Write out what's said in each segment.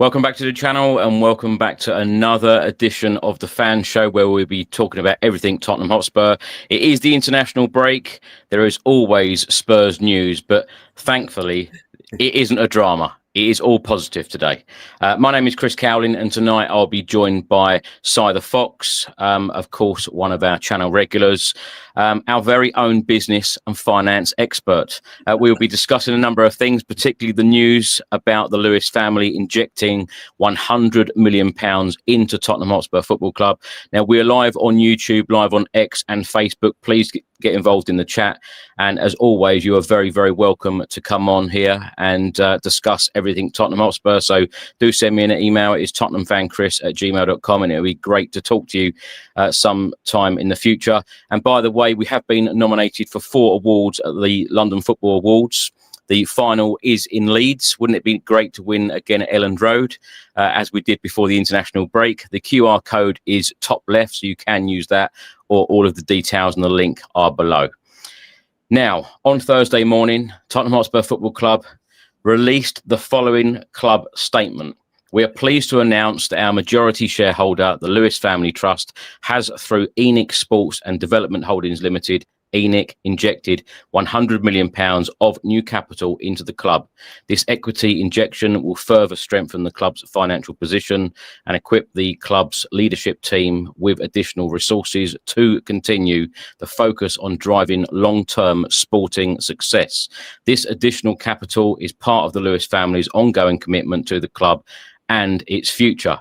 Welcome back to the channel and welcome back to another edition of the Fan Show where we'll be talking about everything Tottenham Hotspur. It is the international break. There is always Spurs news, but thankfully it isn't a drama. It is all positive today. My name is Chris Cowling and tonight I'll be joined by Cy the Fox, of course, one of our channel regulars, our very own business and finance expert. We'll be discussing a number of things, particularly the news about the Lewis family injecting £100 million into Tottenham Hotspur Football Club. Now, we're live on YouTube, live on X and Facebook. Please get involved in the chat. And as always, you are very, very welcome to come on here and discuss everything Tottenham Hotspur. So do send me an email. It's tottenhamfanchris@gmail.com, and it'll be great to talk to you sometime in the future. And by the way, we have been nominated for 4 awards at the London Football Awards. The final is in Leeds. Wouldn't it be great to win again at Elland Road, as we did before the international break? The QR code is top left, so you can use that, or all of the details and the link are below. Now, on Thursday morning, Tottenham Hotspur Football Club released the following club statement. We are pleased to announce that our majority shareholder, the Lewis Family Trust, has, through ENIC Sports and Development Holdings Limited, ENIC, injected £100 million of new capital into the club. This equity injection will further strengthen the club's financial position and equip the club's leadership team with additional resources to continue the focus on driving long-term sporting success. This additional capital is part of the Lewis family's ongoing commitment to the club and its future.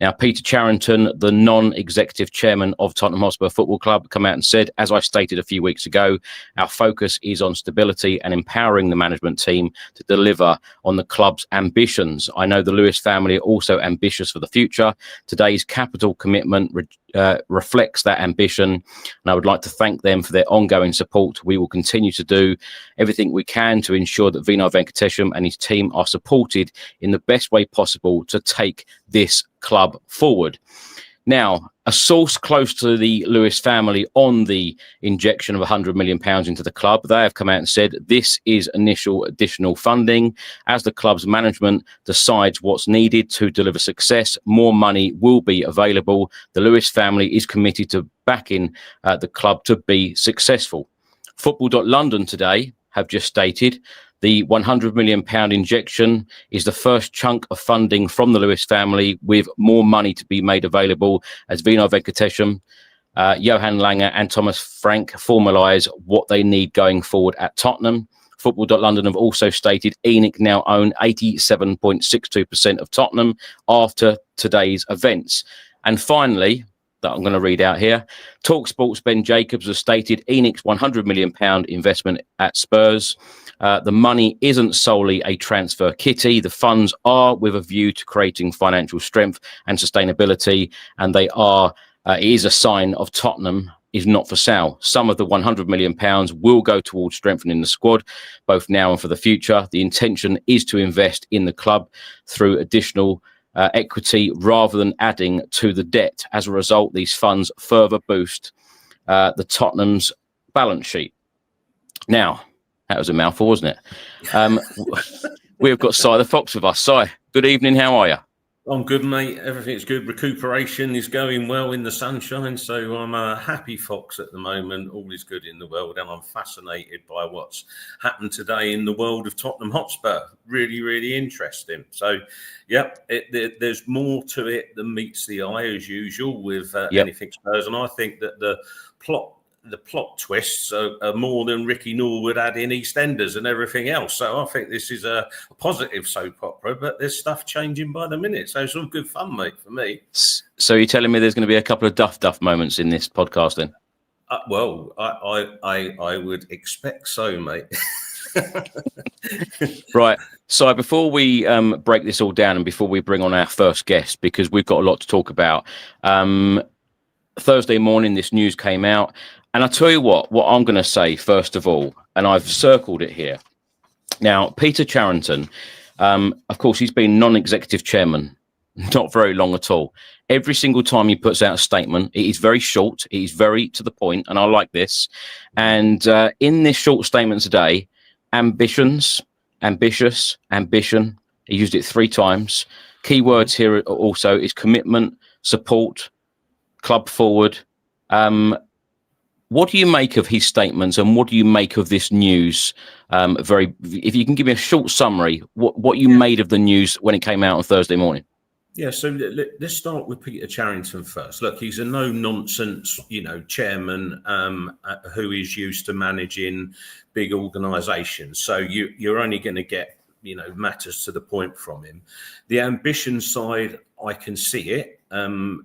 Now, Peter Charrington, the non-executive chairman of Tottenham Hotspur Football Club, come out and said, as I stated a few weeks ago, our focus is on stability and empowering the management team to deliver on the club's ambitions. I know the Lewis family are also ambitious for the future. Today's capital commitment reflects that ambition, and I would like to thank them for their ongoing support. We will continue to do everything we can to ensure that Vinay Venkatesham and his team are supported in the best way possible to take this club forward. Now, a source close to the Lewis family on the injection of £100 million into the club, they have come out and said this is initial additional funding. As the club's management decides what's needed to deliver success, more money will be available. The Lewis family is committed to backing the club to be successful. Football.London today have just stated the £100 million injection is the first chunk of funding from the Lewis family, with more money to be made available as Vinay Venkatesham, Johan Langer and Thomas Frank formalise what they need going forward at Tottenham. Football.London have also stated ENIC now own 87.62% of Tottenham after today's events. And finally, that I'm going to read out here, TalkSport's Ben Jacobs has stated ENIC's £100 million investment at Spurs. The money isn't solely a transfer kitty. The funds are with a view to creating financial strength and sustainability, and they are. It is a sign of Tottenham is not for sale. Some of the £100 million will go towards strengthening the squad, both now and for the future. The intention is to invest in the club through additional equity rather than adding to the debt. As a result, these funds further boost the Tottenham's balance sheet. Now, that was a mouthful, wasn't it? We've got Cy the Fox with us. Cy, good evening. How are you? I'm good, mate. Everything's good. Recuperation is going well in the sunshine. So I'm a happy fox at the moment. All is good in the world. And I'm fascinated by what's happened today in the world of Tottenham Hotspur. Really, really interesting. So, yep, there's more to it than meets the eye, as usual, with anything Spurs. And I think that the plot twists are more than Ricky Norwood had in EastEnders and everything else. So I think this is a positive soap opera, but there's stuff changing by the minute. So it's all good fun, mate, for me. So you're telling me there's going to be a couple of duff moments in this podcast then? Well, I would expect so, mate. Right. So before we break this all down and before we bring on our first guest, because we've got a lot to talk about, Thursday morning, this news came out. And I'll tell you what I'm going to say, first of all, and I've circled it here. Now, Peter Charrington, of course, he's been non-executive chairman, not very long at all. Every single time he puts out a statement, it is very short, it is very to the point, and I like this. And in this short statement today, ambitious, ambition, He used it 3 times. Keywords here also is commitment, support, club forward. What do you make of his statements, and what do you make of this news? If you can give me a short summary, what you made of the news when it came out on Thursday morning. Yeah, so let's start with Peter Charrington first. Look, he's a no-nonsense, chairman who is used to managing big organisations. So you're only going to get, matters to the point from him. The ambition side, I can see it, and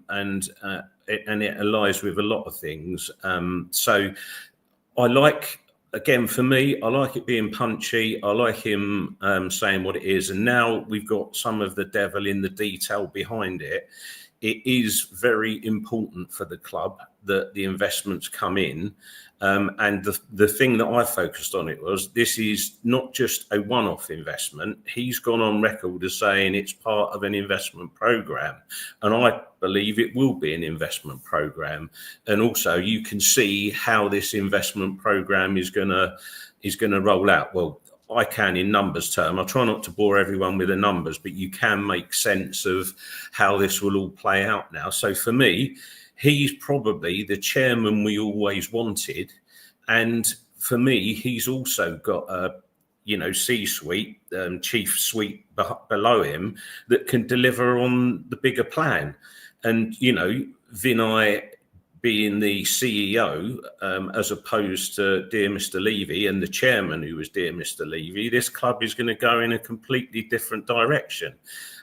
it aligns with a lot of things. So I like. Again, for me, I like it being punchy. I like him saying what it is. And now we've got some of the devil in the detail behind it. It is very important for the club that the investments come in. And the thing that I focused on was this is not just a one-off investment. He's gone on record as saying it's part of an investment program. And I believe it will be an investment program. And also you can see how this investment program is going to roll out. Well, I can in numbers term. I try not to bore everyone with the numbers, but you can make sense of how this will all play out now. So for me, he's probably the chairman we always wanted. And for me, he's also got a, C-suite, chief suite below him that can deliver on the bigger plan. And, Vinay being the CEO, as opposed to dear Mr. Levy and the chairman who was dear Mr. Levy, this club is going to go in a completely different direction.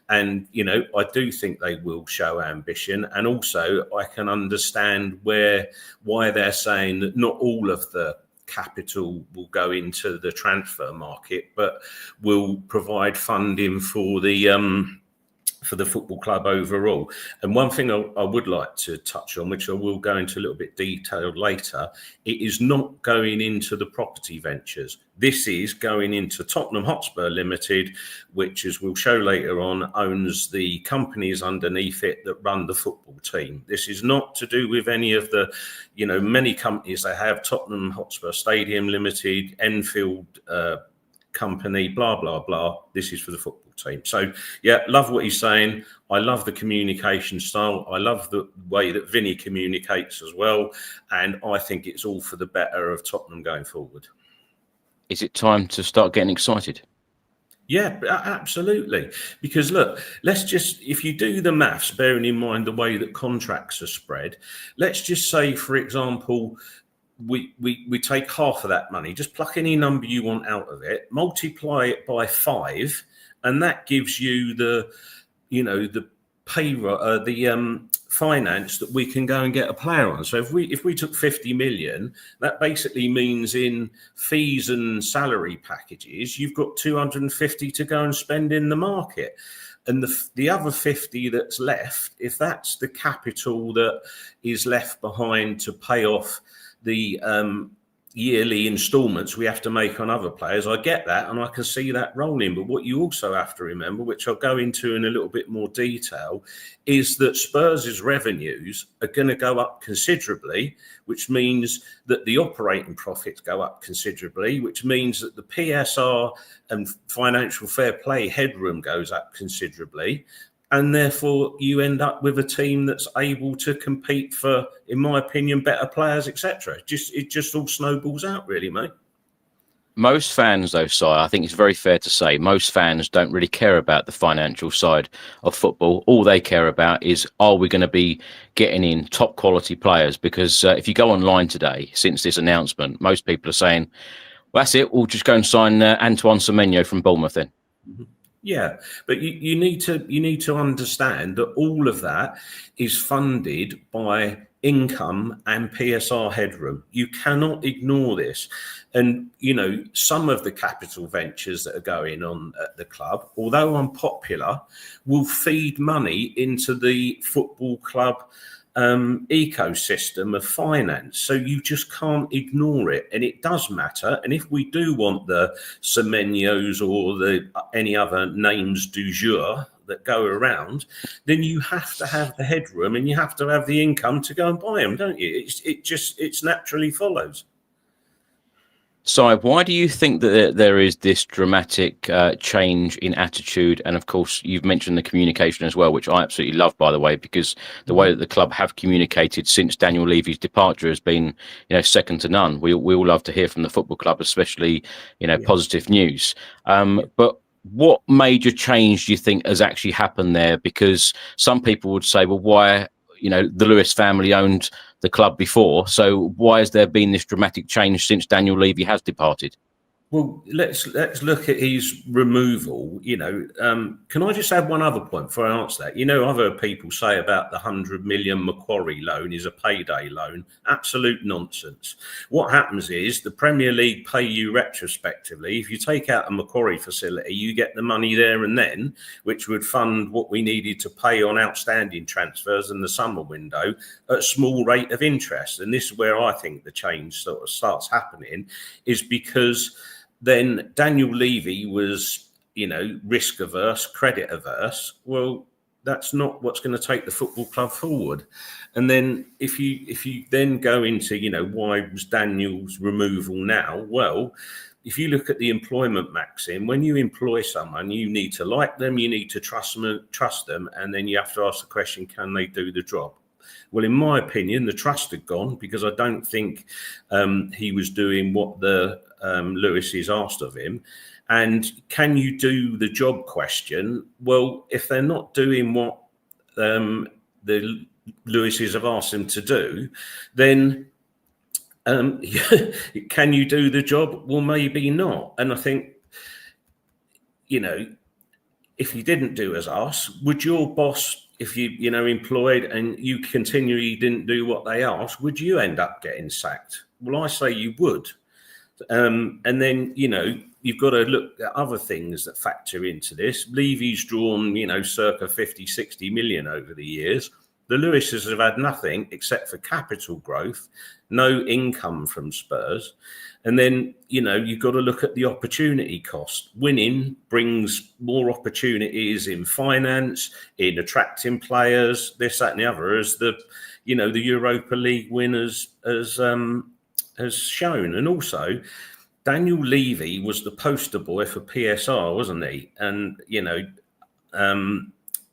And, I do think they will show ambition. And also I can understand why they're saying that not all of the capital will go into the transfer market, but will provide funding for the football club overall. And one thing I would like to touch on, which I will go into a little bit detailed later, it is not going into the property ventures. This is going into Tottenham Hotspur Limited, which, as we'll show later on, owns the companies underneath it that run the football team. This is not to do with any of the, many companies they have, Tottenham Hotspur Stadium Limited, Enfield company, blah, blah, blah. This is for the football team. So, yeah, love what he's saying. I love the communication style. I love the way that Vinny communicates as well. And I think it's all for the better of Tottenham going forward. Is it time to start getting excited? Yeah, absolutely. Because look, if you do the maths, bearing in mind the way that contracts are spread, let's just say, for example, we take half of that money, just pluck any number you want out of it, multiply it by 5, and that gives you the payroll, the finance that we can go and get a player on. So if we took 50 million, that basically means in fees and salary packages, you've got 250 to go and spend in the market. And the other 50 that's left, if that's the capital that is left behind to pay off the yearly installments we have to make on other players, I get that, and I can see that rolling. But what you also have to remember, which I'll go into in a little bit more detail, is that Spurs' revenues are going to go up considerably, which means that the operating profits go up considerably, which means that the PSR and financial fair play headroom goes up considerably. And therefore, you end up with a team that's able to compete for, in my opinion, better players, etc. It just all snowballs out, really, mate. Most fans, though, Si, I think it's very fair to say, most fans don't really care about the financial side of football. All they care about is, are we going to be getting in top quality players? Because if you go online today, since this announcement, most people are saying, well, that's it, we'll just go and sign Antoine Semenyo from Bournemouth then. Mm-hmm. Yeah, but you need to understand that all of that is funded by income and PSR headroom. You cannot ignore this. And, some of the capital ventures that are going on at the club, although unpopular, will feed money into the football club ecosystem of finance. So you just can't ignore it, and it does matter. And if we do want the Semenyos or any other names du jour that go around, then you have to have the headroom and you have to have the income to go and buy them, don't you? It naturally follows. Si, why do you think that there is this dramatic change in attitude? And of course, you've mentioned the communication as well, which I absolutely love, by the way, because the way that the club have communicated since Daniel Levy's departure has been, second to none. We all love to hear from the football club, especially, positive news. But what major change do you think has actually happened there? Because some people would say, well, why? The Lewis family owned the club before, so why has there been this dramatic change since Daniel Levy has departed? Well, let's look at his removal. Can I just add one other point before I answer that? I've heard people say about the 100 million Macquarie loan is a payday loan. Absolute nonsense. What happens is the Premier League pay you retrospectively. If you take out a Macquarie facility, you get the money there and then, which would fund what we needed to pay on outstanding transfers in the summer window at a small rate of interest. And this is where I think the change sort of starts happening, is because then Daniel Levy was, risk averse, credit averse. Well, that's not what's going to take the football club forward. And then if you then go into, why was Daniel's removal now? Well, if you look at the employment maxim, when you employ someone, you need to like them, you need to trust them, and then you have to ask the question, can they do the job? Well, in my opinion, the trust had gone, because I don't think he was doing what the Lewis's asked of him. And can you do the job question? Well, if they're not doing what the Lewis's have asked them to do, then can you do the job? Well, maybe not. And I think, if you didn't do as asked, would your boss, if you employed and you continually didn't do what they asked, would you end up getting sacked? Well, I say you would. And then, you've got to look at other things that factor into this. Levy's drawn, circa 50, 60 million over the years. The Lewises have had nothing except for capital growth, no income from Spurs. And then, you've got to look at the opportunity cost. Winning brings more opportunities in finance, in attracting players, this, that, and the other, as the Europa League winners has shown. And also, Daniel Levy was the poster boy for PSR, wasn't he? And,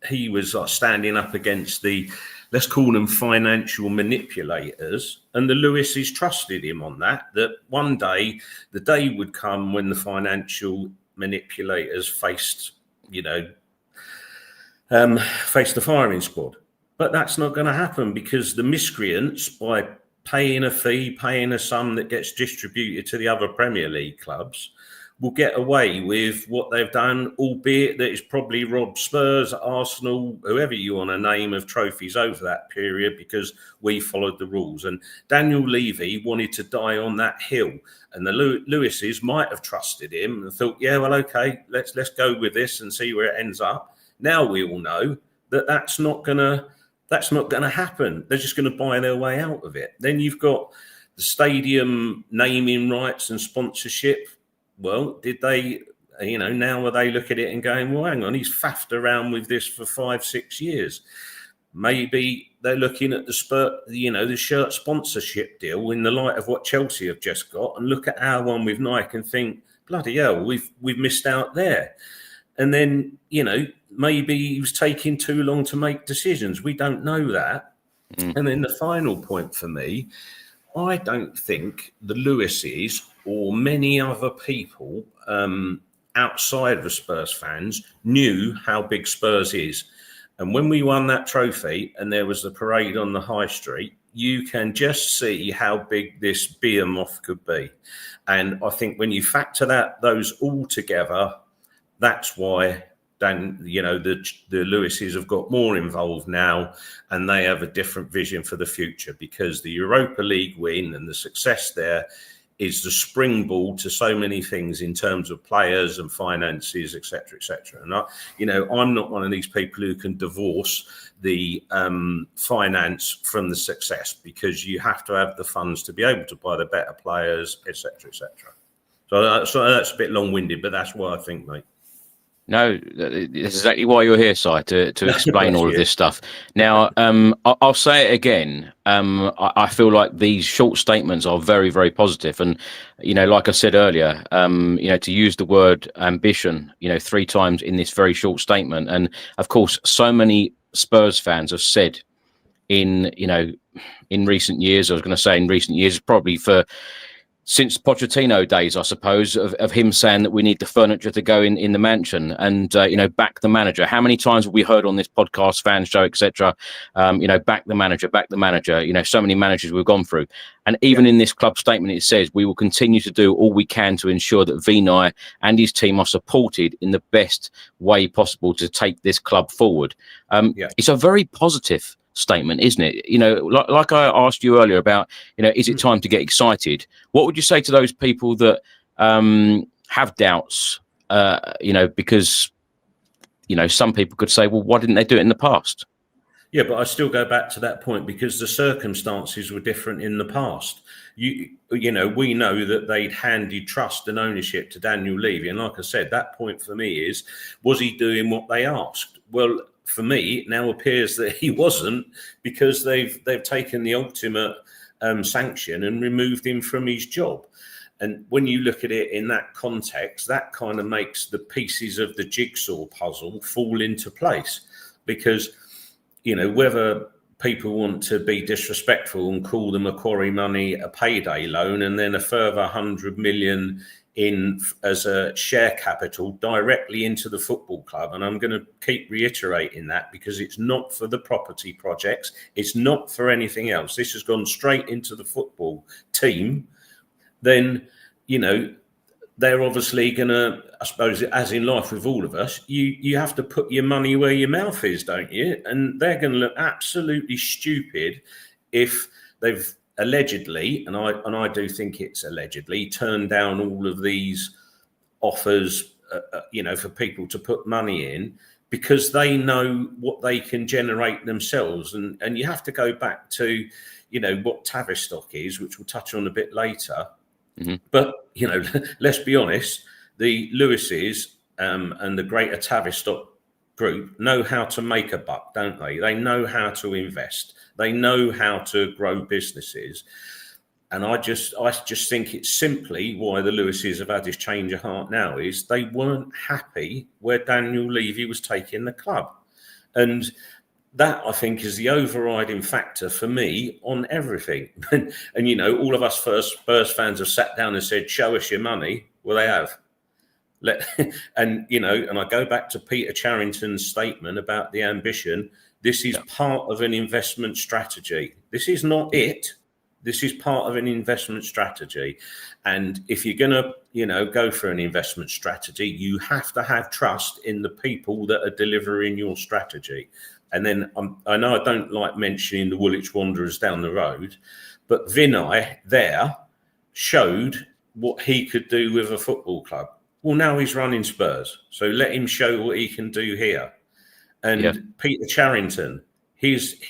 he was standing up against the, let's call them financial manipulators. And the Lewises trusted him on that one day, the day would come when the financial manipulators faced the firing squad. But that's not going to happen, because the miscreants, by paying a fee, paying a sum that gets distributed to the other Premier League clubs, will get away with what they've done, albeit that it's probably robbed Spurs, Arsenal, whoever you want to name, of trophies over that period, because we followed the rules. And Daniel Levy wanted to die on that hill, and the Lewises might have trusted him and thought, yeah, well, okay, let's go with this and see where it ends up. Now we all know that that's not going to happen. They're just going to buy their way out of it. Then you've got the stadium naming rights and sponsorship. Well, did they, now are they look at it and going, well, hang on, he's faffed around with this for 5-6 years. Maybe they're looking at the shirt sponsorship deal in the light of what Chelsea have just got, and look at our one with Nike and think, bloody hell, we've missed out there. And then, maybe he was taking too long to make decisions. We don't know that. And then the final point for me, I don't think the Lewises or many other people outside of the Spurs fans knew how big Spurs is. And when we won that trophy and there was the parade on the high street, you can just see how big this behemoth could be. And I think when you factor those all together, that's why the Lewises have got more involved now, and they have a different vision for the future, because the Europa League win and the success there is the springboard to so many things in terms of players and finances, etc., etc. And I'm not one of these people who can divorce the finance from the success, because you have to have the funds to be able to buy the better players, etc., etc. So that's a bit long-winded, but that's what I think, mate. No, that's exactly why you're here, Si, to explain Bless all of you. this stuff. Now, I'll say it again. I feel like these short statements are very, very positive. And, like I said earlier, to use the word ambition, 3 times in this very short statement. And of course, so many Spurs fans have said in recent years, I was going to say in recent years, probably since Pochettino days, I suppose, of him saying that we need the furniture to go in the mansion and, back the manager. How many times have we heard on this podcast, fan show, etc., back the manager, so many managers we've gone through. And even in this club statement, it says we will continue to do all we can to ensure that Vinay and his team are supported in the best way possible to take this club forward. It's a very positive statement, isn't it? Like I asked you earlier about, is it time to get excited? What would you say to those people that have doubts? Because some people could say, well, why didn't they do it in the past? Yeah, but I still go back to that point because the circumstances were different in the past. We know that they'd handed trust and ownership to Daniel Levy, and like I said, that point for me is, was he doing what they asked? Well, for me, it now appears that he wasn't, because they've taken the ultimate sanction and removed him from his job. And when you look at it in that context, that kind of makes the pieces of the jigsaw puzzle fall into place. Because, whether people want to be disrespectful and call the Macquarie money a payday loan and then a further 100 million in as a share capital directly into the football club. And I'm going to keep reiterating that, because it's not for the property projects. It's not for anything else. This has gone straight into the football team. Then, they're obviously going to, I suppose, as in life with all of us, you have to put your money where your mouth is, don't you? And they're going to look absolutely stupid if they've allegedly, and I do think it's allegedly, turned down all of these offers, for people to put money in, because they know what they can generate themselves. And you have to go back to, what Tavistock is, which we'll touch on a bit later. Mm-hmm. But, let's be honest, the Lewises and the greater Tavistock group know how to make a buck, don't they? They know how to invest. They know how to grow businesses. And I just think it's simply why the Lewises have had this change of heart now is they weren't happy where Daniel Levy was taking the club. And that, I think, is the overriding factor for me on everything. And all of us Spurs fans have sat down and said, show us your money. Well, they have. And I go back to Peter Charrington's statement about the ambition. This is part of an investment strategy. This is not it. This is part of an investment strategy. And if you're going to, go for an investment strategy, you have to have trust in the people that are delivering your strategy. And then I know I don't like mentioning the Woolwich Wanderers down the road, but Vinay there showed what he could do with a football club. Well, now he's running Spurs, so let him show what he can do here. And Peter Charrington, his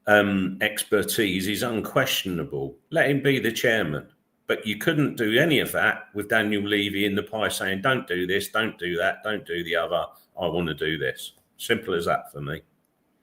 expertise is unquestionable. Let him be the chairman. But you couldn't do any of that with Daniel Levy in the pie saying, don't do this, don't do that, don't do the other. I want to do this. Simple as that for me.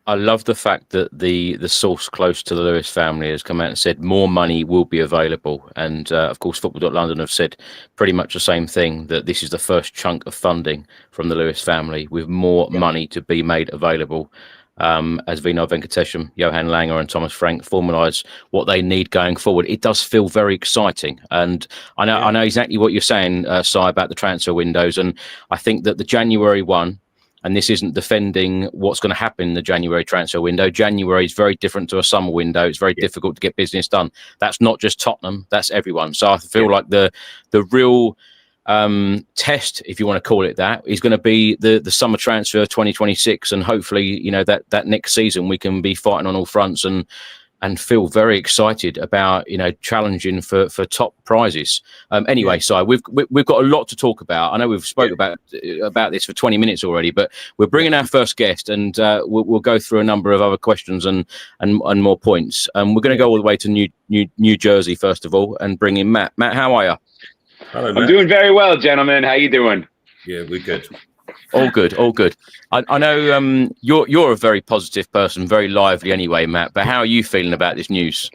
I love the fact that the source close to the Lewis family has come out and said more money will be available. And of course, Football.London have said pretty much the same thing, that this is the first chunk of funding from the Lewis family with more money to be made available. As Vinay Venkatesham, Johan Langer and Thomas Frank formalise what they need going forward. It does feel very exciting. And I know exactly what you're saying, Si, about the transfer windows. And I think that the January one, and this isn't defending what's going to happen in the January transfer window. January is very different to a summer window. It's very difficult to get business done. That's not just Tottenham, that's everyone. So I feel like the real test, if you want to call it that, is going to be the summer transfer 2026. And hopefully, that next season we can be fighting on all fronts and feel very excited about, challenging for top prizes. Anyway, Si, we've got a lot to talk about. I know we've spoke about this for 20 minutes already, but we're bringing our first guest, and we'll go through a number of other questions and more points. We're going to go all the way to New Jersey first of all, and bring in Matt. Matt, how are you? Hello, Matt. I'm doing very well, gentlemen. How you doing? Yeah, we're good. All good, all good. I know you're a very positive person, very lively anyway, Matt. But how are you feeling about this news?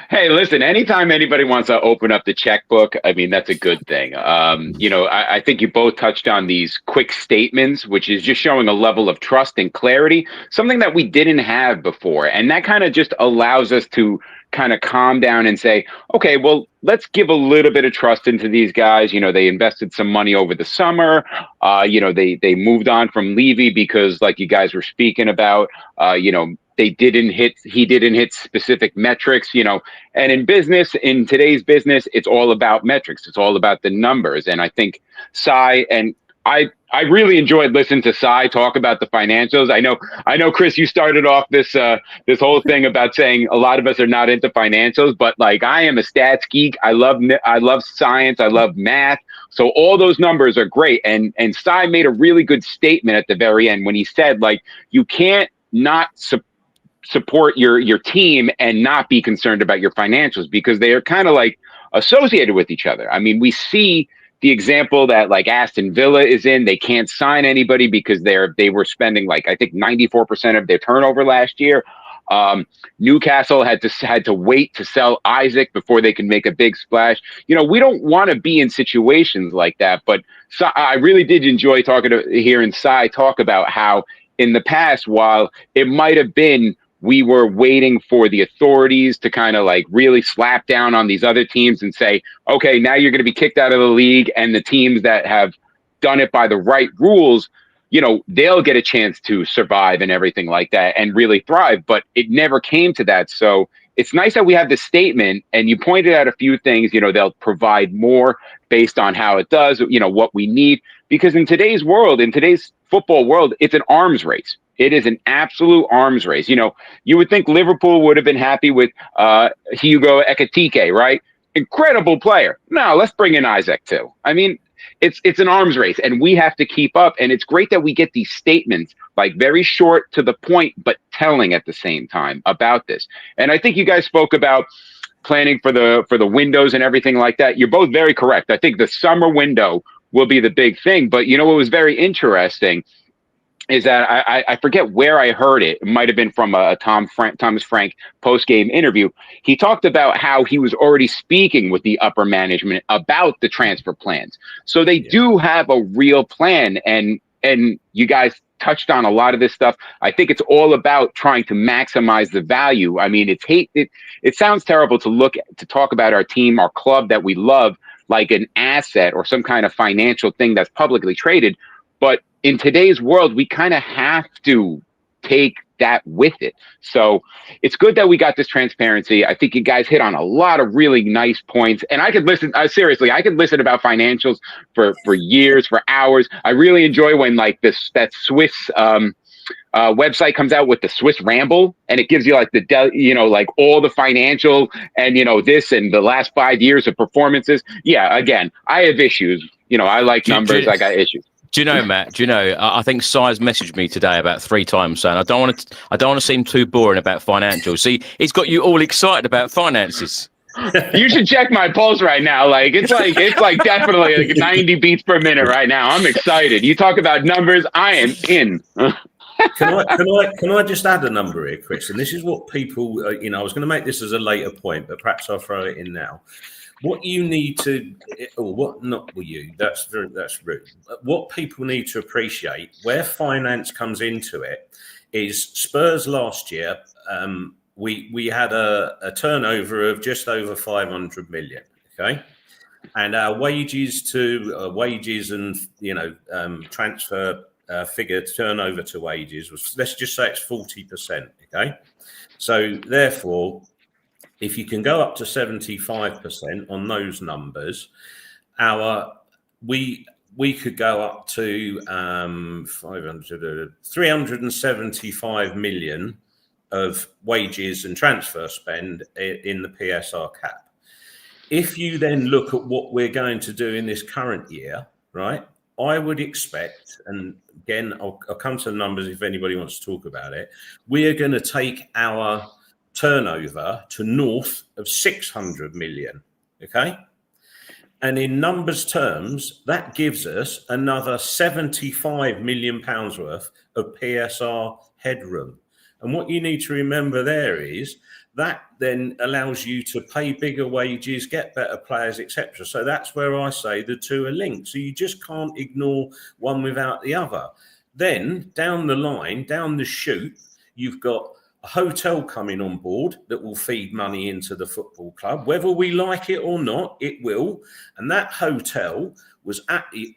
Hey, listen, anytime anybody wants to open up the checkbook, I mean, that's a good thing. I think you both touched on these quick statements, which is just showing a level of trust and clarity, something that we didn't have before. And that kind of just allows us to kind of calm down and say, okay, well, let's give a little bit of trust into these guys. They invested some money over the summer. They moved on from Levy because, like you guys were speaking about, he didn't hit specific metrics, and in today's business, it's all about metrics. It's all about the numbers. And I think I really enjoyed listening to Cy talk about the financials. I know, Chris, you started off this whole thing about saying a lot of us are not into financials, but like I am a stats geek. I love science. I love math. So all those numbers are great. And Cy made a really good statement at the very end when he said, like, you can't not support your team and not be concerned about your financials, because they are kind of like associated with each other. I mean, we see the example that like Aston Villa is in. They can't sign anybody because they were spending like, I think 94% of their turnover last year. Newcastle had to wait to sell Isaac before they can make a big splash. We don't want to be in situations like that. But I really did enjoy hearing Cy talk about how in the past, while it might have been we were waiting for the authorities to kind of like really slap down on these other teams and say, okay, now you're going to be kicked out of the league. And the teams that have done it by the right rules, they'll get a chance to survive and everything like that and really thrive. But it never came to that. So it's nice that we have this statement, and you pointed out a few things. They'll provide more based on how it does, what we need. Because in today's football world, it's an arms race. It is an absolute arms race. You would think Liverpool would have been happy with Hugo Ekitike, right? Incredible player. No, let's bring in Isaac too. I mean, it's an arms race, and we have to keep up. And it's great that we get these statements, like very short to the point, but telling at the same time about this. And I think you guys spoke about planning for the windows and everything like that. You're both very correct. I think the summer window will be the big thing. But what was very interesting is that I forget where I heard it. It might have been from a Thomas Frank post-game interview. He talked about how he was already speaking with the upper management about the transfer plans. So they do have a real plan, and you guys touched on a lot of this stuff. I think it's all about trying to maximize the value. I mean, it sounds terrible to talk about our team, our club that we love, like an asset or some kind of financial thing that's publicly traded. But in today's world, we kind of have to take that with it. So it's good that we got this transparency. I think you guys hit on a lot of really nice points. And I could listen, seriously, I could listen about financials for years, for hours. I really enjoy when like that Swiss website comes out with the Swiss Ramble, and it gives you like like all the financial and, this and the last 5 years of performances. Yeah, again, I have issues. I like numbers. I got issues. Do you know, Matt? I think Si's messaged me today about 3 times saying I don't want to seem too boring about financials. See, he's got you all excited about finances. You should check my pulse right now. Like it's like definitely like 90 beats per minute right now. I'm excited. You talk about numbers, I am in. Can I just add a number here, Chris? And this is what people, I was going to make this as a later point, but perhaps I'll throw it in now. What you need to, or what not with you, that's rude. What people need to appreciate, where finance comes into it, is Spurs last year. We had a turnover of just over 500 million. Okay, and our wages and transfer figure turnover to wages was, let's just say it's 40%. Okay, so therefore, if you can go up to 75% on those numbers, we could go up to 375 million of wages and transfer spend in the PSR cap. If you then look at what we're going to do in this current year, right, I would expect, and again, I'll come to the numbers if anybody wants to talk about it, we are going to take our turnover to north of 600 million. Okay. And in numbers terms, that gives us another £75 million worth of PSR headroom. And what you need to remember there is that then allows you to pay bigger wages, get better players, etc. So that's where I say the two are linked. So you just can't ignore one without the other. Then down the line, down the chute, you've got a hotel coming on board that will feed money into the football club. Whether we like it or not, it will. And that hotel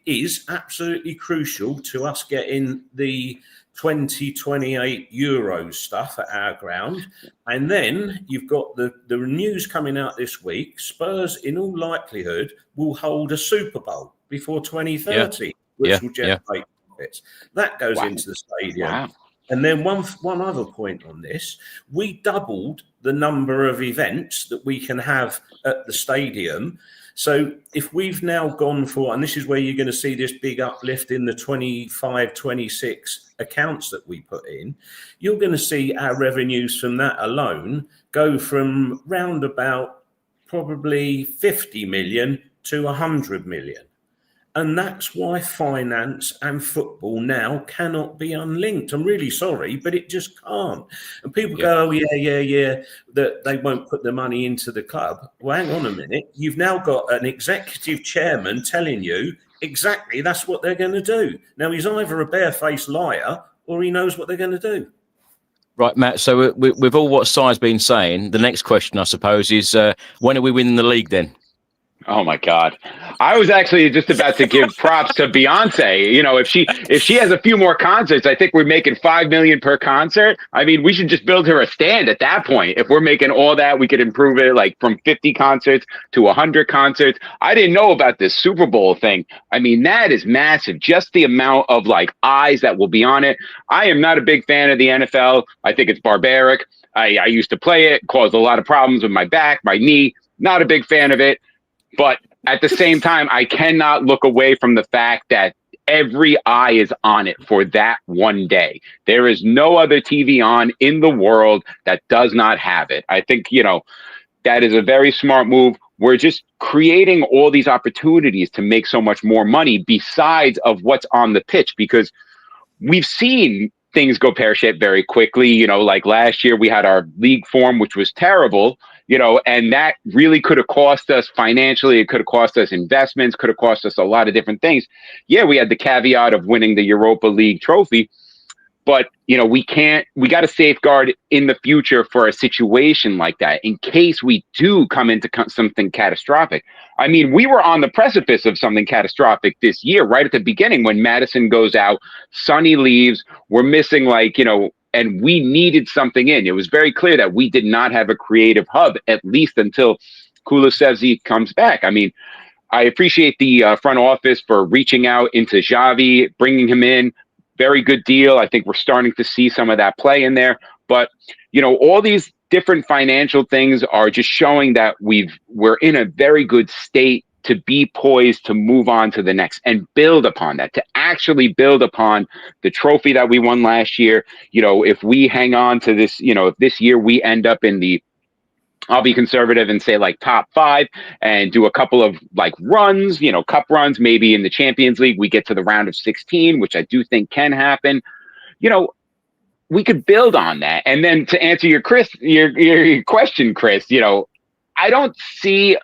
is absolutely crucial to us getting the 2028 Euros stuff at our ground. And then you've got the news coming out this week. Spurs, in all likelihood, will hold a Super Bowl before 2030, which will generate profits. That goes into the stadium. Wow. And then one other point on this, we doubled the number of events that we can have at the stadium. So if we've now gone for, and this is where you're going to see this big uplift in the 25, 26 accounts that we put in, you're going to see our revenues from that alone go from round about probably 50 million to 100 million. And that's why finance and football now cannot be unlinked. I'm really sorry, but it just can't. And people go, oh, yeah, that they won't put the money into the club. Well, hang on a minute. You've now got an executive chairman telling you exactly that's what they're going to do. Now, he's either a barefaced liar or he knows what they're going to do. Right, Matt. So with all what Si's been saying, the next question, I suppose, is when are we winning the league then? Oh my God. I was actually just about to give props to Beyonce. You know, if she has a few more concerts, I think we're making $5 million per concert. I mean, we should just build her a stand at that point. If we're making all that, we could improve it like from 50 concerts to 100 concerts. I didn't know about this Super Bowl thing. I mean, that is massive. Just the amount of like eyes that will be on it. I am not a big fan of the NFL. I think it's barbaric. I used to play it, caused a lot of problems with my back, my knee. Not a big fan of it. But at the same time, I cannot look away from the fact that every eye is on it for that one day. There is no other TV on in the world that does not have it. I think, you know, that is a very smart move. We're just creating all these opportunities to make so much more money besides of what's on the pitch, because we've seen things go pear-shaped very quickly. You know, like last year we had our league form, which was terrible. You know, and that really could have cost us financially. It could have cost us investments, could have cost us a lot of different things. Yeah, we had the caveat of winning the Europa League trophy, but, you know, we got to safeguard in the future for a situation like that in case we do come into something catastrophic. I mean, we were on the precipice of something catastrophic this year, right at the beginning when Madison goes out, Sonny leaves, we're missing like, you know, and we needed something in. It was very clear that we did not have a creative hub, at least until Kulusevski comes back. I mean, I appreciate the front office for reaching out into Xavi, bringing him in. Very good deal. I think we're starting to see some of that play in there. But, you know, all these different financial things are just showing that we're in a very good state to be poised to move on to the next and build upon that, to actually build upon the trophy that we won last year. You know, if we hang on to this, you know, if this year we end up in the, I'll be conservative and say like top 5 and do a couple of like runs, you know, cup runs, maybe in the Champions League, we get to the round of 16, which I do think can happen. You know, we could build on that. And then to answer your question, Chris, you know, I don't see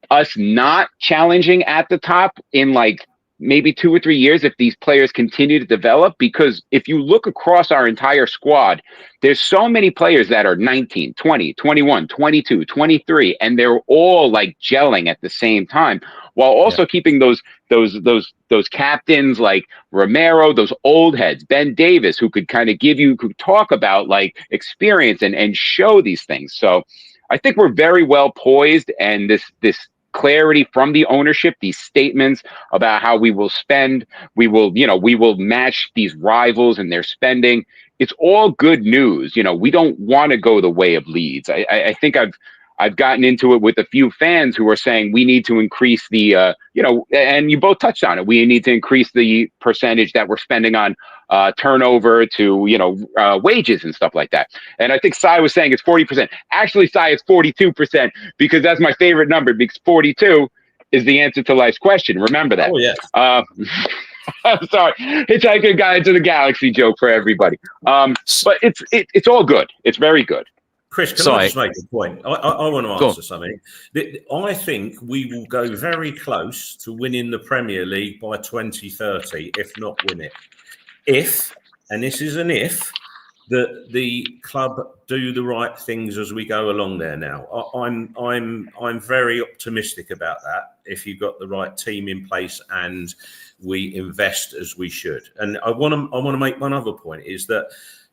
us not challenging at the top in like maybe 2 or 3 years if these players continue to develop, because if you look across our entire squad, there's so many players that are 19, 20, 21, 22, 23, and they're all like gelling at the same time while also keeping those captains like Romero, those old heads, Ben Davis, who could kind of could talk about like experience and show these things. So I think we're very well poised, and this clarity from the ownership, these statements about how we will spend, we will match these rivals and their spending. It's all good news. You know, we don't want to go the way of Leeds. I think I've gotten into it with a few fans who are saying we need to increase the, and you both touched on it. We need to increase the percentage that we're spending on turnover to, wages and stuff like that. And I think Sai was saying it's 40%. Actually, Sai, it's 42% because that's my favorite number, because 42 is the answer to life's question. Remember that. Oh, yes. I'm sorry, Hitchhiker Guide to the Galaxy joke for everybody. But it's all good. It's very good. Chris, can I just make a point? I want to answer something. I think we will go very close to winning the Premier League by 2030, if not win it. If, and this is an if, that the club do the right things as we go along there now. I'm very optimistic about that. If you've got the right team in place and we invest as we should. And I want to make one other point, is that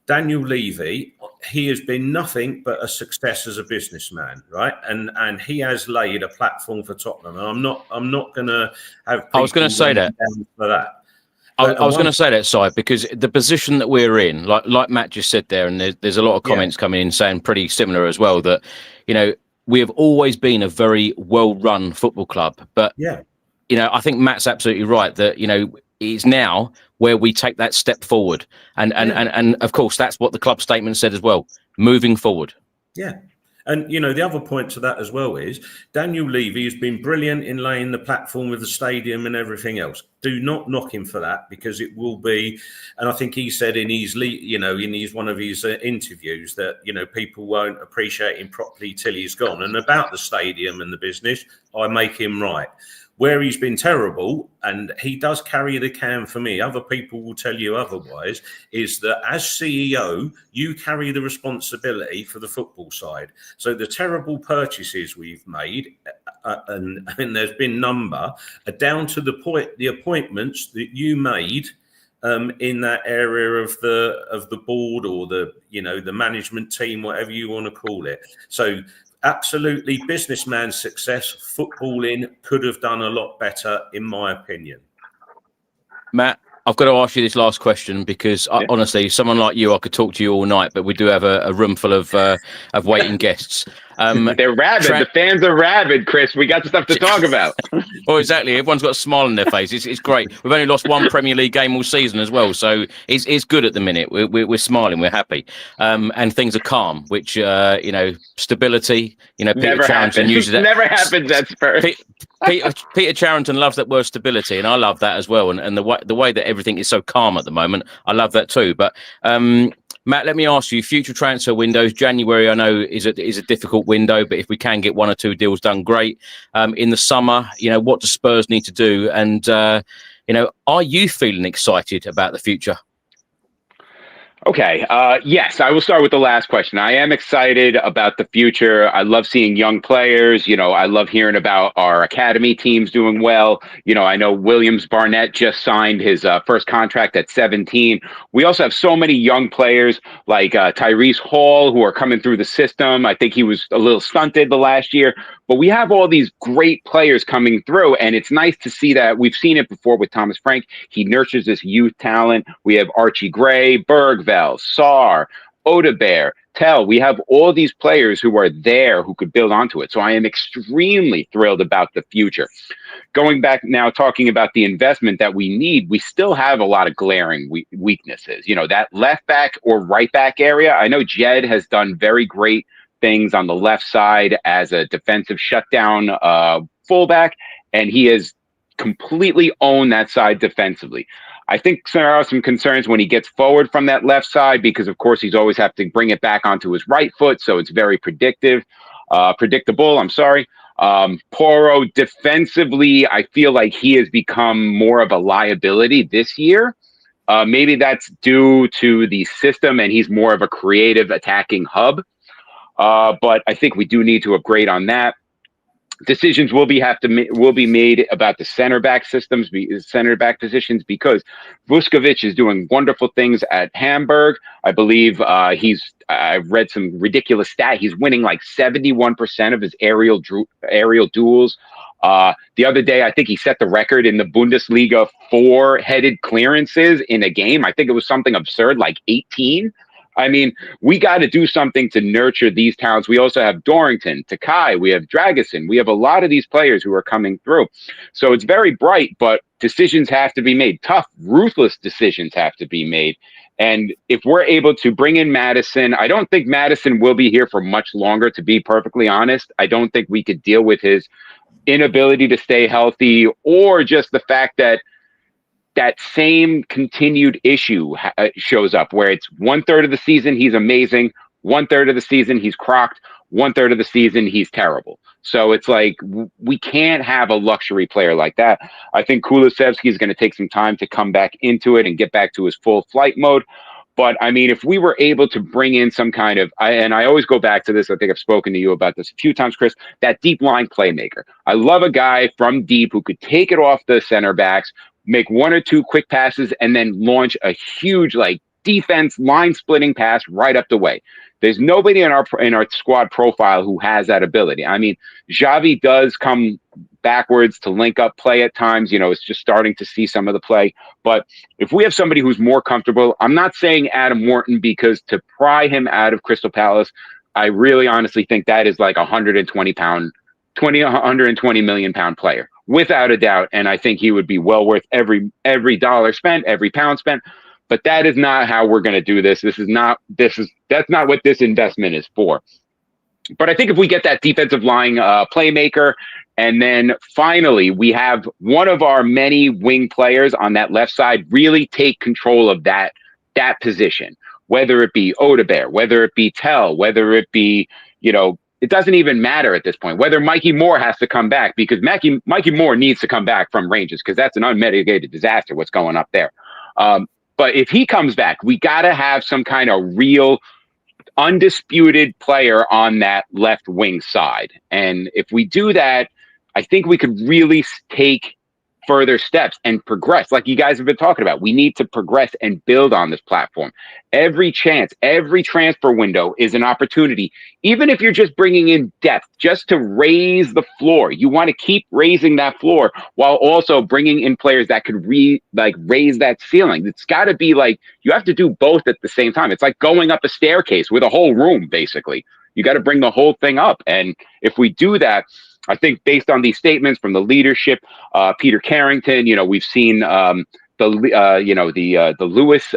Daniel Levy, he has been nothing but a success as a businessman, right? And he has laid a platform for Tottenham. And I'm not going to have. I was going to say that. For that. I was going to say that, Si, because the position that we're in, like Matt just said there, and there's a lot of comments coming in saying pretty similar as well, that, you know, we have always been a very well-run football club. But, you know, I think Matt's absolutely right that, you know, it's now where we take that step forward. And of course, that's what the club statement said as well, moving forward. Yeah. And, you know, the other point to that as well is Daniel Levy has been brilliant in laying the platform with the stadium and everything else. Do not knock him for that, because it will be, and I think he said in his, you know, in his one of his interviews that, you know, people won't appreciate him properly till he's gone. And about the stadium and the business, I make him right. Where he's been terrible, and he does carry the can for me, other people will tell you otherwise, is that as CEO, you carry the responsibility for the football side. So the terrible purchases we've made, and there's been number, are down to the appointments that you made in that area of the board, or the, you know, the management team, whatever you want to call it. So absolutely, businessman success. Footballing could have done a lot better, in my opinion. Matt, I've got to ask you this last question, because honestly, someone like you, I could talk to you all night, but we do have a room full of waiting guests. They're rabid. The fans are rabid, Chris. We got stuff to talk about. Well, exactly. Everyone's got a smile on their face. It's great. We've only lost one Premier League game all season as well, so it's good at the minute. We're smiling. We're happy, and things are calm. Which you know, stability. You know, Peter Charrington uses that. Never happens at Spurs. Peter Charrington loves that word stability, and I love that as well. And the way that everything is so calm at the moment, I love that too. But Matt, let me ask you: future transfer windows. January, I know, is a difficult window, but if we can get 1 or 2 deals done, great. In the summer, you know, what do Spurs need to do? And you know, are you feeling excited about the future? Okay. Yes, I will start with the last question. I am excited about the future. I love seeing young players. You know, I love hearing about our academy teams doing well. You know, I know Williams Barnett just signed his first contract at 17. We also have so many young players like Tyrese Hall, who are coming through the system. I think he was a little stunted the last year, but we have all these great players coming through, and it's nice to see that. We've seen it before with Thomas Frank. He nurtures this youth talent. We have Archie Gray, Bergveld, Sarr, Odebear, Tell. We have all these players who are there who could build onto it. So I am extremely thrilled about the future. Going back now, talking about the investment that we need, we still have a lot of glaring weaknesses. You know, that left back or right back area. I know Jed has done very great things on the left side as a defensive shutdown fullback, and he has completely owned that side defensively. I think there are some concerns when he gets forward from that left side, because of course he's always have to bring it back onto his right foot, so it's very predictable. Porro, defensively, I feel like he has become more of a liability this year. Maybe that's due to the system, and he's more of a creative attacking hub. But I think we do need to upgrade on that. Decisions will be made about the center back positions, because Vuskovic is doing wonderful things at Hamburg. I believe I read some ridiculous stat. He's winning like 71% of his aerial duels. The other day, I think he set the record in the Bundesliga for headed clearances in a game. I think it was something absurd, like 18. I mean, we got to do something to nurture these talents. We also have Dorrington, Takai, we have Dragusin. We have a lot of these players who are coming through. So it's very bright, but decisions have to be made. Tough, ruthless decisions have to be made. And if we're able to bring in Madison, I don't think Madison will be here for much longer, to be perfectly honest. I don't think we could deal with his inability to stay healthy, or just the fact that that same continued issue shows up where it's 1/3 of the season he's amazing, 1/3 of the season he's crocked, 1/3 of the season he's terrible. So it's like we can't have a luxury player like that. I think Kulusevski is going to take some time to come back into it and get back to his full flight mode. But I mean, if we were able to bring in some kind of, and I always go back to this, I think I've spoken to you about this a few times, Chris, that deep line playmaker. I love a guy from deep who could take it off the center backs, make one or two quick passes, and then launch a huge like defense line splitting pass right up the way. There's nobody in our squad profile who has that ability. I mean, Xavi does come backwards to link up play at times. You know, it's just starting to see some of the play. But if we have somebody who's more comfortable, I'm not saying Adam Morton, because to pry him out of Crystal Palace, I really honestly think that is like 120 million pound player without a doubt. And I think he would be well worth every dollar spent, every pound spent. But that is not how we're going to do this. That's not what this investment is for. But I think if we get that defensive line playmaker, and then finally we have one of our many wing players on that left side really take control of that position, whether it be Odebear, whether it be Tell, whether it be, you know, it doesn't even matter at this point, whether Mikey Moore has to come back, because Mikey Moore needs to come back from Rangers, because that's an unmitigated disaster what's going up there. But if he comes back, we got to have some kind of real undisputed player on that left wing side. And if we do that, I think we could really take further steps and progress. Like you guys have been talking about, we need to progress and build on this platform. Every chance, every transfer window is an opportunity. Even if you're just bringing in depth, just to raise the floor, you want to keep raising that floor while also bringing in players that could raise that ceiling. It's got to be like, you have to do both at the same time. It's like going up a staircase with a whole room, basically. You got to bring the whole thing up. And if we do that, I think based on these statements from the leadership, Peter Carrington, you know, we've seen the Lewis,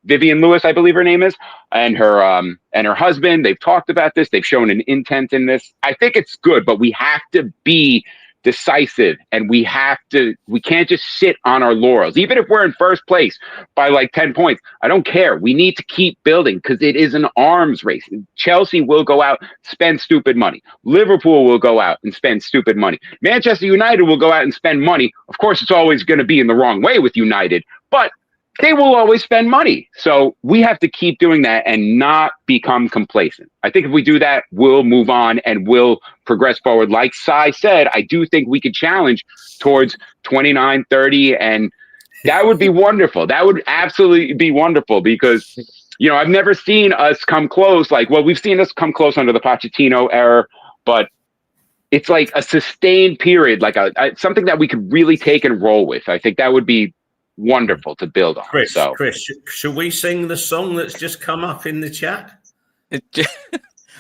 Vivian Lewis, I believe her name is, and her husband. They've talked about this. They've shown an intent in this. I think it's good, but we have to be decisive, and we can't just sit on our laurels. Even if we're in first place by like 10 points, I don't care. We need to keep building, because it is an arms race. Chelsea will go out, spend stupid money. Liverpool will go out and spend stupid money. Manchester United will go out and spend money. Of course, it's always going to be in the wrong way with United, but they will always spend money. So we have to keep doing that and not become complacent. I think if we do that, we'll move on and we'll progress forward. Like Sai said, I do think we could challenge towards 29, 30, and that would be wonderful. That would absolutely be wonderful, because, you know, I've never seen us come close. Like, well, we've seen us come close under the Pochettino era, but it's like a sustained period, like something that we could really take and roll with. I think that would be wonderful to build on. Chris, should we sing the song that's just come up in the chat?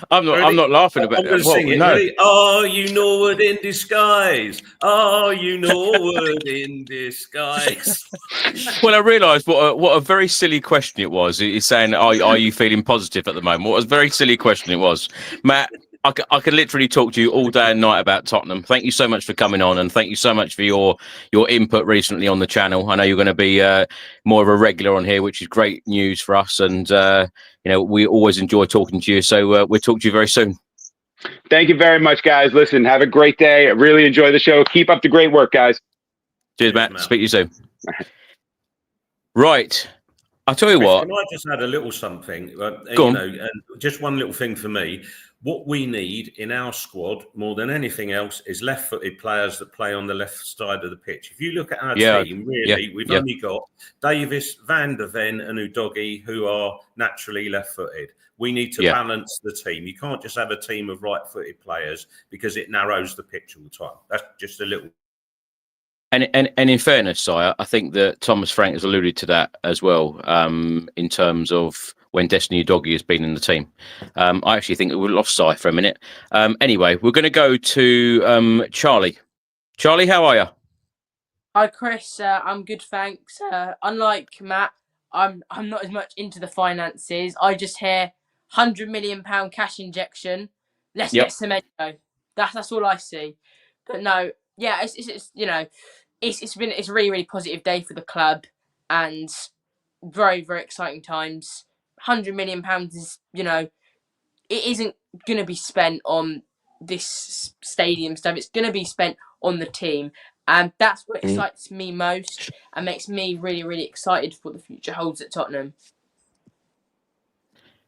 I'm not laughing about it. Sing it. No. Ready? Oh, you know what in disguise. Oh, you know what in disguise. Well, I realised what a very silly question it was. It's saying, are you feeling positive at the moment? What a very silly question it was, Matt. I could literally talk to you all day and night about Tottenham. Thank you so much for coming on, and thank you so much for your input recently on the channel. I know you're going to be more of a regular on here, which is great news for us. And you know, we always enjoy talking to you. So we'll talk to you very soon. Thank you very much, guys. Listen, have a great day. I really enjoy the show. Keep up the great work, guys. Cheers, Matt. Speak to you soon. Right. I'll tell you what. Can I just add a little something? Go on. And just one little thing for me. What we need in our squad more than anything else is left-footed players that play on the left side of the pitch. If you look at our team, really, we've only got Davis, Van der Ven, and Udogie, who are naturally left-footed. We need to balance the team. You can't just have a team of right-footed players, because it narrows the pitch all the time. That's just a little. And in fairness, Sire, I think that Thomas Frank has alluded to that as well, in terms of when Destiny Udogie has been in the team. I actually think we lost Si for a minute. Anyway, we're going to go to Charlie. Charlie, how are you? Hi, Chris. I'm good, thanks. Unlike Matt, I'm not as much into the finances. I just hear £100 million cash injection. Let's get Semenyo. That's all I see. But no, yeah, it's it's a really, really positive day for the club, and very, very exciting times. £100 million is, it isn't going to be spent on this stadium stuff. It's going to be spent on the team. And that's what excites me most and makes me really, really excited for what the future holds at Tottenham.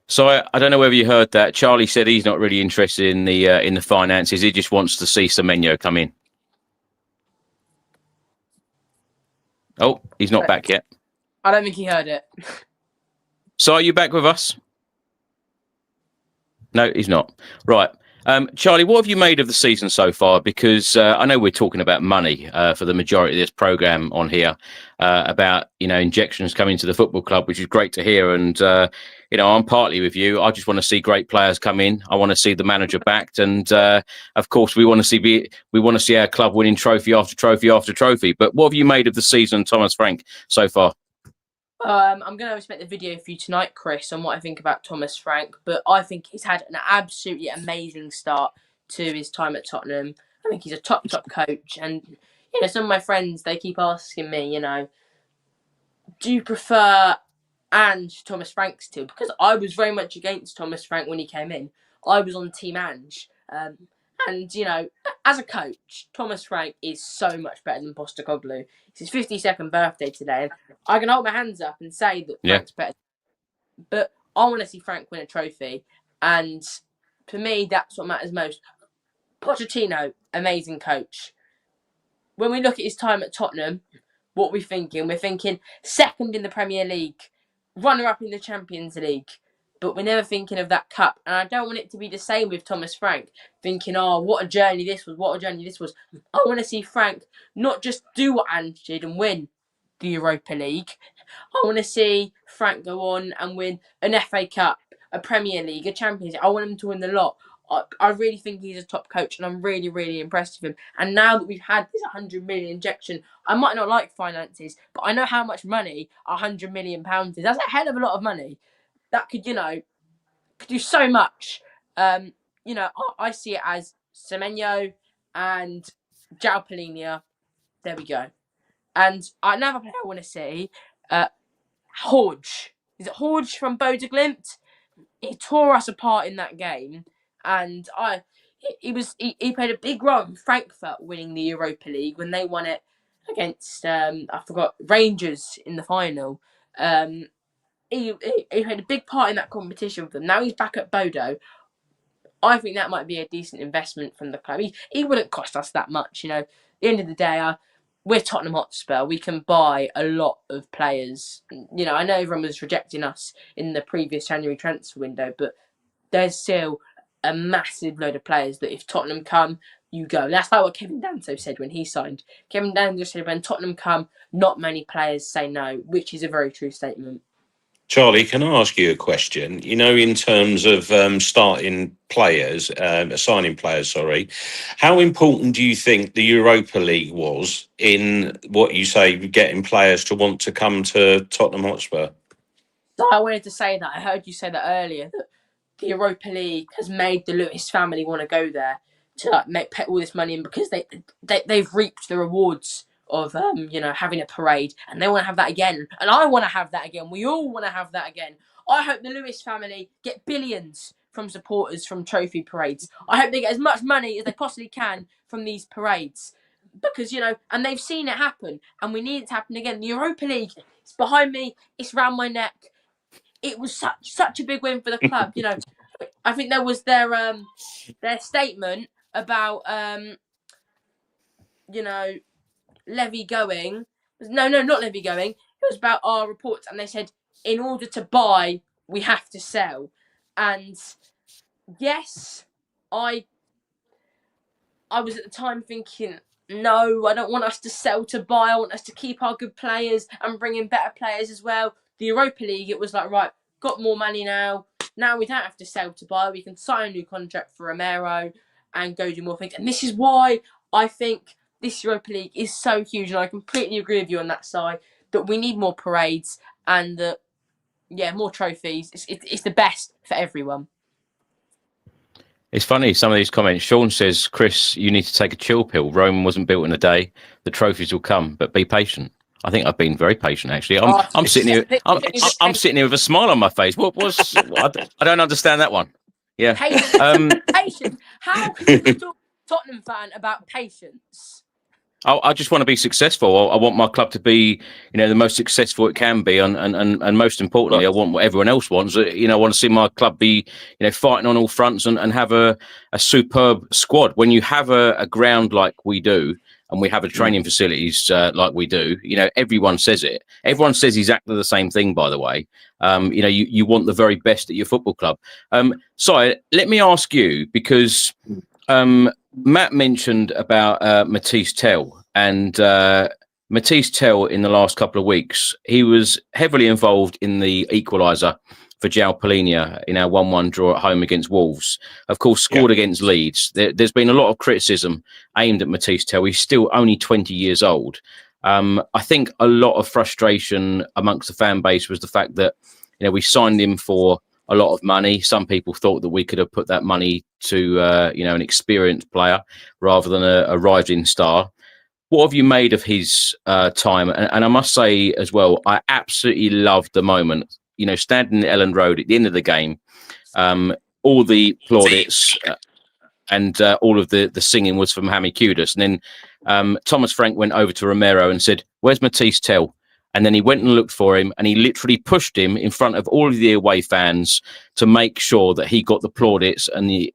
So I don't know whether you heard that. Charlie said he's not really interested in the finances. He just wants to see Semenyo come in. Oh, he's not back yet. I don't think he heard it. So are you back with us? No, he's not. Right. Charlie, what have you made of the season so far? Because I know we're talking about money for the majority of this programme on here, about, injections coming to the football club, which is great to hear. And, I'm partly with you. I just want to see great players come in. I want to see the manager backed. And, of course, we want to see our club winning trophy after trophy after trophy. But what have you made of the season, Thomas Frank, so far? I'm going to make the video for you tonight, Chris, on what I think about Thomas Frank. But I think he's had an absolutely amazing start to his time at Tottenham. I think he's a top coach. And, some of my friends, they keep asking me, do you prefer Ange Thomas Frank still? Because I was very much against Thomas Frank when he came in. I was on Team Ange. And, as a coach, Thomas Frank is so much better than Postecoglou. It's his 52nd birthday today, and I can hold my hands up and say that Frank's better. But I want to see Frank win a trophy, and for me, that's what matters most. Pochettino, amazing coach. When we look at his time at Tottenham, what are we thinking? We're thinking second in the Premier League, runner-up in the Champions League. But we're never thinking of that cup. And I don't want it to be the same with Thomas Frank. Thinking, what a journey this was, I want to see Frank not just do what Ange did and win the Europa League. I want to see Frank go on and win an FA Cup, a Premier League, a Champions League. I want him to win the lot. I really think he's a top coach, and I'm really, really impressed with him. And now that we've had this 100 million injection, I might not like finances, but I know how much money 100 million pounds is. That's a hell of a lot of money. That could do so much. I see it as Semenyo and João Palhinha. There we go. And another player I want to see, Hodge. Is it Hodge from Bodø/Glimt? He tore us apart in that game, and he played a big role in Frankfurt winning the Europa League when they won it against Rangers in the final. He played a big part in that competition for them. Now he's back at Bodo. I think that might be a decent investment from the club. He wouldn't cost us that much, At the end of the day, we're Tottenham Hotspur. We can buy a lot of players. I know everyone was rejecting us in the previous January transfer window, but there's still a massive load of players that if Tottenham come, you go. That's like what Kevin Danso said when he signed. Kevin Danso said when Tottenham come, not many players say no, which is a very true statement. Charlie, can I ask you a question? In terms of signing players, how important do you think the Europa League was in what you say, getting players to want to come to Tottenham Hotspur? I wanted to say that. I heard you say that earlier, that the Europa League has made the Lewis family want to go there to put all this money in because they've reaped the rewards of having a parade, and they want to have that again, and I want to have that again. We all want to have that again. I hope the Lewis family get billions from supporters from trophy parades. I hope they get as much money as they possibly can from these parades, because and they've seen it happen, and we need it to happen again. The Europa League, it's behind me, it's round my neck. It was such a big win for the club. I think there was their statement about Levy going. No, not Levy going. It was about our reports, and they said in order to buy, we have to sell. And yes, I was at the time thinking, no, I don't want us to sell to buy. I want us to keep our good players and bring in better players as well. The Europa League, it was like, right, got more money now. Now we don't have to sell to buy. We can sign a new contract for Romero and go do more things. And this is why I think this Europa League is so huge. And I completely agree with you on that side, that we need more parades and that, more trophies. It's the best for everyone. It's funny, some of these comments. Sean says, Chris, you need to take a chill pill. Rome wasn't built in a day. The trophies will come, but be patient. I think I've been very patient, actually. I'm sitting here. I'm sitting here with a smile on my face. What was? I don't understand that one. Yeah. Patience. How can you talk to a Tottenham fan about patience? I just want to be successful. I want my club to be, the most successful it can be, and most importantly, I want what everyone else wants. I want to see my club be, fighting on all fronts and have a superb squad. When you have a ground like we do, and we have a training facilities like we do, everyone says it. Everyone says exactly the same thing. By the way, you want the very best at your football club. Si, let me ask you, because Matt mentioned about Matisse Tell, and Matisse Tell in the last couple of weeks, he was heavily involved in the equaliser for João Palhinha in our 1-1 draw at home against Wolves. Of course, scored against Leeds. There's been a lot of criticism aimed at Matisse Tell. He's still only 20 years old. I think a lot of frustration amongst the fan base was the fact that we signed him for a lot of money. Some people thought that we could have put that money to an experienced player rather than a rising star. What have you made of his time? And I must say as well, I absolutely loved the moment. Standing at Ellen Road at the end of the game, all the plaudits and all of the singing was from Hammy Kudus. And then Thomas Frank went over to Romero and said, "Where's Matisse Tell?" And then he went and looked for him, and he literally pushed him in front of all of the away fans to make sure that he got the plaudits and the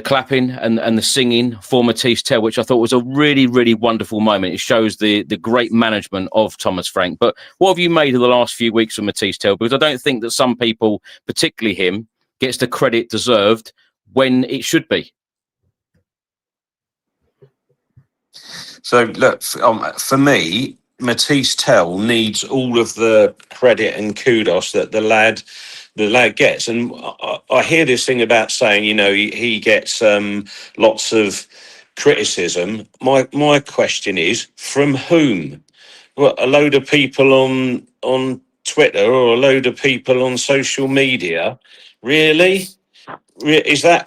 clapping and the singing for Matisse Tell, which I thought was a really, really wonderful moment. It shows the great management of Thomas Frank. But what have you made of the last few weeks of Matisse Tell? Because I don't think that some people, particularly him, gets the credit deserved when it should be. So, look, for me, Matisse Tell needs all of the credit and kudos that the lad gets. And I hear this thing about saying, he gets lots of criticism. My question is, from whom? What, a load of people on Twitter or a load of people on social media? Really? Is that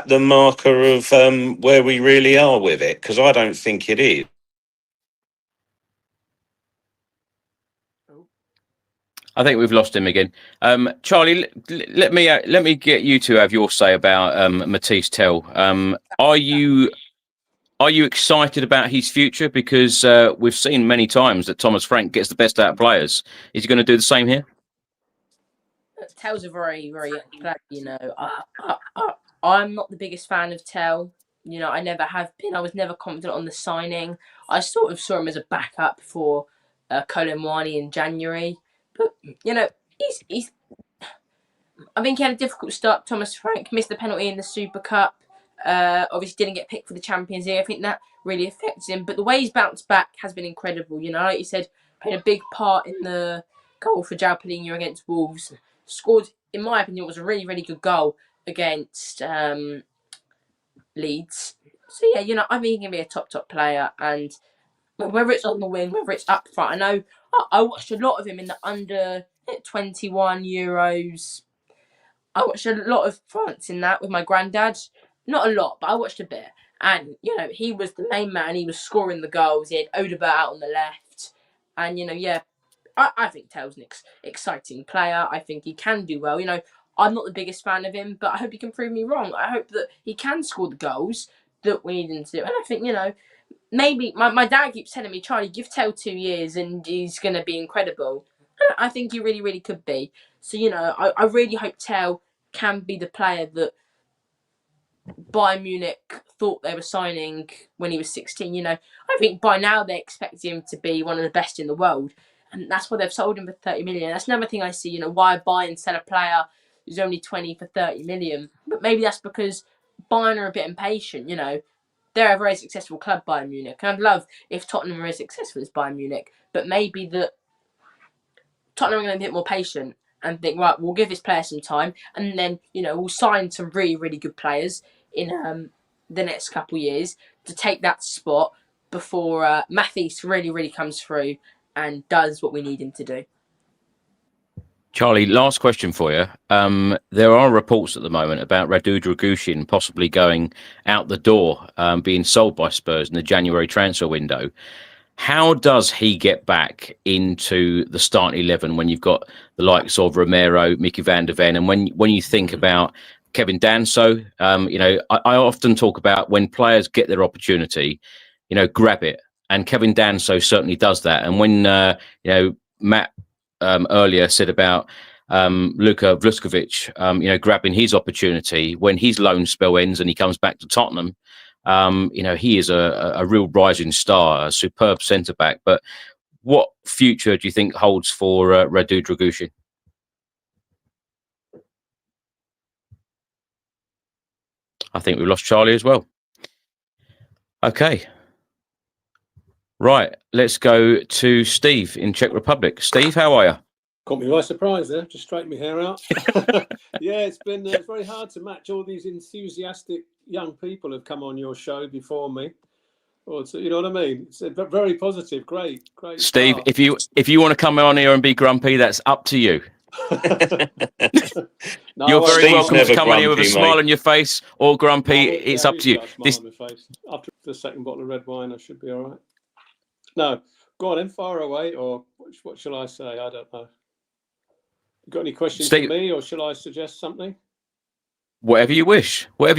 the marker of where we really are with it? Because I don't think it is. I think we've lost him again. Charlie, let me get you to have your say about Matisse Tell. Are you excited about his future? Because we've seen many times that Thomas Frank gets the best out of players. Is he going to do the same here? Tell's a very, very young player, I'm not the biggest fan of Tell. I never have been. I was never confident on the signing. I sort of saw him as a backup for Colin Wani in January. But, he's I think he had a difficult start. Thomas Frank missed the penalty in the Super Cup. Obviously didn't get picked for the Champions League. I think that really affects him. But the way he's bounced back has been incredible. Like you said, played a big part in the goal for João Palhinha against Wolves. Scored, in my opinion, was a really, really good goal against Leeds. So yeah, I think he can be a top player, and whether it's on the wing, whether it's up front. I know I watched a lot of him in the under 21 Euros. I watched a lot of France in that with my granddad. Not a lot, but I watched a bit. And, he was the main man. He was scoring the goals. He had Odebert out on the left. And, I think Tell's an exciting player. I think he can do well. I'm not the biggest fan of him, but I hope he can prove me wrong. I hope that he can score the goals that we need him to do. And I think, maybe my dad keeps telling me, Charlie, give Tell 2 years and he's going to be incredible. I think he really, really could be. So, I really hope Tell can be the player that Bayern Munich thought they were signing when he was 16. I think by now they expect him to be one of the best in the world. And that's why they've sold him for 30 million. That's another thing I see, why Bayern sell a player who's only 20 for 30 million. But maybe that's because Bayern are a bit impatient, They're a very successful club, Bayern Munich. And I'd love if Tottenham were as successful as Bayern Munich. But maybe that Tottenham are going to be a bit more patient and think, right, we'll give this player some time. And then, we'll sign some really, really good players in the next couple of years to take that spot before Matisse really, really comes through and does what we need him to do. Charlie, last question for you. There are reports at the moment about Radu Dragushin possibly going out the door, being sold by Spurs in the January transfer window. How does he get back into the starting 11 when you've got the likes of Romero, Mickey van der Ven, and when you think about Kevin Danso, I often talk about when players get their opportunity, grab it, and Kevin Danso certainly does that. And when Matt earlier said about Luka Vuskovic, grabbing his opportunity when his loan spell ends and he comes back to Tottenham. He is a real rising star, a superb centre back. But what future do you think holds for Radu Dragushin? I think we've lost Charlie as well. Okay. Right. Let's go to Steve in Czech Republic. Steve, how are you? Caught me by surprise there. Just straightened my hair out. Yeah, it's very hard to match all these enthusiastic young people who've come on your show before me. Well, you know what I mean? It's very positive. Great. Steve, start. if you want to come on here and be grumpy, that's up to you. No, You're very Steve's welcome to never come on here with a grumpy, smile mate. on your face or grumpy. It's up to you. Smile on my face. After the second bottle of red wine, I should be all right. No, go on then, fire away, or what shall I say? I don't know. You got any questions for me, or shall I suggest something? Whatever you wish. How are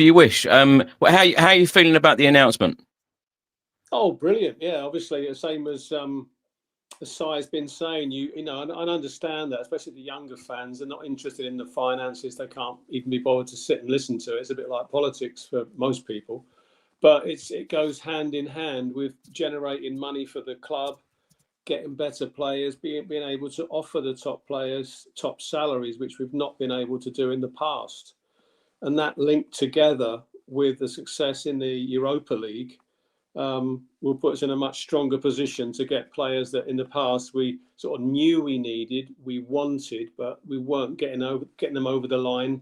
you feeling about the announcement? Oh, brilliant! Yeah, obviously the same as Sai's been saying. And I understand that, especially the younger fans, they're not interested in the finances. They can't even be bothered to sit and listen to it. It's a bit like politics for most people, but it goes hand in hand with generating money for the club, getting better players, being able to offer the top players top salaries, which we've not been able to do in the past. And that linked together with the success in the Europa League will put us in a much stronger position to get players that in the past we sort of knew we needed, we wanted, but we weren't getting them over the line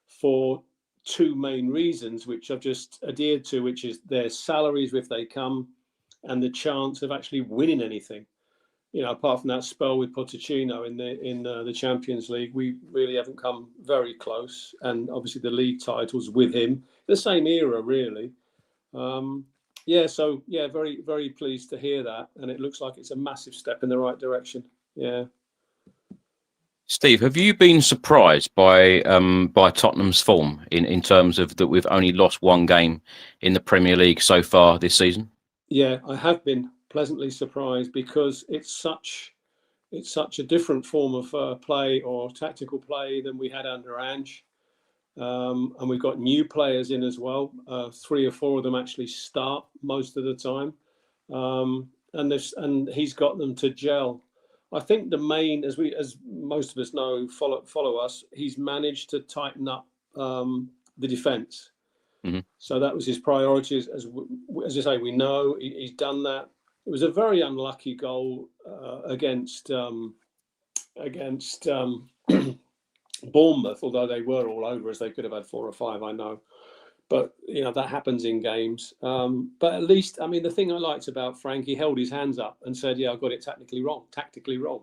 for two main reasons, which I've just adhered to, which is their salaries if they come and the chance of actually winning anything. Apart from that spell with Pochettino in the Champions League, we really haven't come very close. And obviously the league titles with him, the same era really. Very, very pleased to hear that. And it looks like it's a massive step in the right direction. Yeah. Steve, have you been surprised by Tottenham's form in terms of that we've only lost one game in the Premier League so far this season? Yeah, I have been pleasantly surprised because it's such a different form of play or tactical play than we had under Ange. And we've got new players in as well. 3 or 4 of them actually start most of the time. And he's got them to gel. I think the main, as most of us know, follow us, he's managed to tighten up the defence. Mm-hmm. So that was his priority. As I say, we know he's done that. It was a very unlucky goal against Bournemouth, although they were all over us. They could have had 4 or 5, I know. But, that happens in games. But at least, the thing I liked about Frank, he held his hands up and said, yeah, I got it tactically wrong.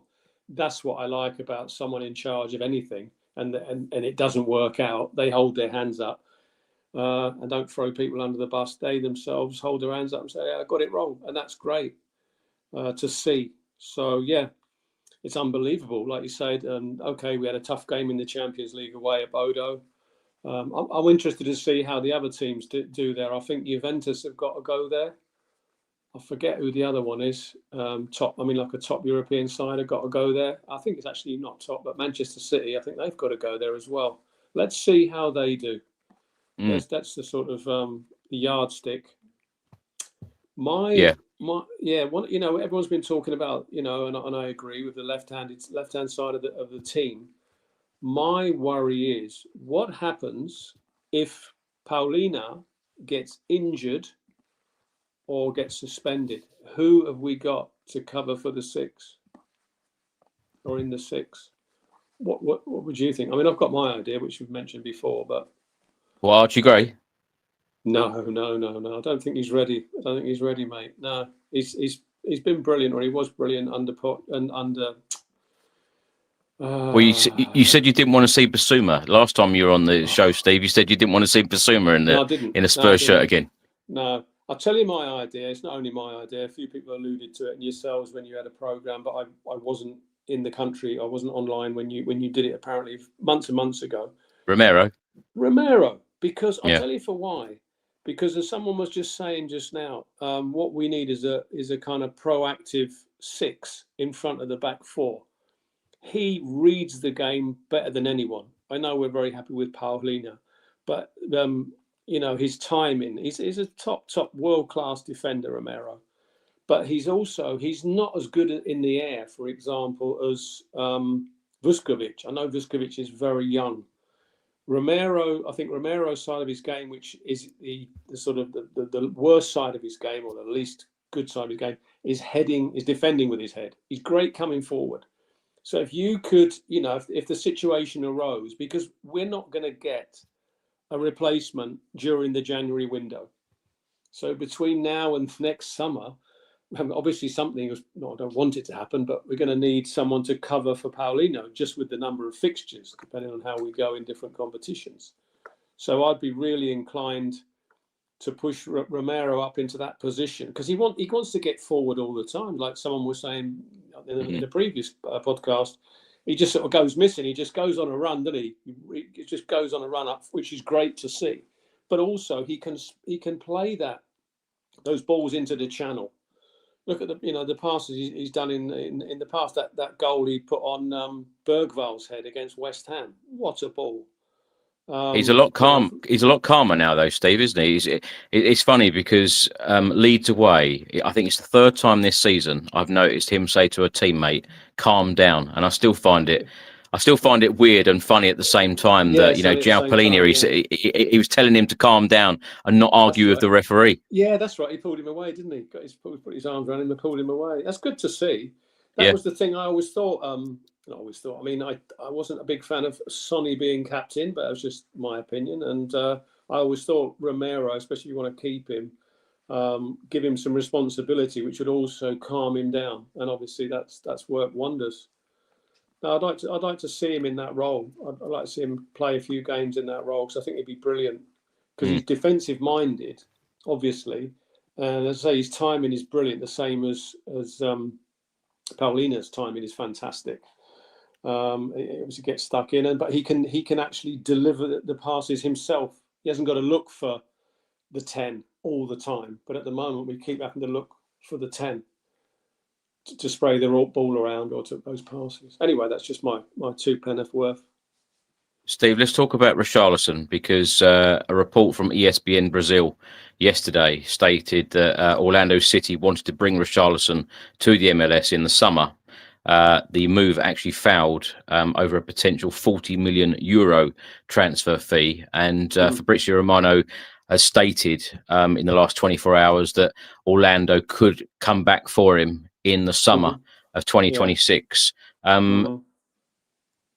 That's what I like about someone in charge of anything. And it doesn't work out. They hold their hands up and don't throw people under the bus. They themselves hold their hands up and say, yeah, I got it wrong. And that's great to see. So, yeah. It's unbelievable, like you said. Okay, we had a tough game in the Champions League away at Bodo. I'm interested to see how the other teams do there. I think Juventus have got to go there. I forget who the other one is. Like a top European side have got to go there. I think it's actually not top, but Manchester City, I think they've got to go there as well. Let's see how they do. That's the sort of the yardstick. Everyone's been talking about, and I agree with the left-hand side of the team. My worry is what happens if Paulina gets injured or gets suspended. Who have we got to cover for the 6 or in the 6? What would you think? I've got my idea, which we've mentioned before, but Archie Gray. No. I don't think he's ready. Mate. No, he's been brilliant, or he was brilliant under Well, you said you didn't want to see Basuma last time you were on the show, Steve. You said you didn't want to see Basuma No, I didn't. in a Spurs shirt again. No, I'll tell you my idea. It's not only my idea. A few people alluded to it, and yourselves when you had a program. But I wasn't in the country. I wasn't online when you did it. Apparently, months and months ago. Romero, because I'll tell you for why. Because as someone was just saying just now, what we need is a kind of proactive 6 in front of the back 4. He reads the game better than anyone. I know we're very happy with Paulino, but his timing. He's a top world-class defender, Romero. But he's not as good in the air, for example, as Vuskovic. I know Vuskovic is very young. I think Romero's side of his game, which is the sort of the worst side of his game, or the least good side of his game, is defending with his head. He's great coming forward. So if you could, if the situation arose, because we're not going to get a replacement during the January window. So between now and next summer, obviously something I don't want it to happen, but we're going to need someone to cover for Paulino, just with the number of fixtures, depending on how we go in different competitions. So I'd be really inclined to push Romero up into that position, because he wants to get forward all the time. Like someone was saying in the previous podcast, he just sort of goes missing. He just goes on a run, doesn't he? He just goes on a run up, which is great to see. But also he can play those balls into the channel. Look at the passes he's done in the past. That goal he put on Bergval's head against West Ham. What a ball! He's a lot calm. He's a lot calmer now, though, Steve, isn't he? It's funny because Leeds away. I think it's the 3rd time this season I've noticed him say to a teammate, "Calm down," and I still find it weird and funny at the same time that João Palhinha, he was telling him to calm down and not argue with the referee. Yeah, that's right. He pulled him away, didn't he? Put his arms around him and pulled him away. That's good to see. That was the thing I always thought. I mean, I wasn't a big fan of Sonny being captain, but it was just my opinion. And I always thought Romero, especially if you want to keep him, give him some responsibility, which would also calm him down. And obviously, that's worked wonders. Now, I'd like to see him in that role. I'd like to see him play a few games in that role, because I think he'd be brilliant. Because he's defensive minded, obviously, and as I say, his timing is brilliant. The same as Paulina's timing is fantastic. He obviously gets stuck in, but he can actually deliver the passes himself. He hasn't got to look for the 10 all the time. But at the moment, we keep having to look for the 10 to spray the ball around or to those passes. Anyway, that's just my 2 penneth worth. Steve, let's talk about Richarlison, because a report from ESPN Brazil yesterday stated that Orlando City wanted to bring Richarlison to the MLS in the summer. The move actually fouled over a potential €40 million transfer fee. And Fabrizio Romano has stated in the last 24 hours that Orlando could come back for him in the summer of 2026.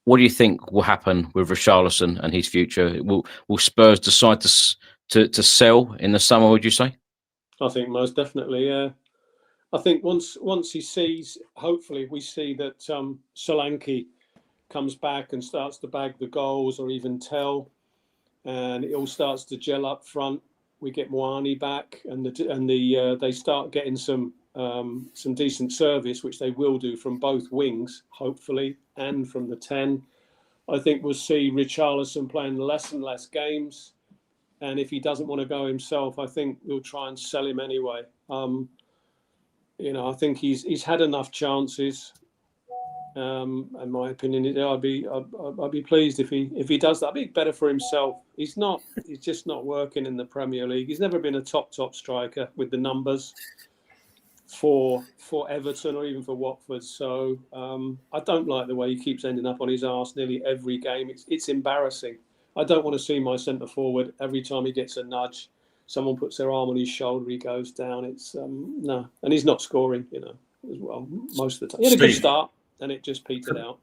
What do you think will happen with Richarlison and his future? Will Spurs decide to sell in the summer, would you say? I think most definitely, yeah. I think once he sees, hopefully we see that Solanke comes back and starts to bag the goals, or even Tell, and it all starts to gel up front. We get Moani back, and they start getting some decent service, which they will do from both wings, hopefully, and from the 10. I think we'll see Richarlison playing less and less games, and if he doesn't want to go himself, I think we'll try and sell him anyway. I think he's had enough chances. In my opinion, I'd be pleased if he does that. I'd be better for himself. He's just not working in the Premier League. He's never been a top striker with the numbers for Everton or even for Watford. So I don't like the way he keeps ending up on his arse nearly every game. It's embarrassing. I don't want to see my centre forward every time he gets a nudge, someone puts their arm on his shoulder, he goes down. It's no, and he's not scoring, as well most of the time. He had a good start, and it just petered out.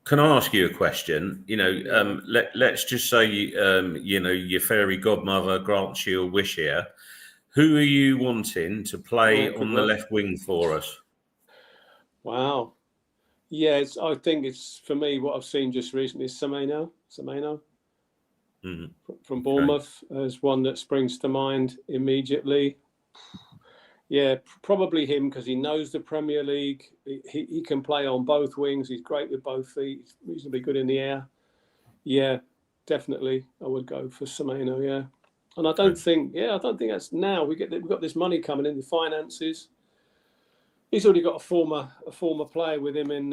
Can I ask you a question? Let's just say your fairy godmother grants you a wish here. Who are you wanting to play on the left wing for us? Wow, Yeah, I think it's, for me, what I've seen just recently is Semenyo from Bournemouth as one that springs to mind immediately. Yeah, probably him, because he knows the Premier League. He can play on both wings. He's great with both feet. He's reasonably good in the air. Yeah, definitely, I would go for Semenyo. Yeah, and I don't think that's now. We've got this money coming in, the finances. He's already got a former player with him in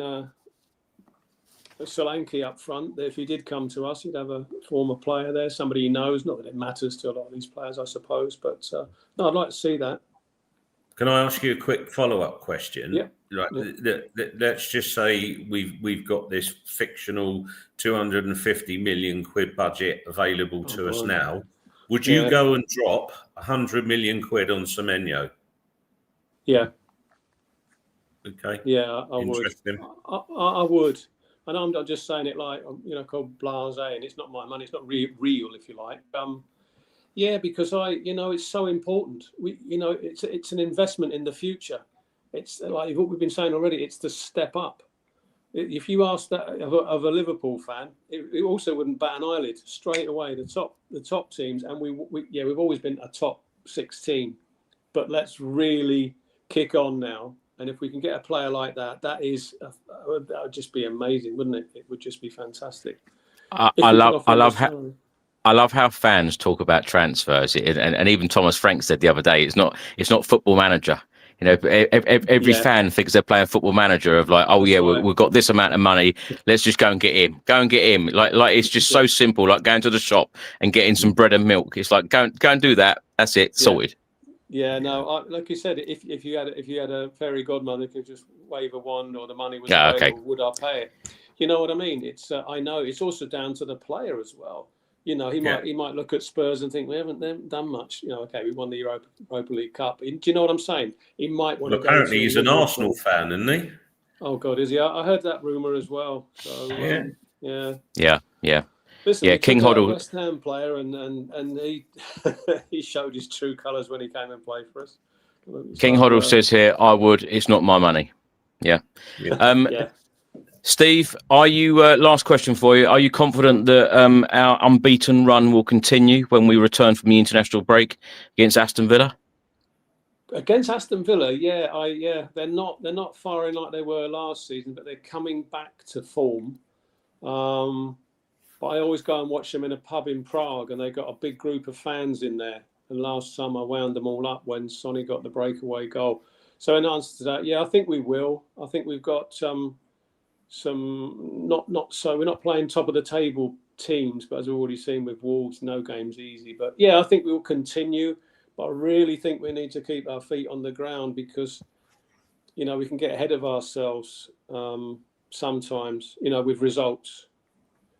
Solanke up front. If he did come to us, he'd have a former player there, somebody he knows. Not that it matters to a lot of these players, I suppose, but no, I'd like to see that. Can I ask you a quick follow-up question? Yeah. Let's just say we've got this fictional 250 million quid budget available to us now. Would you go and drop 100 million quid on Semenyo? Yeah. Okay. Yeah, I would. I would. And I'm just saying it like, called blasé, and it's not my money. It's not real, if you like. Yeah, because it's so important. It's an investment in the future. It's like what we've been saying already. It's the step up. If you ask that of a Liverpool fan, it also wouldn't bat an eyelid straight away. The top teams, and we've always been a top 6 team, but let's really kick on now. And if we can get a player like that, that would just be amazing, wouldn't it? It would just be fantastic. I love how fans talk about transfers, and even Thomas Frank said the other day, it's not Football Manager. Every fan thinks they're playing Football Manager of like, we've got this amount of money, let's just go and get him. Like it's just so simple, like going to the shop and getting some bread and milk. It's like go and do that. That's it, sorted. Yeah, no, like you said, if you had a fairy godmother who could just wave a wand or the money was available, would I pay it? You know what I mean? It's I know it's also down to the player as well. He might look at Spurs and think we haven't done much. We won the Europa League Cup. Do you know what I'm saying? He might want to go. Apparently, he's an Arsenal fan, isn't he? Oh God, is he? I heard that rumor as well. So Yeah. Listen, King Hoddle, West Ham player, and he he showed his true colours when he came and played for us. King Hoddle says here, I would. It's not my money. Yeah. Steve, are you? Last question for you. Are you confident that our unbeaten run will continue when we return from the international break against Aston Villa? Against Aston Villa, they're not firing like they were last season, but they're coming back to form. But I always go and watch them in a pub in Prague, and they got a big group of fans in there. And last summer, I wound them all up when Sonny got the breakaway goal. So in answer to that, I think we will. I think we've got we're not playing top of the table teams, but as we've already seen with Wolves, no game's easy. But I think we'll continue. But I really think we need to keep our feet on the ground, because we can get ahead of ourselves sometimes. With results.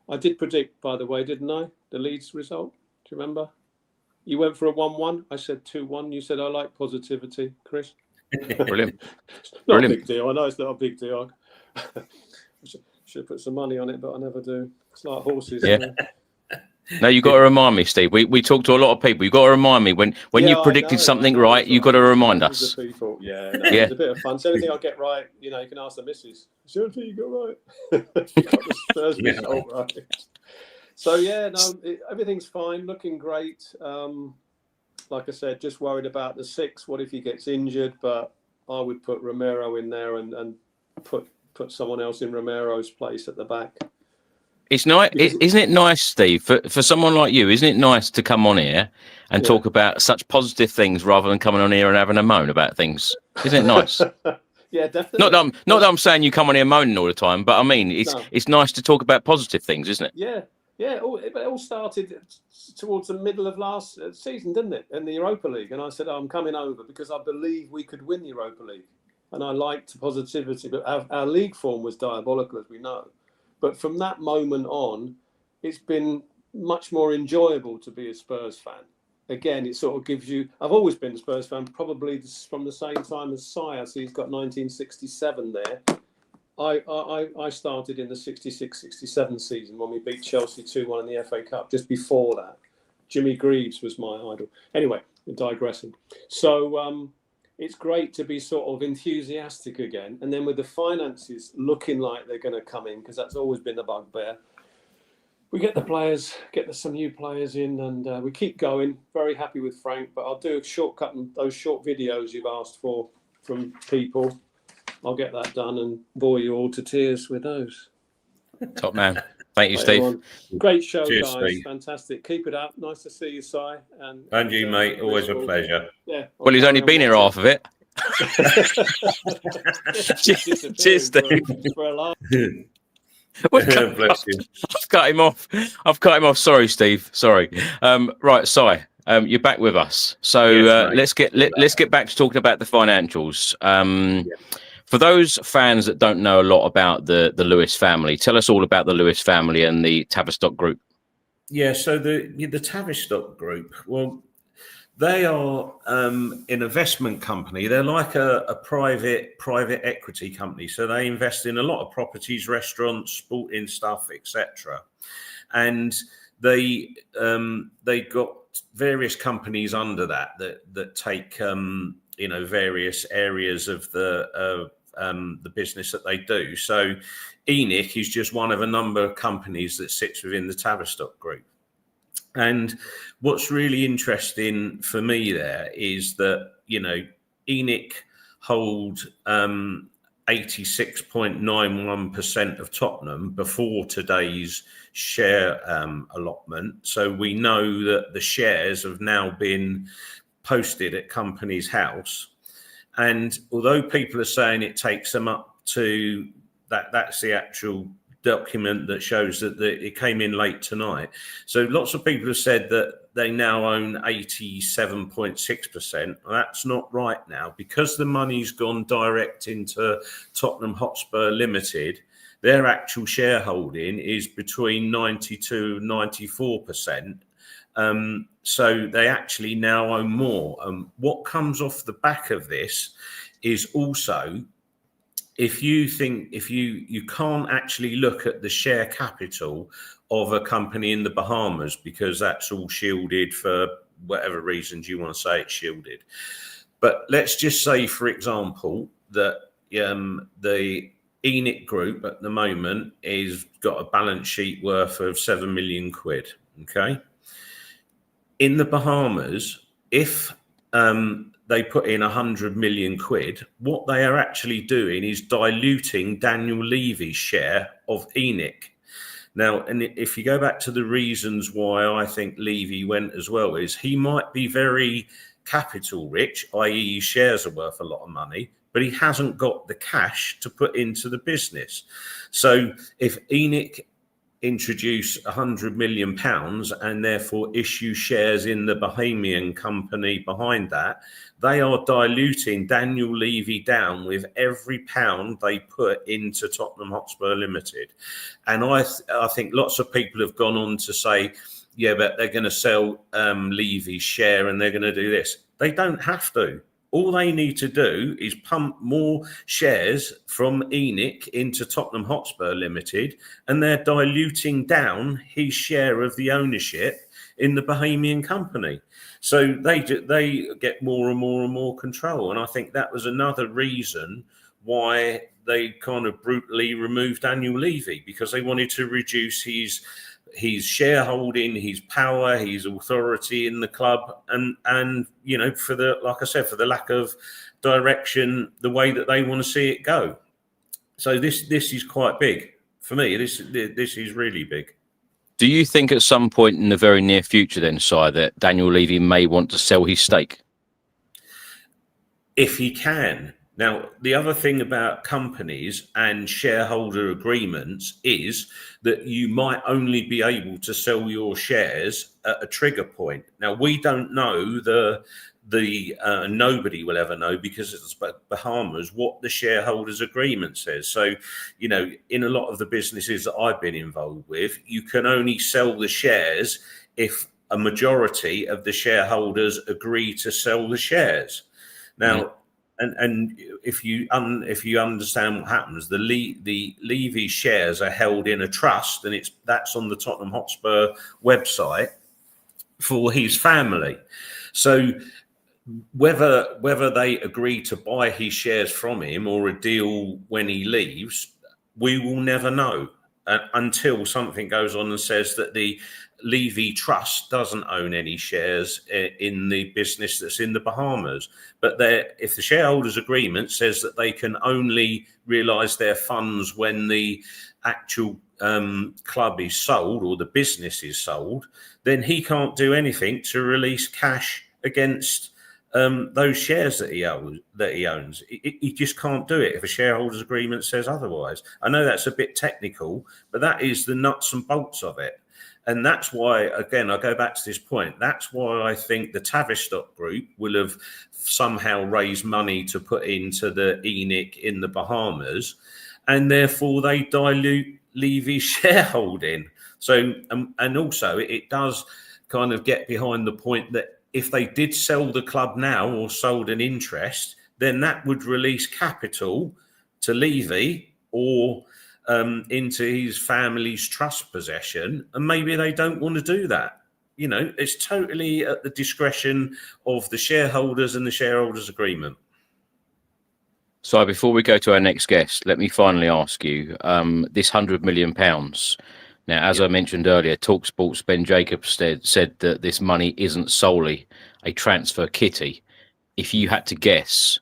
I did predict, by the way, didn't I? The Leeds result. Do you remember? You went for a 1-1. I said 2-1. You said I like positivity, Chris. Brilliant. Not a big deal. I know it's not a big deal. I should put some money on it, but I never do. It's like horses. Yeah. No, you got to remind me, Steve. We talk to a lot of people. You got to remind me when you predicted something right. You got to remind us. People. It's a bit of fun. So anything I get right, you can ask the missus. Is there anything you got right? You got the Spurs result right. So everything's fine, looking great. Like I said, just worried about the 6. What if he gets injured? But I would put Romero in there and put someone else in Romero's place at the back. It's nice, isn't it nice, Steve, for someone like you? Isn't it nice to come on here and talk about such positive things rather than coming on here and having a moan about things? Isn't it nice? Yeah, definitely. Not that I'm saying you come on here moaning all the time, but I mean it's nice to talk about positive things, isn't it? Yeah. It all started towards the middle of last season, didn't it? In the Europa League, and I said I'm coming over because I believe we could win the Europa League, and I liked positivity, but our league form was diabolical, as we know. But from that moment on, it's been much more enjoyable to be a Spurs fan. Again, it sort of gives you... I've always been a Spurs fan, probably from the same time as Sire, so he's got 1967 there. I started in the 66-67 season when we beat Chelsea 2-1 in the FA Cup. Just before that, Jimmy Greaves was my idol. Anyway, we're digressing. So, it's great to be sort of enthusiastic again. And then with the finances looking like they're going to come in, because that's always been the bugbear, we get the players, some new players in, and we keep going. Very happy with Frank, but I'll do a shortcut and those short videos you've asked for from people. I'll get that done and bore you all to tears with those. Top man. Thank you, Later Steve. on. Great show, Cheers, guys. Steve. Fantastic. Keep it up. Nice to see you, Si. And you, mate. Always a pleasure. Yeah. Well, he's only been here half of it. Cheers, Steve. For a laugh. Bless you. I've cut him off. Sorry, Steve. Sorry. Right, Si. You're back with us. So Yes, let's get back to talking about the financials. For those fans that don't know a lot about the Lewis family, tell us all about the Lewis family and the Tavistock Group. Yeah, so the Tavistock Group, well, they are an investment company. They're like a private equity company. So they invest in a lot of properties, restaurants, sporting stuff, etc. And they got various companies under that take various areas of the business that they do. So ENIC is just one of a number of companies that sits within the Tavistock Group. And what's really interesting for me there is that, ENIC hold 86.91% of Tottenham before today's share allotment. So we know that the shares have now been posted at Companies House. And although people are saying it takes them up to that's the actual document that shows that it came in late tonight. So lots of people have said that they now own 87.6%. That's not right now, because the money's gone direct into Tottenham Hotspur Limited. Their actual shareholding is between 92 and 94%. So they actually now own more. What comes off the back of this is also, if you can't actually look at the share capital of a company in the Bahamas, because that's all shielded for whatever reasons you want to say it's shielded. But let's just say, for example, that the ENIC Group at the moment is got a balance sheet worth of 7 million quid. Okay. In the Bahamas, if they put in 100 million quid, what they are actually doing is diluting Daniel Levy's share of ENIC. Now, and if you go back to the reasons why I think Levy went as well, is he might be very capital rich, i.e. his shares are worth a lot of money, but he hasn't got the cash to put into the business. So if ENIC introduce £100 million and therefore issue shares in the Bahamian company behind that, they are diluting Daniel Levy down with every pound they put into Tottenham Hotspur Limited. And I think lots of people have gone on to say, yeah, but they're going to sell Levy's share and they're going to do this. They don't have to. All they need to do is pump more shares from ENIC into Tottenham Hotspur Limited, and they're diluting down his share of the ownership in the Bahamian company. So they get more and more and more control. And I think that was another reason why they kind of brutally removed Daniel Levy, because they wanted to reduce his shareholding, his power, his authority in the club, and for the, like I said, for the lack of direction, the way that they want to see it go. So this is quite big for me. This is really big. Do you think at some point in the very near future, then, Si, that Daniel Levy may want to sell his stake? If he can. Now, the other thing about companies and shareholder agreements is that you might only be able to sell your shares at a trigger point. Now, we don't know nobody will ever know, because it's Bahamas, what the shareholders agreement says. So, in a lot of the businesses that I've been involved with, you can only sell the shares if a majority of the shareholders agree to sell the shares. Now, And if you understand what happens, the Levy shares are held in a trust, and that's on the Tottenham Hotspur website for his family. So Whether they agree to buy his shares from him or a deal when he leaves, we will never know until something goes on and says that the Levy Trust doesn't own any shares in the business that's in the Bahamas. But if the shareholders' agreement says that they can only realise their funds when the actual club is sold or the business is sold, then he can't do anything to release cash against those shares that he owns. He just can't do it if a shareholders agreement says otherwise. I know that's a bit technical, but that is the nuts and bolts of it. And that's why, again, I go back to this point. That's why I think the Tavistock Group will have somehow raised money to put into the ENIC in the Bahamas, and therefore they dilute Levy's shareholding. So, and also it does kind of get behind the point that if they did sell the club now or sold an interest, then that would release capital to Levy or into his family's trust possession. And maybe they don't want to do that. You know, it's totally at the discretion of the shareholders and the shareholders' agreement. So before we go to our next guest, let me finally ask you, this £100 million. Now, as I mentioned earlier, TalkSport's Ben Jacobs said that this money isn't solely a transfer kitty. If you had to guess,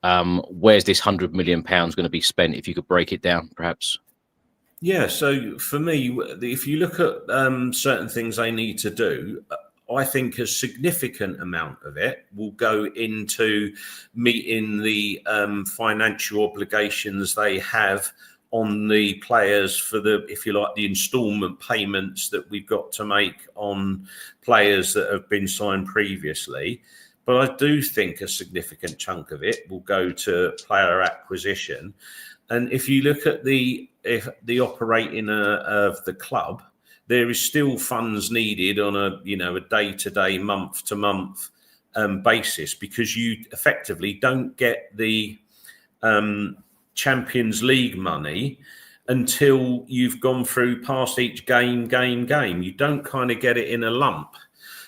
where's this £100 million going to be spent? If you could break it down, perhaps. Yeah. So for me, if you look at certain things they need to do, I think a significant amount of it will go into meeting the financial obligations they have on the players for the, if you like, the instalment payments that we've got to make on players that have been signed previously. But I do think a significant chunk of it will go to player acquisition. And if you look at the operating of the club, there is still funds needed on a day-to-day, month-to-month basis, because you effectively don't get the Champions League money until you've gone through past each game. You don't kind of get it in a lump.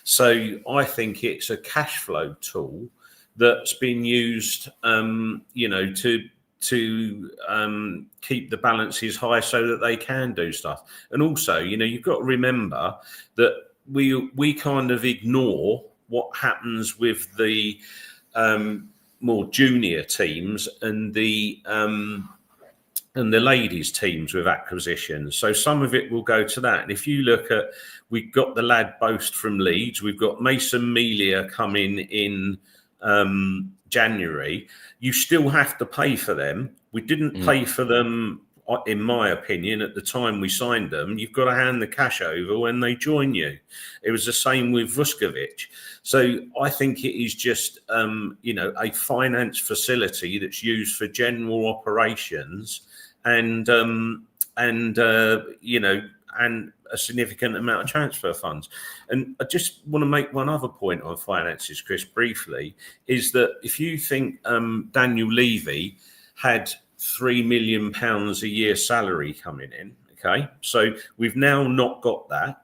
So I think it's a cash flow tool that's been used, to keep the balances high so that they can do stuff. And also, you've got to remember that we kind of ignore what happens with the more junior teams and the ladies teams with acquisitions. So some of it will go to that. And if you look at, we've got the lad Boast from Leeds, we've got Mason Melia coming in January. You still have to pay for them. We didn't pay for them, in my opinion, at the time we signed them. You've got to hand the cash over when they join you. It was the same with Vuskovic. So I think it is just, a finance facility that's used for general operations and a significant amount of transfer funds. And I just want to make one other point on finances, Chris, briefly, is that if you think Daniel Levy had £3 million a year salary coming in, okay, so we've now not got that.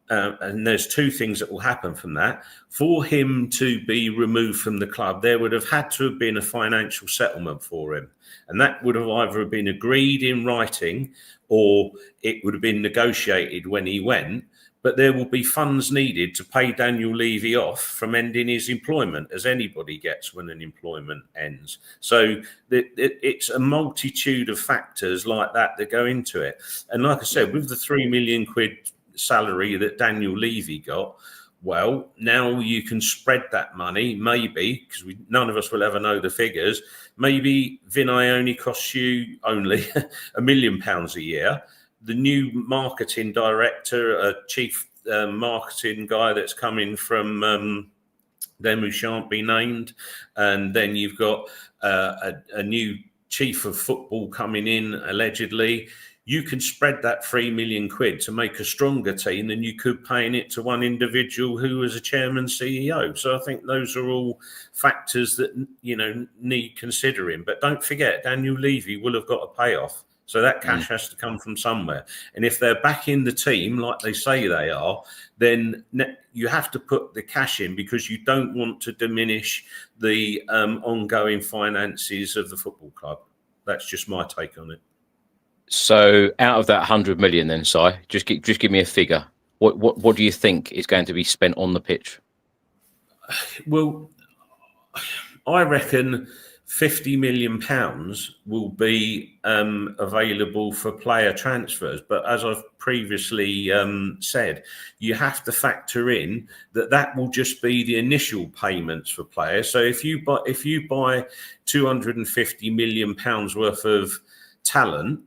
And there's two things that will happen from that. For him to be removed from the club, there would have had to have been a financial settlement for him. And that would have either been agreed in writing or it would have been negotiated when he went. But there will be funds needed to pay Daniel Levy off from ending his employment, as anybody gets when an employment ends. So it's a multitude of factors like that go into it. And like I said, with the £3 million salary that Daniel Levy got, well, now you can spread that money, maybe, because none of us will ever know the figures. Maybe Vinay only costs you only £1 million a year. The new marketing director, a chief marketing guy that's coming from them who shan't be named, and then you've got a new chief of football coming in, allegedly. You can spread that £3 million to make a stronger team than you could paying it to one individual who was a chairman CEO. So I think those are all factors that, need considering. But don't forget, Daniel Levy will have got a payoff So that cash has to come from somewhere. And if they're back in the team, like they say they are, then you have to put the cash in because you don't want to diminish the ongoing finances of the football club. That's just my take on it. So out of that 100 million then, Si, just give me a figure. What do you think is going to be spent on the pitch? Well, I reckon £50 million will be available for player transfers. But as I've previously said, you have to factor in that will just be the initial payments for players. So if you buy £250 million worth of talent,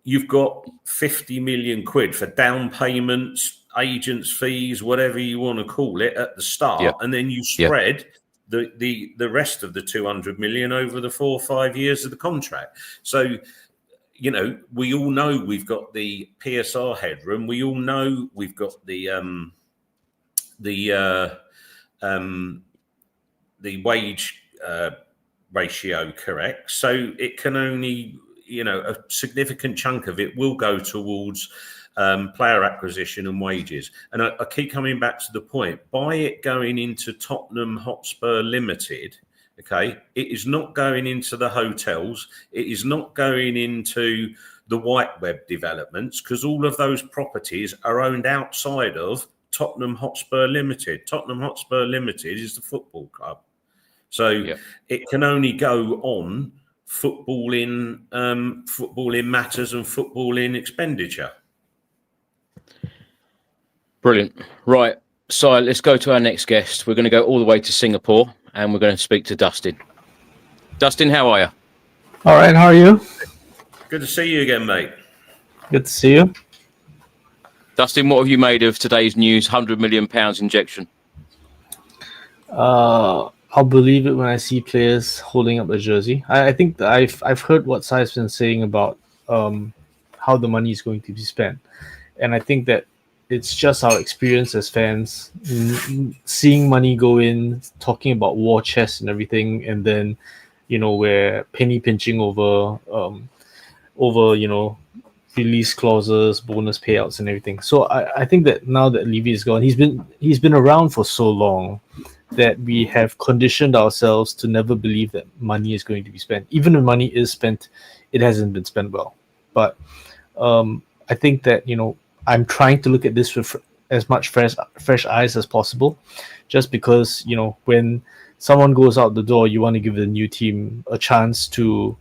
you've got 50 million quid for down payments, agents' fees, whatever you want to call it at the start, and then you spread the rest of the 200 million over the 4 or 5 years of the contract. So, we all know we've got the PSR headroom. We all know we've got the wage ratio correct. So it can only, a significant chunk of it will go towards player acquisition and wages. And I keep coming back to the point, by it going into Tottenham Hotspur Limited, okay, it is not going into the hotels. It is not going into the white web developments, because all of those properties are owned outside of Tottenham Hotspur Limited. Tottenham Hotspur Limited is the football club. So it can only go on footballing matters and footballing expenditure. Brilliant. Right. So let's go to our next guest. We're going to go all the way to Singapore and we're going to speak to Dustin. Dustin, how are you? All right. How are you? Good to see you again, mate. Good to see you. Dustin, what have you made of today's news, £100 million injection? I'll believe it when I see players holding up a jersey. I think that I've heard what Sai's been saying about how the money is going to be spent. And I think that it's just our experience as fans, seeing money go in, talking about war chest and everything, and then, we're penny pinching over release clauses, bonus payouts, and everything. So I think that now that Levy is gone, he's been around for so long that we have conditioned ourselves to never believe that money is going to be spent. Even when money is spent, it hasn't been spent well. But I think that, I'm trying to look at this with as much fresh eyes as possible, just because, when someone goes out the door, you want to give the new team a chance to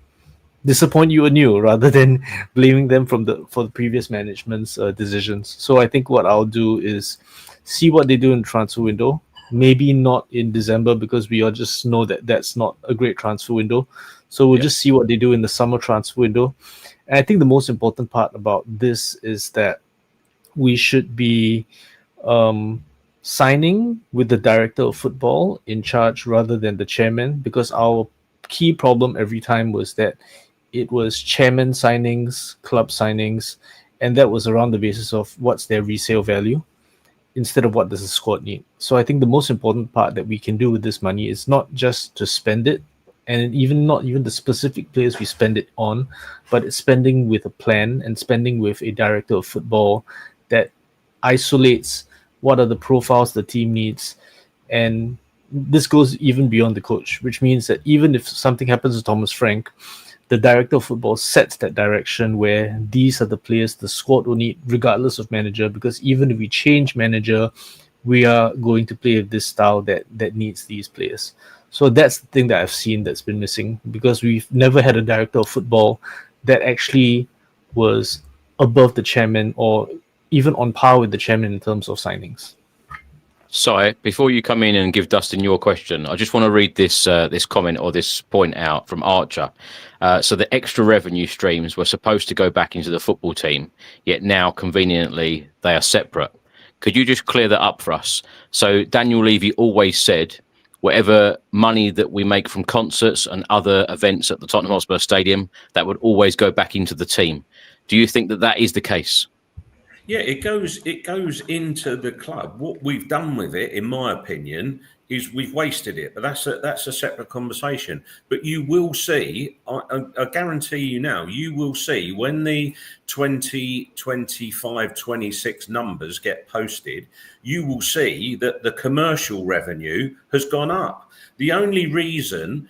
disappoint you anew rather than blaming them for the previous management's decisions. So I think what I'll do is see what they do in the transfer window. Maybe not in December, because we all just know that that's not a great transfer window. So we'll just see what they do in the summer transfer window. And I think the most important part about this is that we should be signing with the director of football in charge rather than the chairman, because our key problem every time was that it was chairman signings, club signings, and that was around the basis of what's their resale value instead of what does the squad need. So I think the most important part that we can do with this money is not just to spend it, and not even the specific players we spend it on, but it's spending with a plan and spending with a director of football that isolates what are the profiles the team needs. And this goes even beyond the coach, which means that even if something happens to Thomas Frank, the director of football sets that direction where these are the players the squad will need regardless of manager, because even if we change manager, we are going to play with this style that needs these players. So that's the thing that I've seen that's been missing, because we've never had a director of football that actually was above the chairman or even on par with the chairman in terms of signings. Sorry, before you come in and give Dustin your question, I just want to read this comment or this point out from Archer. So the extra revenue streams were supposed to go back into the football team, yet now conveniently they are separate. Could you just clear that up for us? So Daniel Levy always said, whatever money that we make from concerts and other events at the Tottenham Hotspur Stadium, that would always go back into the team. Do you think that is the case? Yeah, it goes into the club. What we've done with it, in my opinion, is we've wasted it. But that's a separate conversation. But you will see, I guarantee you now, you will see when the 2025, 26 numbers get posted, you will see that the commercial revenue has gone up. The only reason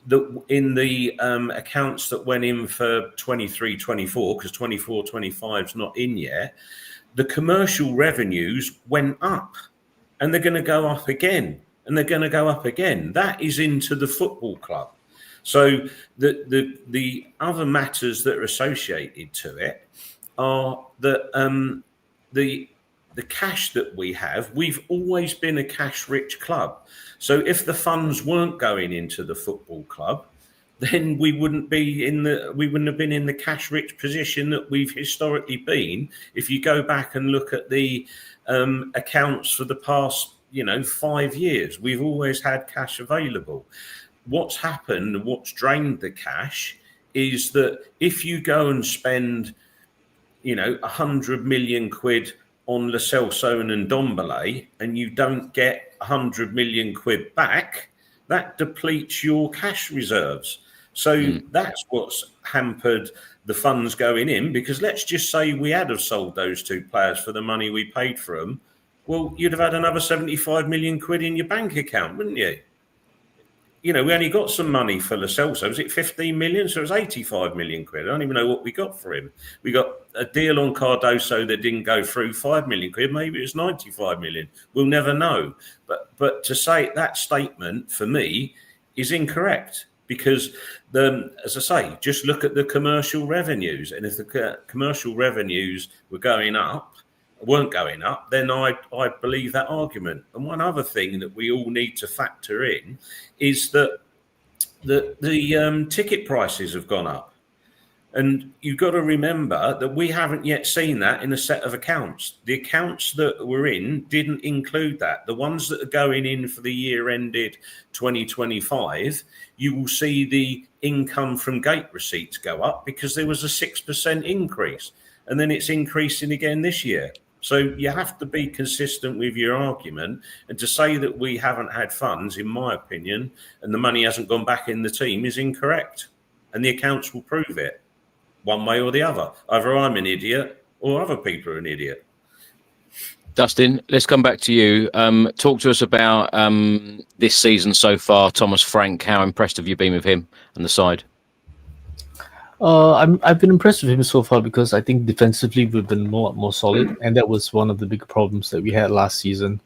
that in the accounts that went in for 23, 24, because 24, 25 is not in yet, the commercial revenues went up. And they're going to go up again, and they're going to go up again. That is into the football club. So the other matters that are associated to it are that the cash that we have. We've always been a cash-rich club. So if the funds weren't going into the football club, then we wouldn't have been in the cash-rich position that we've historically been. If you go back and look at the accounts for the past 5 years, we've always had cash available. What's happened, what's drained the cash, is that if you go and spend 100 million quid on Lo Celso and Ndombele and you don't get 100 million quid back, that depletes your cash reserves. So that's what's hampered the funds going in, because let's just say we had have sold those two players for the money we paid for them. Well, you'd have had another 75 million quid in your bank account, wouldn't you? We only got some money for Lo Celso. Was it 15 million? So it was 85 million quid. I don't even know what we got for him. We got a deal on Cardoso that didn't go through, 5 million quid. Maybe it was 95 million. We'll never know. But to say that statement, for me, is incorrect. Because, as I say, just look at the commercial revenues. And if the commercial revenues weren't going up, then I believe that argument. And one other thing that we all need to factor in is that the ticket prices have gone up. And you've got to remember that we haven't yet seen that in a set of accounts. The accounts that we're in didn't include that. The ones that are going in for the year ended 2025, you will see the income from gate receipts go up because there was a 6% increase. And then it's increasing again this year. So you have to be consistent with your argument. And to say that we haven't had funds, in my opinion, and the money hasn't gone back in the team is incorrect. And the accounts will prove it one way or the other. Either I'm an idiot or other people are an idiot. Dustin, let's come back to you. Talk to us about this season so far. Thomas Frank, how impressed have you been with him and the side? I've been impressed with him so far because I think defensively we've been more solid, and that was one of the big problems that we had last season.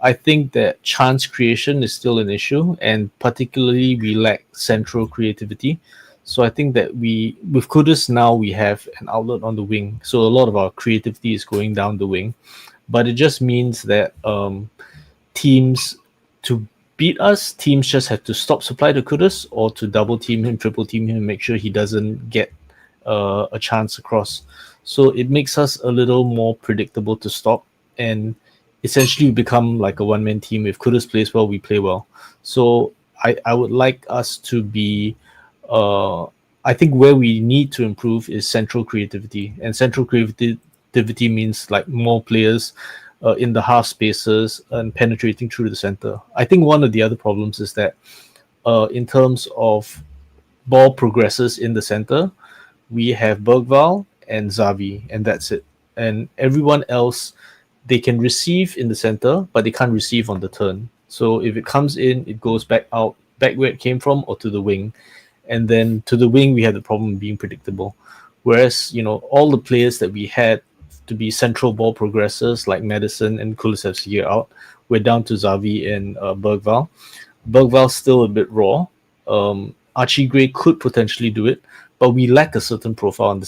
I think that chance creation is still an issue, and particularly we lack central creativity. So I think that with Kudus now we have an outlet on the wing. So a lot of our creativity is going down the wing, but it just means that teams to beat us, teams just have to stop supply to Kudus or to double team him, triple team him, and make sure he doesn't get a chance across. So it makes us a little more predictable to stop, and essentially become like a one-man team. If Kudus plays well, we play well. So I would like us to be. I think where we need to improve is central creativity, and central creativity means like more players in the half spaces and penetrating through the center. I think one of the other problems is that in terms of ball progresses in the center, we have Bergvall and Xavi, and that's it. And everyone else, they can receive in the center, but they can't receive on the turn. So if it comes in, it goes back out, back where it came from, or to the wing. And then to the wing, we had the problem of being predictable. Whereas, all the players that we had to be central ball progressors, like Madison and Kulusevski are out, we're down to Xavi and Bergvall. Bergvall's still a bit raw. Archie Gray could potentially do it, but we lack a certain profile in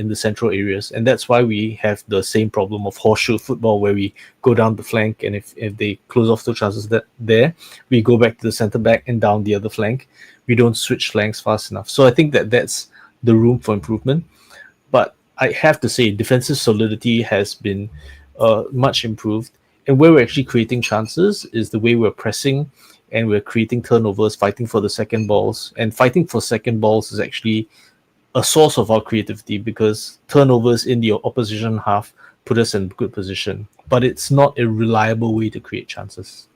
the central areas. And that's why we have the same problem of horseshoe football, where we go down the flank, and if they close off the chances there, we go back to the center back and down the other flank. We don't switch flanks fast enough. So I think that's the room for improvement. But I have to say, defensive solidity has been much improved. And where we're actually creating chances is the way we're pressing, and we're creating turnovers, fighting for the second balls. And fighting for second balls is actually a source of our creativity, because turnovers in the opposition half put us in good position. But it's not a reliable way to create chances.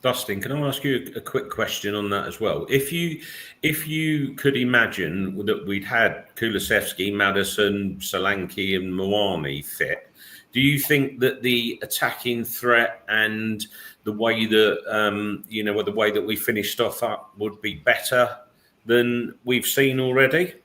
Dustin, can I ask you a quick question on that as well? If you could imagine that we'd had Kulusevski, Maddison, Solanke, and Moani fit, do you think that the attacking threat and the way that the way that we finished off up would be better than we've seen already?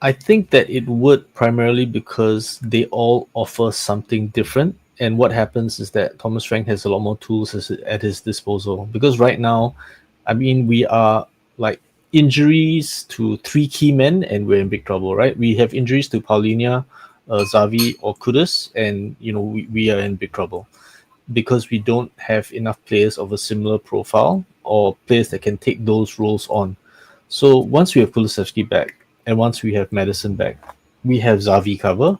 I think that it would, primarily because they all offer something different. And what happens is that Thomas Frank has a lot more tools at his disposal. Because right now, I mean, we are like injuries to three key men, and we're in big trouble, right? We have injuries to Paulinia, Xavi, or Kudus, and we are in big trouble because we don't have enough players of a similar profile or players that can take those roles on. So once we have Kulusevski back and once we have Madison back, we have Xavi cover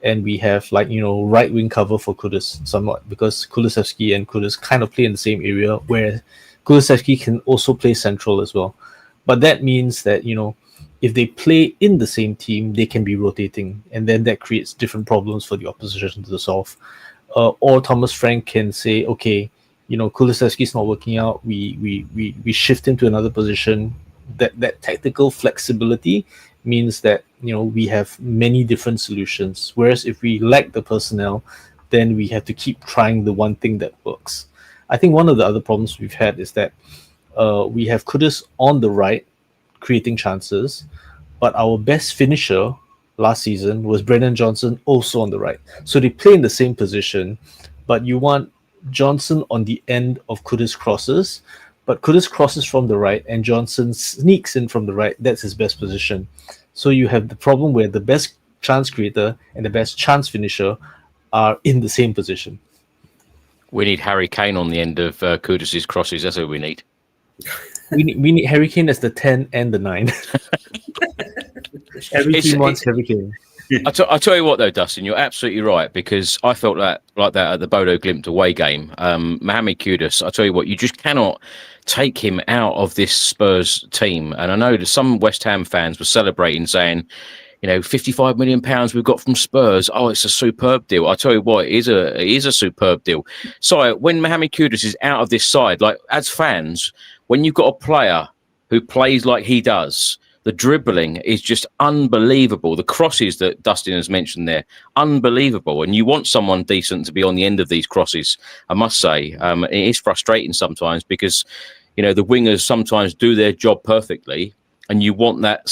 and we have right wing cover for Kudus somewhat, because Kulusevski and Kudus kind of play in the same area, where Kulusevski can also play central as well. But that means that if they play in the same team, they can be rotating, and then that creates different problems for the opposition to solve. Or Thomas Frank can say, okay, Kulusevski's not working out. We shift him to another position. That tactical flexibility means that we have many different solutions. Whereas if we lack the personnel, then we have to keep trying the one thing that works. I think one of the other problems we've had is that we have Kudus on the right, creating chances, but our best finisher last season was Brennan Johnson, also on the right. So they play in the same position, but you want Johnson on the end of Kudus crosses, but Kudus crosses from the right and Johnson sneaks in from the right. That's his best position. So you have the problem where the best chance creator and the best chance finisher are in the same position. We need Harry Kane on the end of Kudus's crosses. That's what we need. We need Harry Kane as the 10 and the 9. Every team wants Harry Kane. I tell you what, though, Dustin, you're absolutely right, because I felt like that at the Bodo Glimt away game. Mohamed Kudus, I tell you what, you just cannot take him out of this Spurs team. And I know that some West Ham fans were celebrating, saying, £55 million we've got from Spurs. Oh, it's a superb deal. I tell you what, it is a superb deal. So when Mohamed Kudus is out of this side, like as fans, when you've got a player who plays like he does, the dribbling is just unbelievable. The crosses that Dustin has mentioned there, unbelievable. And you want someone decent to be on the end of these crosses, I must say. It is frustrating sometimes because, the wingers sometimes do their job perfectly, and you want that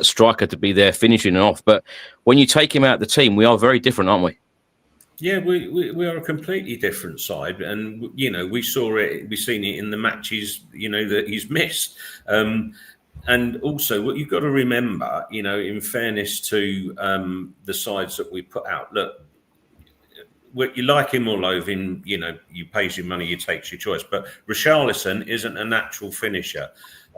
striker to be there finishing it off. But when you take him out of the team, we are very different, aren't we? Yeah, we are a completely different side, and we've seen it in the matches that he's missed. And also, what you've got to remember, in fairness to the sides that we put out, look, you like him or loathe him, you pays your money, you takes your choice. But Richarlison isn't a natural finisher.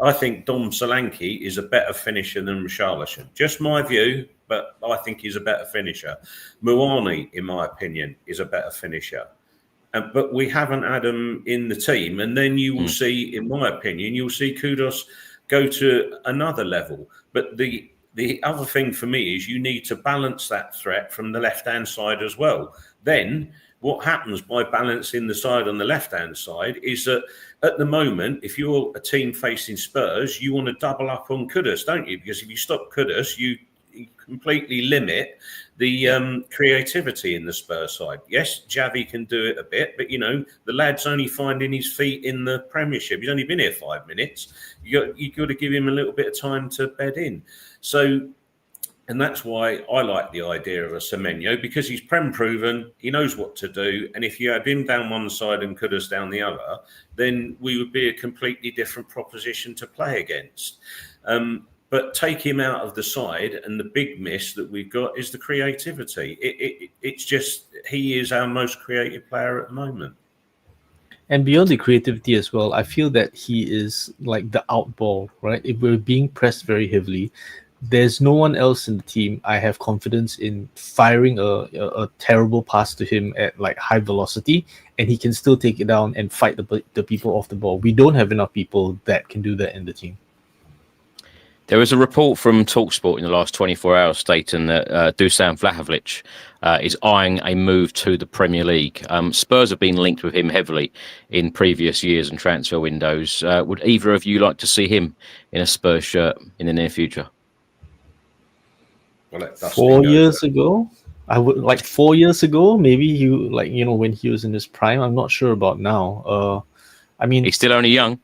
I think Dom Solanke is a better finisher than Richarlison. Just my view, but I think he's a better finisher. Moani, in my opinion, is a better finisher. But we haven't had him in the team. And then you will see, in my opinion, you'll see Kudus go to another level. But the other thing for me is you need to balance that threat from the left-hand side as well. Then what happens by balancing the side on the left-hand side is that at the moment, if you're a team facing Spurs, you want to double up on Kudus, don't you? Because if you stop Kudus, you completely limit the creativity in the Spurs side. Yes, Xavi can do it a bit, but the lad's only finding his feet in the Premiership. He's only been here 5 minutes. You got to give him a little bit of time to bed in. So, and that's why I like the idea of a Semenyo, because he's Prem proven, he knows what to do, and if you had him down one side and Kudus down the other, then we would be a completely different proposition to play against. But take him out of the side, and the big miss that we've got is the creativity. It's just, he is our most creative player at the moment. And beyond the creativity as well, I feel that he is like the outball, right? If we're being pressed very heavily, there's no one else in the team I have confidence in firing a terrible pass to him at like high velocity, and he can still take it down and fight the people off the ball. We don't have enough people that can do that in the team. There was a report from TalkSport in the last 24 hours stating that Dusan Vlahovic is eyeing a move to the Premier League. Spurs have been linked with him heavily in previous years and transfer windows. Would either of you like to see him in a Spurs shirt in the near future? Well, let Dusty 4 go years first. ago, I would like 4 years ago, maybe when he was in his prime. I'm not sure about now. I mean, He's still only young.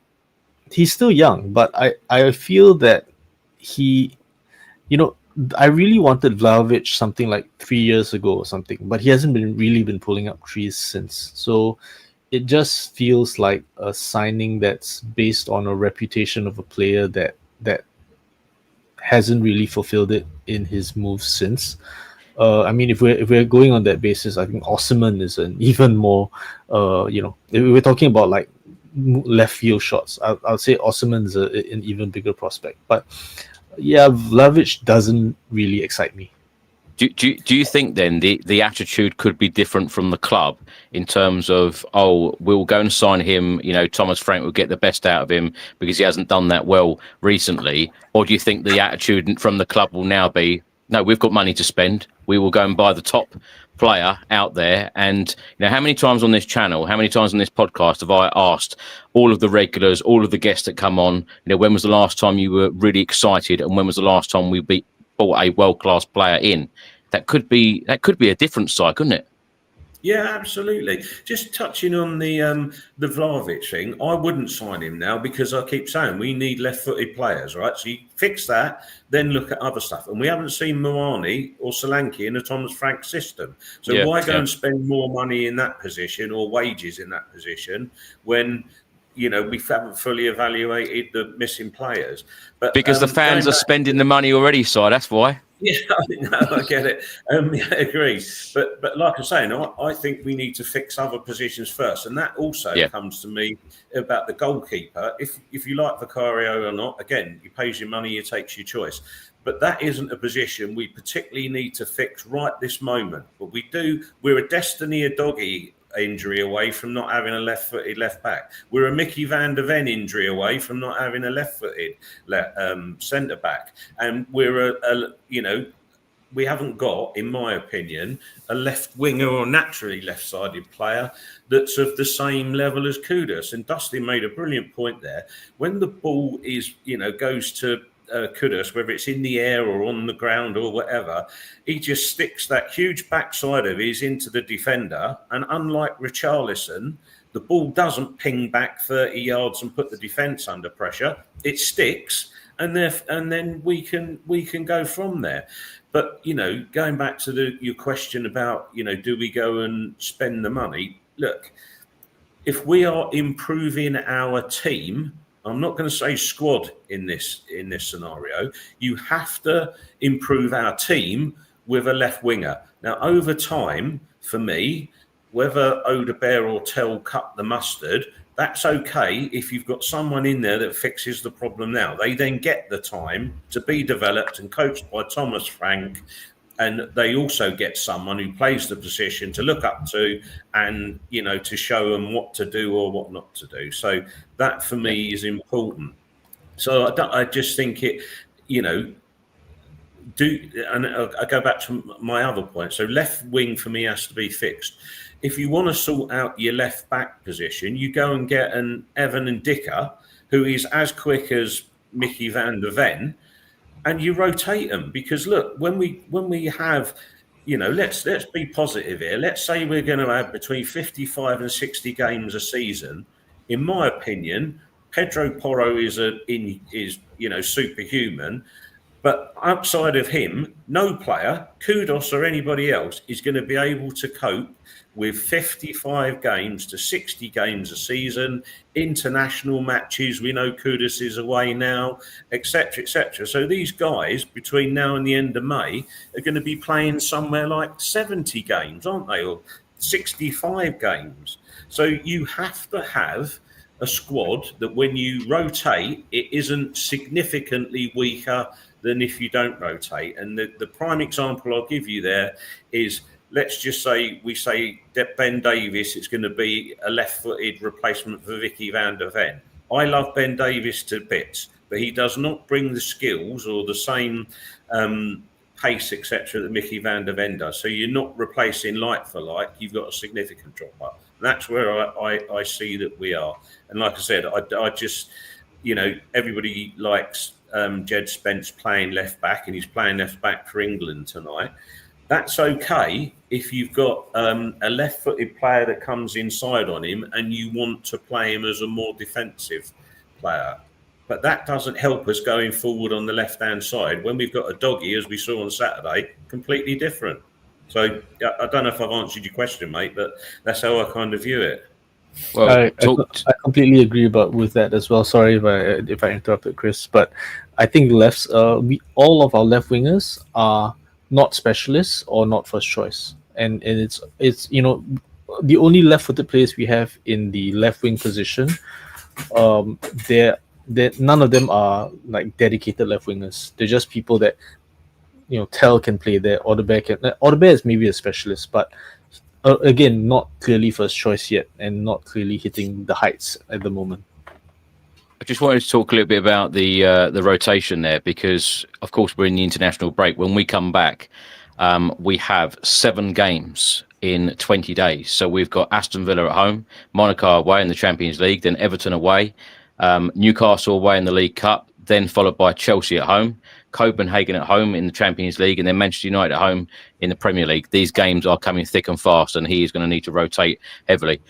he's still young, but I feel that he, I really wanted Vlahovic something like 3 years ago or something, but he hasn't been pulling up trees since. So it just feels like a signing that's based on a reputation of a player that hasn't really fulfilled it in his moves since. I mean, if we're going on that basis, I think Osimhen is an even more, if we're talking about like left field shots, I'll say Osimhen is an even bigger prospect. But yeah, Vlahovic doesn't really excite me. Do you think then the attitude could be different from the club in terms of, oh, we'll go and sign him, Thomas Frank will get the best out of him because he hasn't done that well recently? Or do you think the attitude from the club will now be, no, we've got money to spend, we will go and buy the top player out there? And how many times on this channel, how many times on this podcast have I asked all of the regulars, all of the guests that come on, when was the last time you were really excited, and when was the last time we bought a world-class player in? That could be a different side, couldn't it? Yeah, absolutely. Just touching on the Vlahovic thing, I wouldn't sign him now because I keep saying we need left-footed players, right? So you fix that, then look at other stuff. And we haven't seen Moani or Solanke in a Thomas Frank system. So why go and spend more money in that position or wages in that position when we haven't fully evaluated the missing players? But because the fans are spending the money already, so that's why. Yeah, I get it. I agree. But like I'm saying, I think we need to fix other positions first. And that also comes to me about the goalkeeper. If you like Vicario or not, again, he pays your money, he takes your choice. But that isn't a position we particularly need to fix right this moment. But we're a Destiny Udogie injury away from not having a left-footed left back. We're a Mickey van der Ven injury away from not having a left-footed centre back, and we're we haven't got, in my opinion, a left winger or naturally left-sided player that's of the same level as Kudus. And Dusty made a brilliant point there. When the ball is goes to Kudus, whether it's in the air or on the ground or whatever, he just sticks that huge backside of his into the defender. And unlike Richarlison, the ball doesn't ping back 30 yards and put the defence under pressure. It sticks, and then we can go from there. But going back to your question about do we go and spend the money? Look, if we are improving our team, I'm not going to say squad in this scenario. You have to improve our team with a left winger. Now, over time, for me, whether Odebear or Tell cut the mustard, that's okay if you've got someone in there that fixes the problem now. They then get the time to be developed and coached by Thomas Frank. And they also get someone who plays the position to look up to and, to show them what to do or what not to do. So that for me is important. So I just think it, and I go back to my other point. So left wing for me has to be fixed. If you want to sort out your left back position, you go and get an Evan and Dicker, who is as quick as Mickey van der Ven, and you rotate them. Because look, when we have, let's be positive here. Let's say we're going to have between 55 and 60 games a season. In my opinion, Pedro Porro is superhuman. But outside of him, no player, Kudus or anybody else, is going to be able to cope with 55 games to 60 games a season, international matches. We know Kudus is away now, etc., etc. So these guys, between now and the end of May, are going to be playing somewhere like 70 games, aren't they? Or 65 games. So you have to have a squad that when you rotate, it isn't significantly weaker than if you don't rotate. And the prime example I'll give you there is, let's just say we say that Ben Davies is going to be a left-footed replacement for Vicky van der Ven. I love Ben Davies to bits, but but he does not bring the skills or the same pace, etc., that Mickey van der Ven does. So you're not replacing like for like. You've got a significant drop up. That's where I see that we are. And like I said, I just, everybody likes Jed Spence playing left back, and he's playing left back for England tonight. That's okay if you've got a left-footed player that comes inside on him and you want to play him as a more defensive player. But that doesn't help us going forward on the left-hand side when we've got a doggy, as we saw on Saturday, completely different. So I don't know if I've answered your question, mate, but that's how I kind of view it. Well, I completely agree with that as well. Sorry if I interrupted, Chris, but I think all of our left wingers are not specialists or not first choice, and it's the only left-footed players we have in the left wing position. None of them are like dedicated left wingers. They're just people that Tell can play there. Odebear is maybe a specialist, but again, not clearly first choice yet, and not clearly hitting the heights at the moment. I just wanted to talk a little bit about the rotation there, because of course we're in the international break. When we come back, we have 7 games in 20 days. So we've got Aston Villa at home, Monaco away in the Champions League, then Everton away, Newcastle away in the League Cup, then followed by Chelsea at home, Copenhagen at home in the Champions League, and then Manchester United at home in the Premier League. These games are coming thick and fast, and he is going to need to rotate heavily.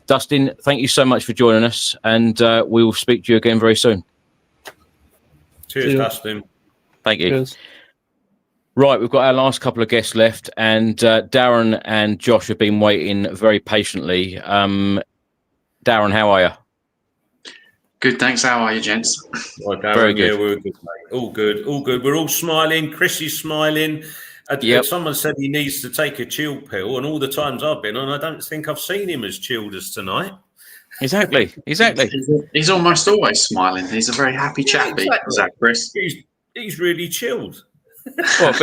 Dustin, thank you so much for joining us, and we will speak to you again very soon. Cheers, Dustin. Thank you. Cheers. Right, we've got our last couple of guests left, and Darren and Josh have been waiting very patiently. Darren, how are you? Good, thanks. How are you, gents? Well, Darren, very good. Yeah, we're good, mate. All good. We're all smiling. Chris is smiling. Someone said he needs to take a chill pill, and all the times I've been on, I don't think I've seen him as chilled as tonight. Exactly. He's almost always smiling. He's a very happy chappy, is that Chris? He's really chilled. Well,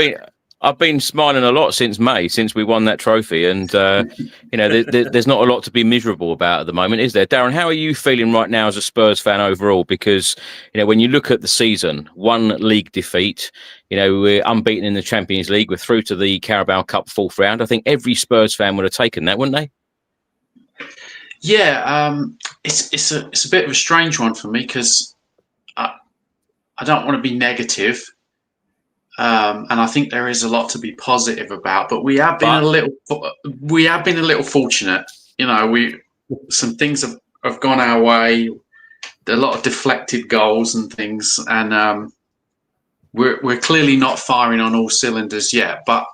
I've been smiling a lot since May, since we won that trophy, and there's not a lot to be miserable about at the moment, is there? Darren, how are you feeling right now as a Spurs fan overall? Because when you look at the season, 1 league defeat, we're unbeaten in the Champions League, we're through to the Carabao Cup 4th round. I think every Spurs fan would have taken that, wouldn't they? Yeah, it's a bit of a strange one for me, because I don't want to be negative. And I think there is a lot to be positive about, but we have been a little fortunate. Some things have gone our way. There are a lot of deflected goals and things, and we're clearly not firing on all cylinders yet. But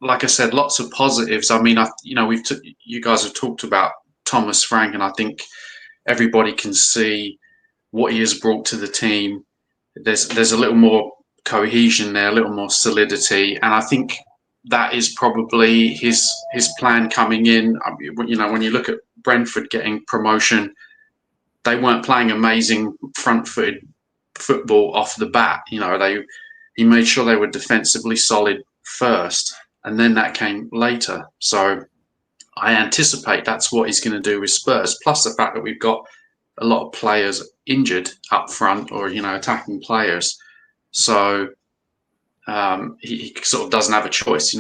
like I said, lots of positives. I mean, you guys have talked about Thomas Frank, and I think everybody can see what he has brought to the team. There's a little more cohesion there, a little more solidity, and I think that is probably his plan coming in. I mean, when you look at Brentford getting promotion, they weren't playing amazing front-footed football off the bat. He made sure they were defensively solid first, and then that came later. So I anticipate that's what he's going to do with Spurs. Plus the fact that we've got a lot of players injured up front, or attacking players. So he sort of doesn't have a choice.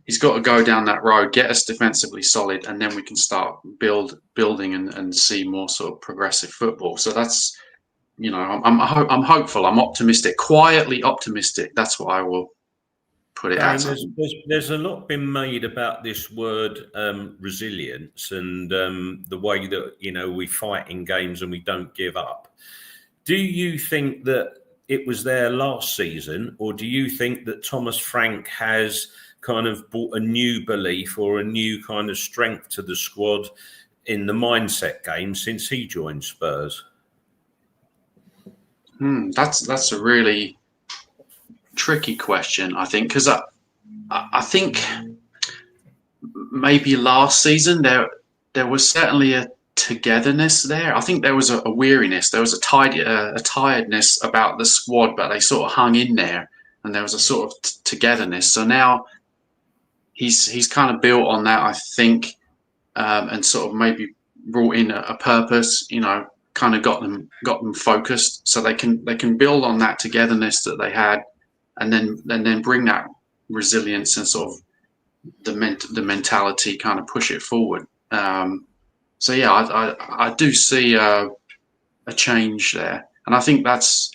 He's got to go down that road, get us defensively solid, and then we can start building and see more sort of progressive football. So that's, I'm hopeful. I'm optimistic, quietly optimistic. That's what I will put it as. There's a lot been made about this word resilience, and the way that we fight in games and we don't give up. Do you think that it was there last season, or do you think that Thomas Frank has kind of brought a new belief or a new kind of strength to the squad in the mindset game since he joined Spurs? That's a really tricky question, I think, because I think maybe last season there was certainly a togetherness there. I think there was a weariness. There was a tiredness about the squad, but they sort of hung in there, and there was a sort of togetherness. So now he's kind of built on that, I think, and sort of maybe brought in a purpose. kind of got them focused, so they can build on that togetherness that they had, and then bring that resilience and sort of the mentality, kind of push it forward. So yeah, I do see a change there, and I think that's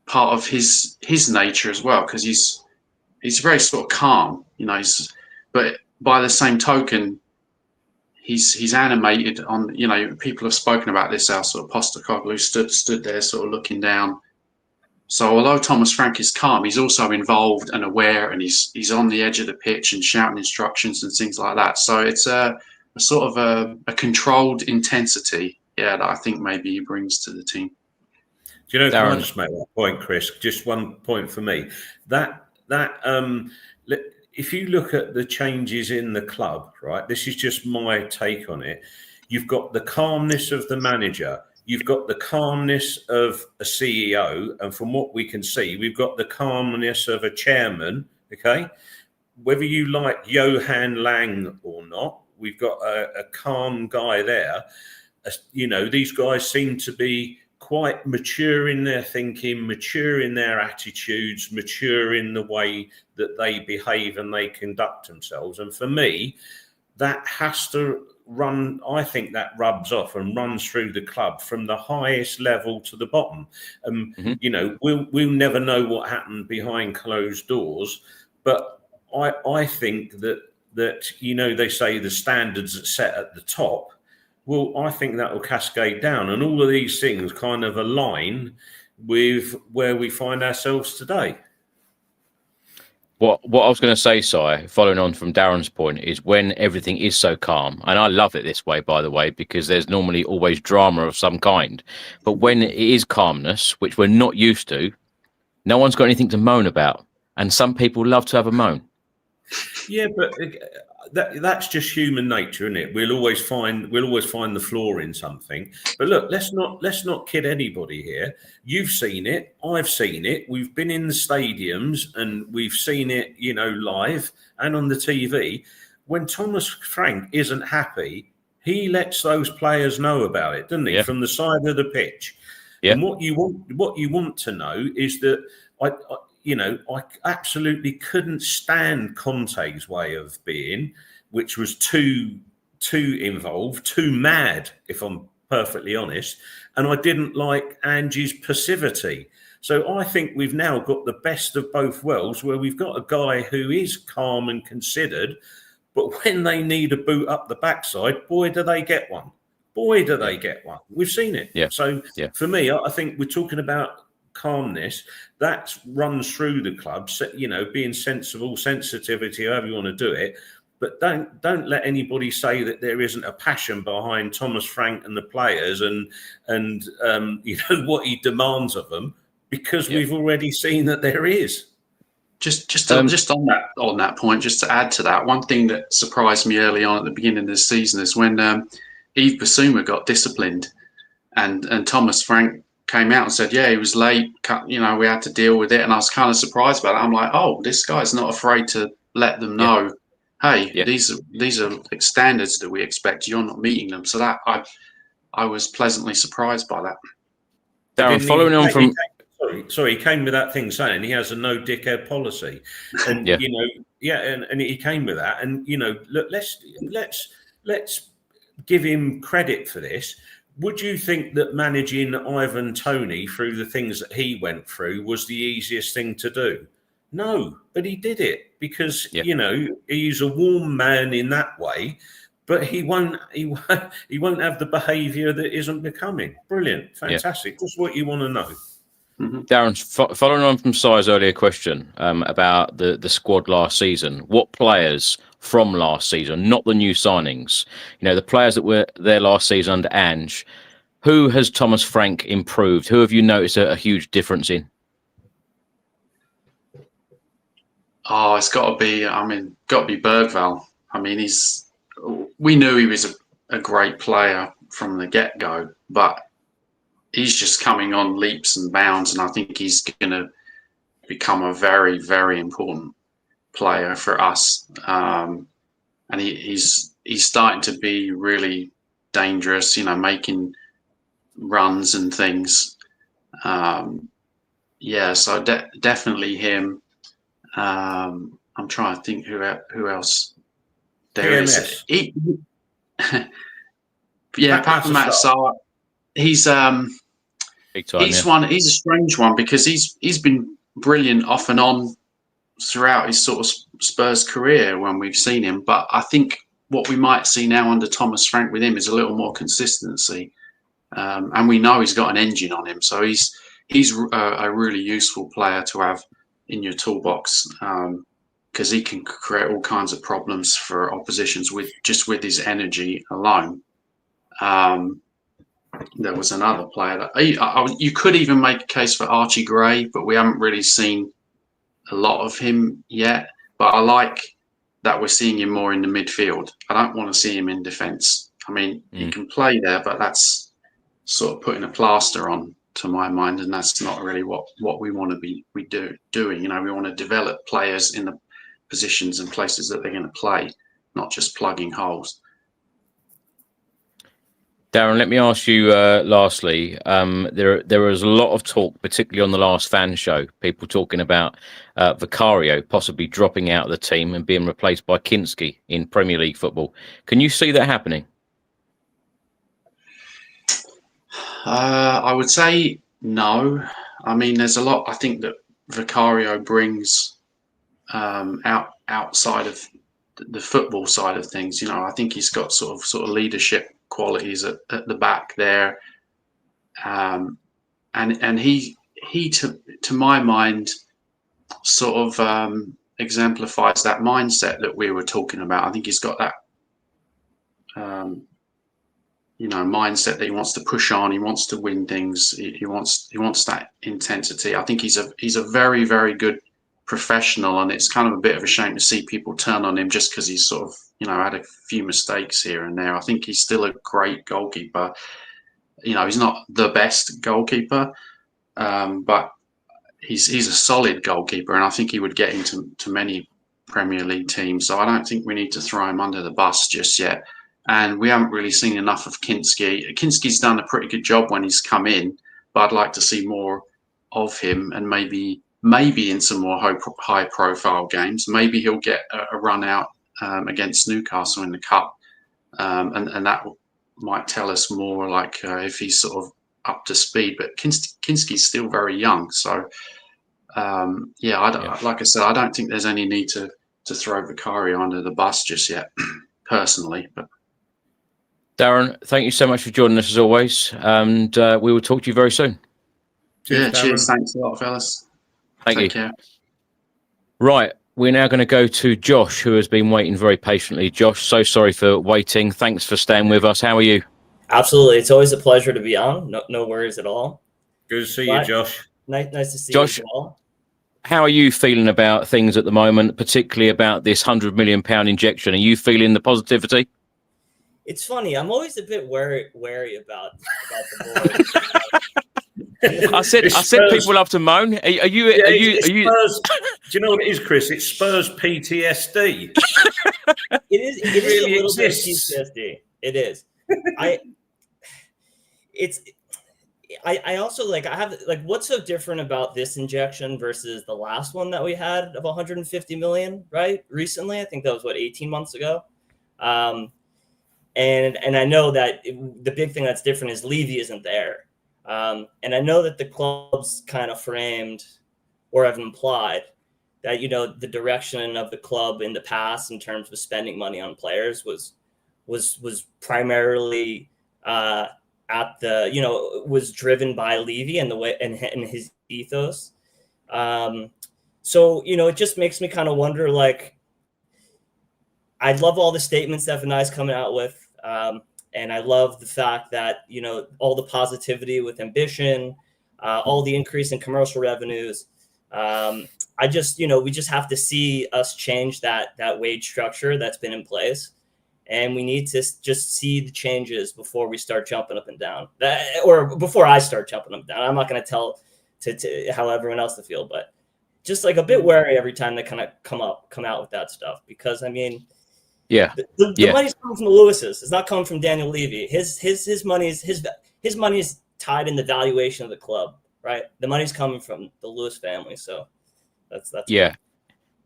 part of his nature as well, because he's very sort of calm, but by the same token, he's animated on, people have spoken about this, our sort of Postecoglou stood there sort of looking down. So although Thomas Frank is calm, he's also involved and aware, and he's on the edge of the pitch and shouting instructions and things like that. So it's a sort of a controlled intensity, that I think maybe he brings to the team. Do you know, can I just make that point, Chris? Just one point for me. If you look at the changes in the club, right, this is just my take on it. You've got the calmness of the manager. You've got the calmness of a CEO. And from what we can see, we've got the calmness of a chairman, okay? Whether you like Johan Lang or not, we've got a calm guy there. These guys seem to be quite mature in their thinking, mature in their attitudes, mature in the way that they behave and they conduct themselves. And for me, that has to run, I think that rubs off and runs through the club from the highest level to the bottom. We'll never know what happened behind closed doors, but I think that they say the standards are set at the top. Well, I think that will cascade down, and all of these things kind of align with where we find ourselves today. What I was going to say, Si, following on from Darren's point, is when everything is so calm, and I love it this way, by the way, because there's normally always drama of some kind. But when it is calmness, which we're not used to, no one's got anything to moan about, and some people love to have a moan. Yeah, but that's just human nature, isn't it? We'll always find the flaw in something. But look, let's not kid anybody here. You've seen it, I've seen it. We've been in the stadiums and we've seen it, live and on the TV. When Thomas Frank isn't happy, he lets those players know about it, doesn't he? Yeah. From the side of the pitch. Yeah. And what you want to know is that I absolutely couldn't stand Conte's way of being, which was too involved, too mad, if I'm perfectly honest. And I didn't like Angie's passivity. So I think we've now got the best of both worlds, where we've got a guy who is calm and considered, but when they need a boot up the backside, boy, do they get one. Boy, do they get one. We've seen it. Yeah. So for me, I think we're talking about calmness that runs through the club, being sensible, sensitivity, however you want to do it. But don't let anybody say that there isn't a passion behind Thomas Frank and the players and what he demands of them, because we've already seen that there is. Just on that point, just to add to that, one thing that surprised me early on at the beginning of this season is when Yves Bissouma got disciplined, and Thomas Frank came out and said, he was late, we had to deal with it. And I was kind of surprised by that. I'm like, oh, this guy's not afraid to let them know, these are like standards that we expect. You're not meeting them. So that I was pleasantly surprised by that. Darren, following on from... Sorry, he came with that thing saying he has a no dickhead policy. And, and he came with that. And, look, let's give him credit for this. Would you think that managing Ivan Toney through the things that he went through was the easiest thing to do? No, but he did it because, he's a warm man in that way, but he won't have the behaviour that isn't becoming. Brilliant. Fantastic. Just what you want to know. Mm-hmm. Darren, following on from Si's earlier question about the squad last season, what players from last season, not the new signings, the players that were there last season under Ange, who has Thomas Frank improved? Who have you noticed a huge difference in? Oh, it's got to be Bergvall. We knew he was a great player from the get-go, but he's just coming on leaps and bounds, and I think he's going to become a very, very important player for us. And he's starting to be really dangerous, making runs and things. Yeah, so definitely him. I'm trying to think who else there is. Yeah, apart from Matt Sarr, he's Big time, he's a strange one because he's been brilliant off and on throughout his sort of Spurs career when we've seen him. But I think what we might see now under Thomas Frank with him is a little more consistency. And we know he's got an engine on him. So he's a really useful player to have in your toolbox because he can create all kinds of problems for oppositions with his energy alone. There was another player that you could even make a case for Archie Gray, but we haven't really seen a lot of him yet. But I like that we're seeing him more in the midfield. I don't want to see him in defence. I mean, he can play there, but that's sort of putting a plaster on, to my mind, and that's not really what we want to be doing. You know, we want to develop players in the positions and places that they're going to play, not just plugging holes. Darren, let me ask you lastly, there was a lot of talk, particularly on the last fan show, people talking about Vicario possibly dropping out of the team and being replaced by Kinski in Premier League football. Can you see that happening? I would say no. I mean, there's a lot I think that Vicario brings outside of the football side of things. You know, I think he's got sort of leadership qualities at the back there, and he to my mind sort of exemplifies that mindset that we were talking about. I think he's got that mindset that he wants to push on, he wants to win things, he wants that intensity. I think he's a very, very good professional, and it's kind of a bit of a shame to see people turn on him just because he's sort of had a few mistakes here and there. I think he's still a great goalkeeper. He's not the best goalkeeper, but he's a solid goalkeeper, and I think he would get into many Premier League teams. So I don't think we need to throw him under the bus just yet. And we haven't really seen enough of Kinski. Kinski's done a pretty good job when he's come in, but I'd like to see more of him, and maybe in some more high-profile games. Maybe he'll get a run out against Newcastle in the Cup, and that might tell us more, like if he's sort of up to speed. But Kinski's still very young, so like I said, I don't think there's any need to throw Vicario under the bus just yet, personally. But Darren, thank you so much for joining us as always, and we will talk to you very soon. Cheers. Thanks a lot, fellas. Take care. Right, we're now going to go to Josh, who has been waiting very patiently. Josh, so sorry for waiting. Thanks for staying with us. How are you? Absolutely. It's always a pleasure to be on. No worries at all. Good to see you, Josh. Nice to see Josh, you as well. How are you feeling about things at the moment, particularly about this £100 million injection? Are you feeling the positivity? It's funny. I'm always a bit wary about the board. I said people love to moan. Are you? Spurs, do you know what it is, Chris? It's Spurs PTSD. It is really a little bit PTSD. It is. I also I have what's so different about this injection versus the last one that we had of 150 million, right? Recently, I think that was 18 months ago. And I know that the big thing that's different is Levy isn't there. And I know that the club's kind of framed or have implied that, the direction of the club in the past in terms of spending money on players was primarily was driven by Levy and the way and his ethos. So, it just makes me kind of wonder, I love all the statements that Vinay's coming out with. And I love the fact that, all the positivity with ambition, all the increase in commercial revenues. We just have to see us change that wage structure that's been in place. And we need to just see the changes before we start jumping up and down, or before I start jumping up and down. I'm not going to tell to how everyone else to feel, but just a bit wary every time they kind of come out with that stuff, because the money's coming from the Lewises. It's not coming from Daniel Levy. His money is his money is tied in the valuation of the club, right? The money's coming from the Lewis family, so that's yeah.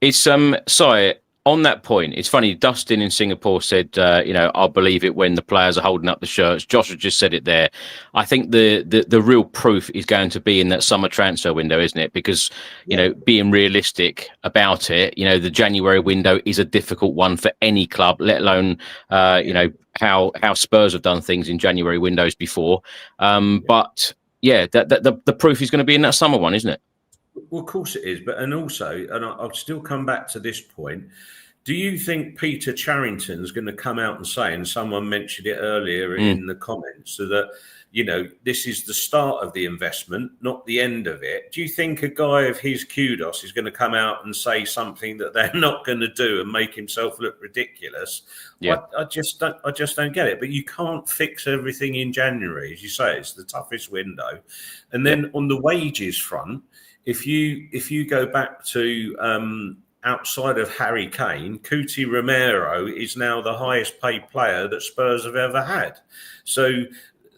It's sorry, on that point, it's funny. Dustin in Singapore said, I'll believe it when the players are holding up the shirts. Josh has just said it there. I think the real proof is going to be in that summer transfer window, isn't it? Because being realistic about it, the January window is a difficult one for any club, let alone how Spurs have done things in January windows before. But yeah, the proof is going to be in that summer one, isn't it? Well, of course it is, but I'll still come back to this point. Do you think Peter Charrington's going to come out and say, and someone mentioned it earlier in the comments, so that this is the start of the investment, not the end of it? Do you think a guy of his kudos is going to come out and say something that they're not going to do and make himself look ridiculous? Yeah. I just don't get it. But you can't fix everything in January, as you say. It's the toughest window, and then on the wages front. If you go back to outside of Harry Kane, Cuti Romero is now the highest paid player that Spurs have ever had. So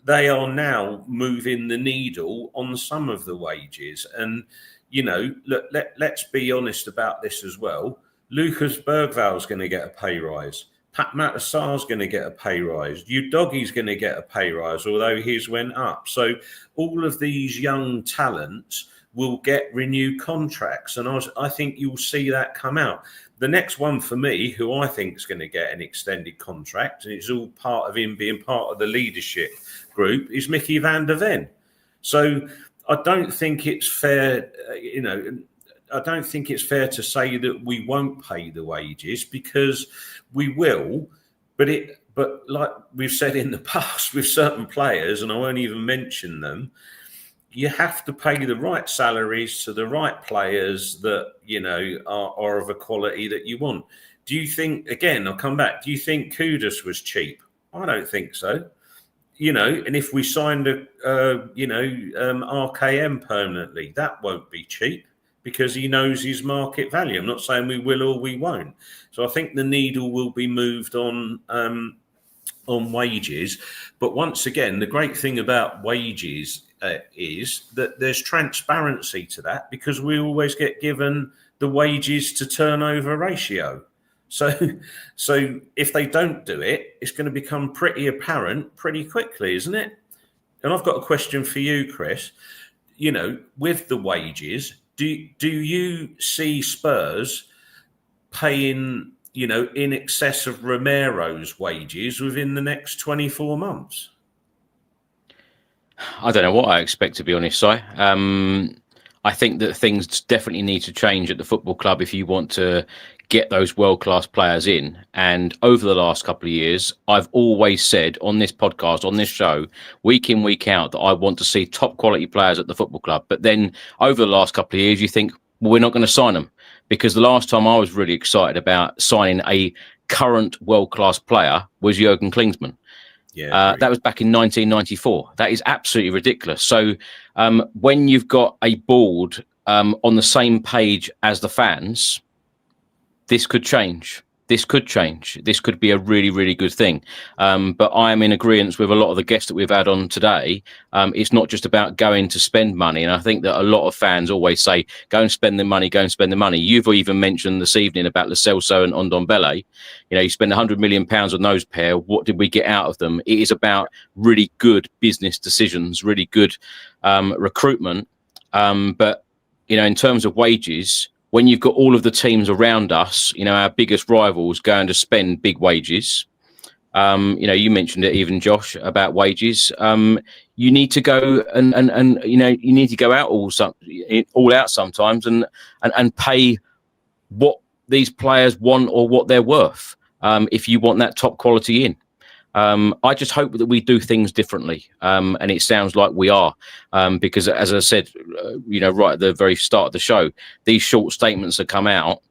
they are now moving the needle on some of the wages. And, look, let's be honest about this as well. Lucas Bergval's going to get a pay rise. Pat Matasar's going to get a pay rise. Udogie's going to get a pay rise, although his went up. So all of these young talents will get renewed contracts. And I think you'll see that come out. The next one for me, who I think is going to get an extended contract, and it's all part of him being part of the leadership group, is Mickey van der Ven. So I don't think it's fair, I don't think it's fair to say that we won't pay the wages, because we will. But like we've said in the past with certain players, and I won't even mention them, you have to pay the right salaries to the right players that, are of a quality that you want. Do you think, again, I'll come back, do you think Kudus was cheap? I don't think so. And if we signed RKM permanently, that won't be cheap, because he knows his market value. I'm not saying we will or we won't. So I think the needle will be moved on wages. But once again, the great thing about wages is that there's transparency to that, because we always get given the wages to turnover ratio. So if they don't do it, it's going to become pretty apparent pretty quickly, isn't it? And I've got a question for you, Chris. With the wages, do you see Spurs paying, in excess of Romero's wages within the next 24 months? I don't know what I expect, to be honest, Si. I think that things definitely need to change at the football club if you want to get those world-class players in. And over the last couple of years, I've always said on this podcast, on this show, week in, week out, that I want to see top quality players at the football club. But then over the last couple of years, you think, well, we're not going to sign them. Because the last time I was really excited about signing a current world-class player was Jurgen Klinsmann. Yeah, that was back in 1994. That is absolutely ridiculous. So when you've got a board on the same page as the fans, this could change. This could change. This could be a really, really good thing. But I am in agreement with a lot of the guests that we've had on today. It's not just about going to spend money. And I think that a lot of fans always say, go and spend the money, go and spend the money. You've even mentioned this evening about Lo Celso and Ndombele. You spend £100 million on those pair. What did we get out of them? It is about really good business decisions, really good recruitment. But, in terms of wages, when you've got all of the teams around us, our biggest rivals going to spend big wages, you mentioned it even, Josh, about wages. You need to go and you need to go out all out sometimes and pay what these players want or what they're worth if you want that top quality in. I just hope that we do things differently. And it sounds like we are, because as I said, right at the very start of the show, these short statements that come out,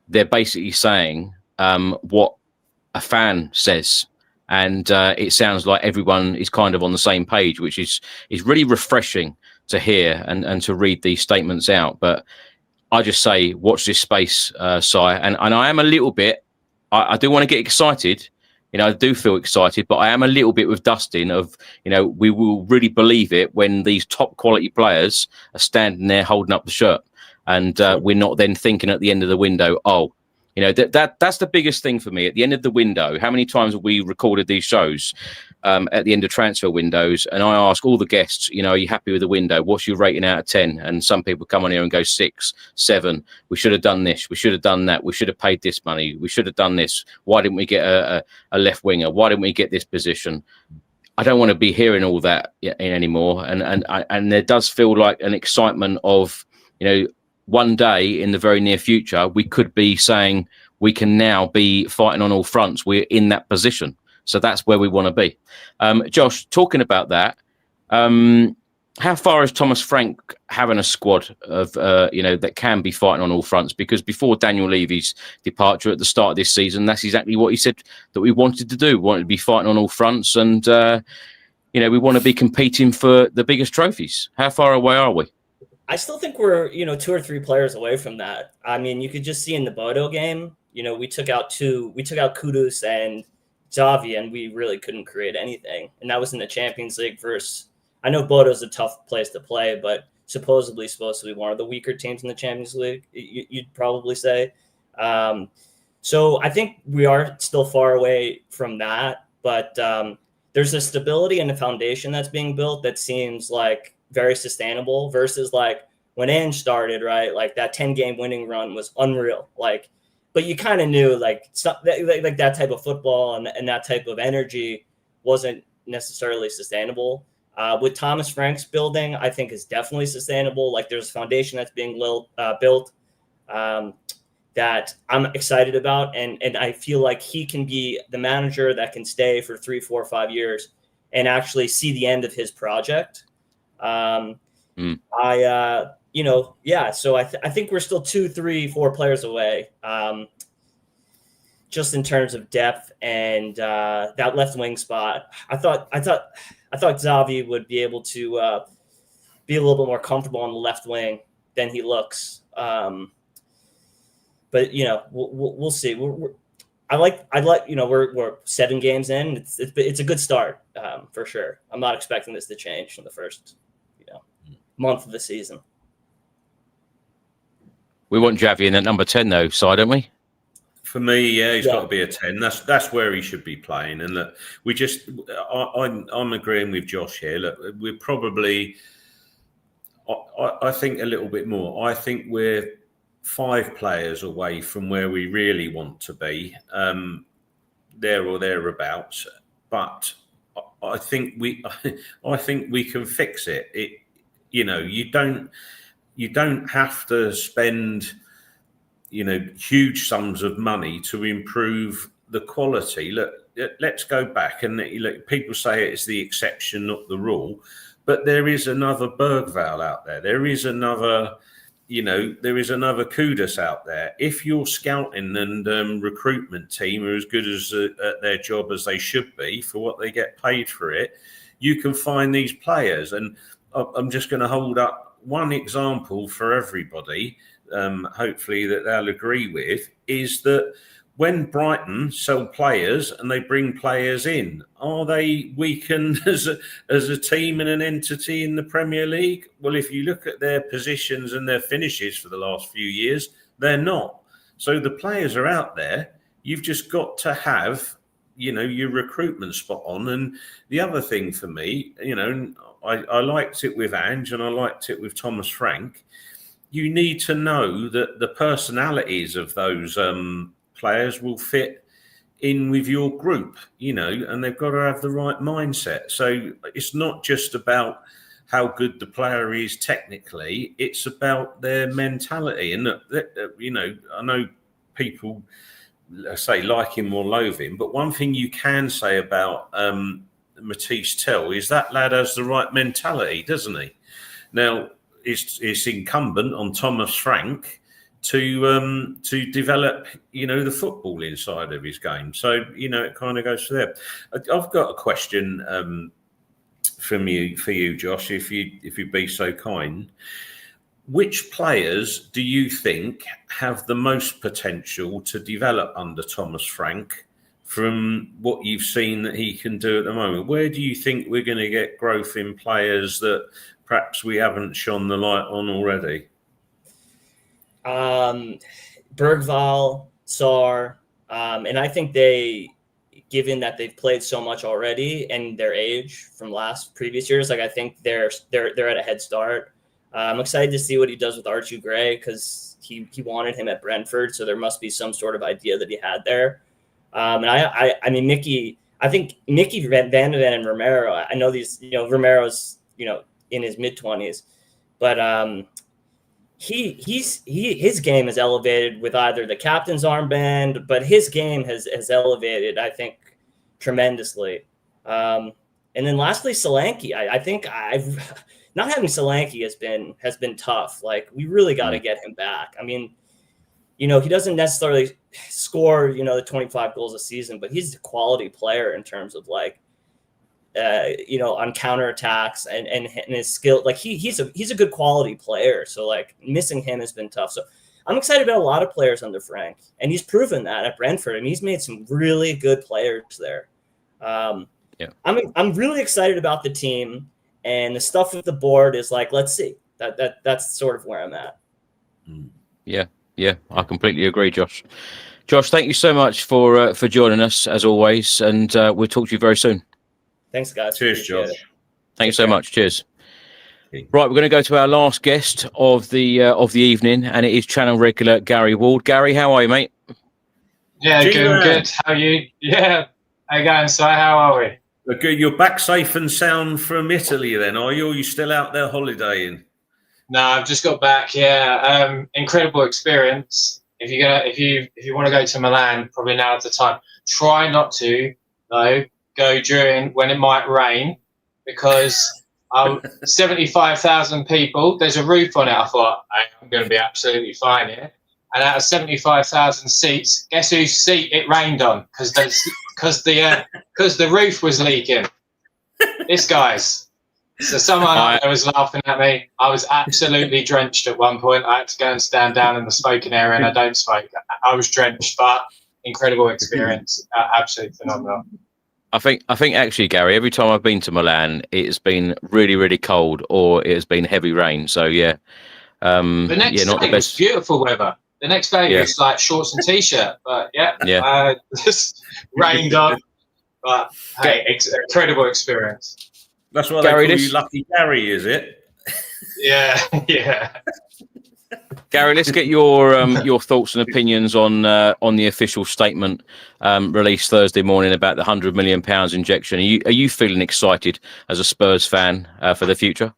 they're basically saying what a fan says. And it sounds like everyone is kind of on the same page, which is really refreshing to hear and to read these statements out. But I just say, watch this space, Si. And I am a little bit, I do want to get excited, I do feel excited, but I am a little bit with Dustin of, we will really believe it when these top quality players are standing there holding up the shirt. And we're not then thinking at the end of the window, that's the biggest thing for me. At the end of the window, how many times have we recorded these shows at the end of transfer windows? And I ask all the guests, are you happy with the window? What's your rating out of 10? And some people come on here and go 6, 7. We should have done this. We should have done that. We should have paid this money. We should have done this. Why didn't we get a left winger? Why didn't we get this position? I don't want to be hearing all that anymore. And there does feel like an excitement of, one day in the very near future, we could be saying we can now be fighting on all fronts. We're in that position. So that's where we want to be. Josh, talking about that, how far is Thomas Frank having a squad of, that can be fighting on all fronts? Because before Daniel Levy's departure at the start of this season, that's exactly what he said that we wanted to do. We wanted to be fighting on all fronts and, we want to be competing for the biggest trophies. How far away are we? I still think we're, 2 or 3 players away from that. I mean, you could just see in the Bodo game, we took out Kudus and Xavi, and we really couldn't create anything. And that was in the Champions League versus, I know Bodo's a tough place to play, but supposed to be one of the weaker teams in the Champions League, you'd probably say. So I think we are still far away from that, but there's a stability in the foundation that's being built that seems like very sustainable versus like when Ange started, right? Like that 10-game winning run was unreal. Like, but you kind of knew like that type of football and that type of energy wasn't necessarily sustainable. With Thomas Frank's building, I think is definitely sustainable. Like there's a foundation that's being built that I'm excited about. And I feel like he can be the manager that can stay for 3, 4, 5 years and actually see the end of his project. So I think we're still 2, 3, 4 players away, just in terms of depth and that left wing spot. I thought Xavi would be able to be a little bit more comfortable on the left wing than he looks. But we'll see. We're 7 games in. It's a good start for sure. I'm not expecting this to change in the first month of the season. We want Xavi in at number 10 though, Si, don't we? For me, he's got to be a 10. That's where he should be playing. And look, I'm agreeing with Josh here. Look, we're probably, I think a little bit more. I think we're 5 players away from where we really want to be, there or thereabouts. But I think we can fix it. You don't have to spend, huge sums of money to improve the quality. Look, let's go back and look, people say it's the exception, not the rule, but there is another Bergvall out there. There is another Kudus out there. If your scouting and recruitment team are as good as at their job as they should be for what they get paid for it, you can find these players. And I'm just going to hold up one example for everybody, hopefully that they'll agree with, is that when Brighton sell players and they bring players in, are they weakened as a team and an entity in the Premier League? Well, if you look at their positions and their finishes for the last few years, they're not. So the players are out there. You've just got to have, your recruitment spot on. And the other thing for me, I liked it with Ange and I liked it with Thomas Frank. You need to know that the personalities of those players will fit in with your group, and they've got to have the right mindset. So it's not just about how good the player is technically, it's about their mentality. And, I know people say like him or loathe him, but one thing you can say about Matisse Tell is that lad has the right mentality, doesn't he? Now, it's incumbent on Thomas Frank to develop, the football inside of his game. So, it kind of goes to there. I've got a question for you, Josh, if you'd be so kind. Which players do you think have the most potential to develop under Thomas Frank from what you've seen that he can do at the moment? Where do you think we're going to get growth in players that perhaps we haven't shone the light on already? Bergvall, Sarr, and I think given that they've played so much already and their age from previous years, like I think they're at a head start. I'm excited to see what he does with Archie Gray because he wanted him at Brentford, so there must be some sort of idea that he had there. And I mean Mickey. I think Mickey Van de Ven and Romero. I know these. Romero's in his mid-20s, but his game is elevated with either the captain's armband, but his game has elevated, I think, tremendously. And then lastly, Solanke. I think not having Solanke has been tough. Like we really got to get him back. I mean, he doesn't necessarily score, the 25 goals a season, but he's a quality player in terms of like, on counterattacks and his skill. Like he's a good quality player. So like missing him has been tough. So I'm excited about a lot of players under Frank, and he's proven that at Brentford. I mean, he's made some really good players there. I'm really excited about the team, and the stuff with the board is like, let's see. That's sort of where I'm at. Yeah, I completely agree, Josh. Josh, thank you so much for joining us as always, and we'll talk to you very soon. Thanks, guys. Cheers, Josh. Thank you so much. Cheers. Right, we're going to go to our last guest of the evening, and it is channel regular Gary Ward. Gary, how are you, mate? Yeah, good. How are you? Yeah. How you going, Si? How are we? We're good. You're back safe and sound from Italy, then, are you? Or are you still out there holidaying? No, I've just got back. Yeah, incredible experience. If you want to go to Milan, probably now's the time. Try not to though. Go during when it might rain, because 75,000 people. There's a roof on it. I thought I'm going to be absolutely fine here. And out of 75,000 seats, guess whose seat it rained on? Because the roof was leaking. This guy's. So someone was laughing at me. I was absolutely drenched at one point. I had to go and stand down in the smoking area, and I don't smoke. I was drenched, but incredible experience. Absolutely phenomenal. I think actually, Gary, every time I've been to Milan, it's been really, really cold, or it has been heavy rain. So yeah, the next day was beautiful weather. The next day was like shorts and t-shirt, but just rained on. But hey, incredible experience. That's why Gary, they call you Lucky Gary, is it? Yeah. Gary, let's get your thoughts and opinions on the official statement released Thursday morning about the £100 million injection. Are you feeling excited as a Spurs fan for the future?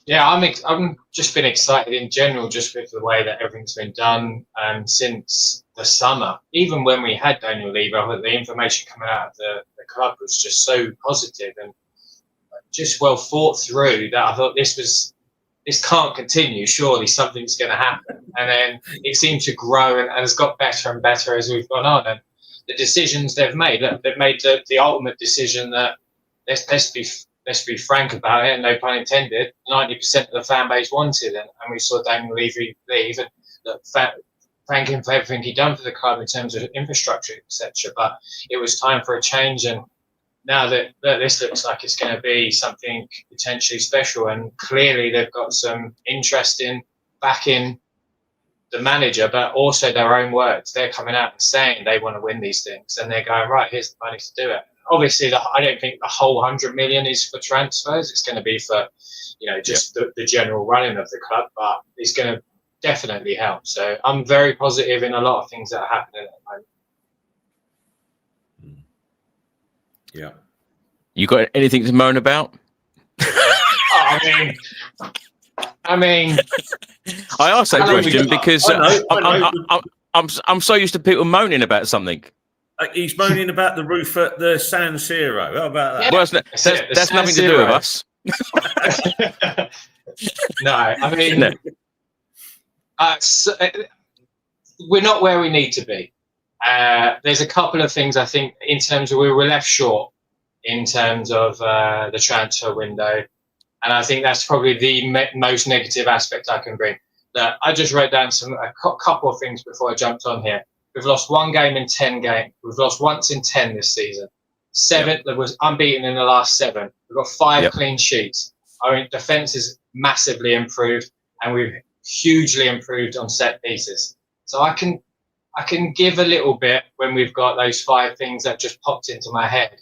Yeah, I'm just been excited in general, just with the way that everything's been done since the summer. Even when we had Daniel Levy, I thought the information coming out of the club was just so positive and just well thought through that I thought this can't continue. Surely something's going to happen. And then it seemed to grow and has got better and better as we've gone on. And the decisions they've made, they've made the ultimate decision that let's be frank about it, and no pun intended, 90% of the fan base wanted it. And we saw Daniel Levy leave, and thank him for everything he'd done for the club in terms of infrastructure, etc. But it was time for a change, and now that this looks like it's going to be something potentially special, and clearly they've got some interest in backing the manager, but also their own words. They're coming out and saying they want to win these things, and they're going, right, here's the money to do it. Obviously, I don't think the whole 100 million is for transfers. It's going to be for, just the general running of the club, but it's going to definitely help. So I'm very positive in a lot of things that are happening at the moment. Yeah. You got anything to moan about? I mean, I asked that question because I'm so used to people moaning about something. He's moaning about the roof at the San Siro. How about that? Yeah, well, that's nothing to do with us. No, I mean, we're not where we need to be. There's a couple of things I think in terms of we were left short in terms of the transfer window, and I think that's probably the most negative aspect I can bring. That I just wrote down a couple of things before I jumped on here. We've lost one game in 10 games. We've lost once in 10 this season. 7 that was unbeaten in the last 7. We've got 5 clean sheets. Our defence is massively improved, and we've hugely improved on set pieces. So I can give a little bit when we've got those 5 things that just popped into my head.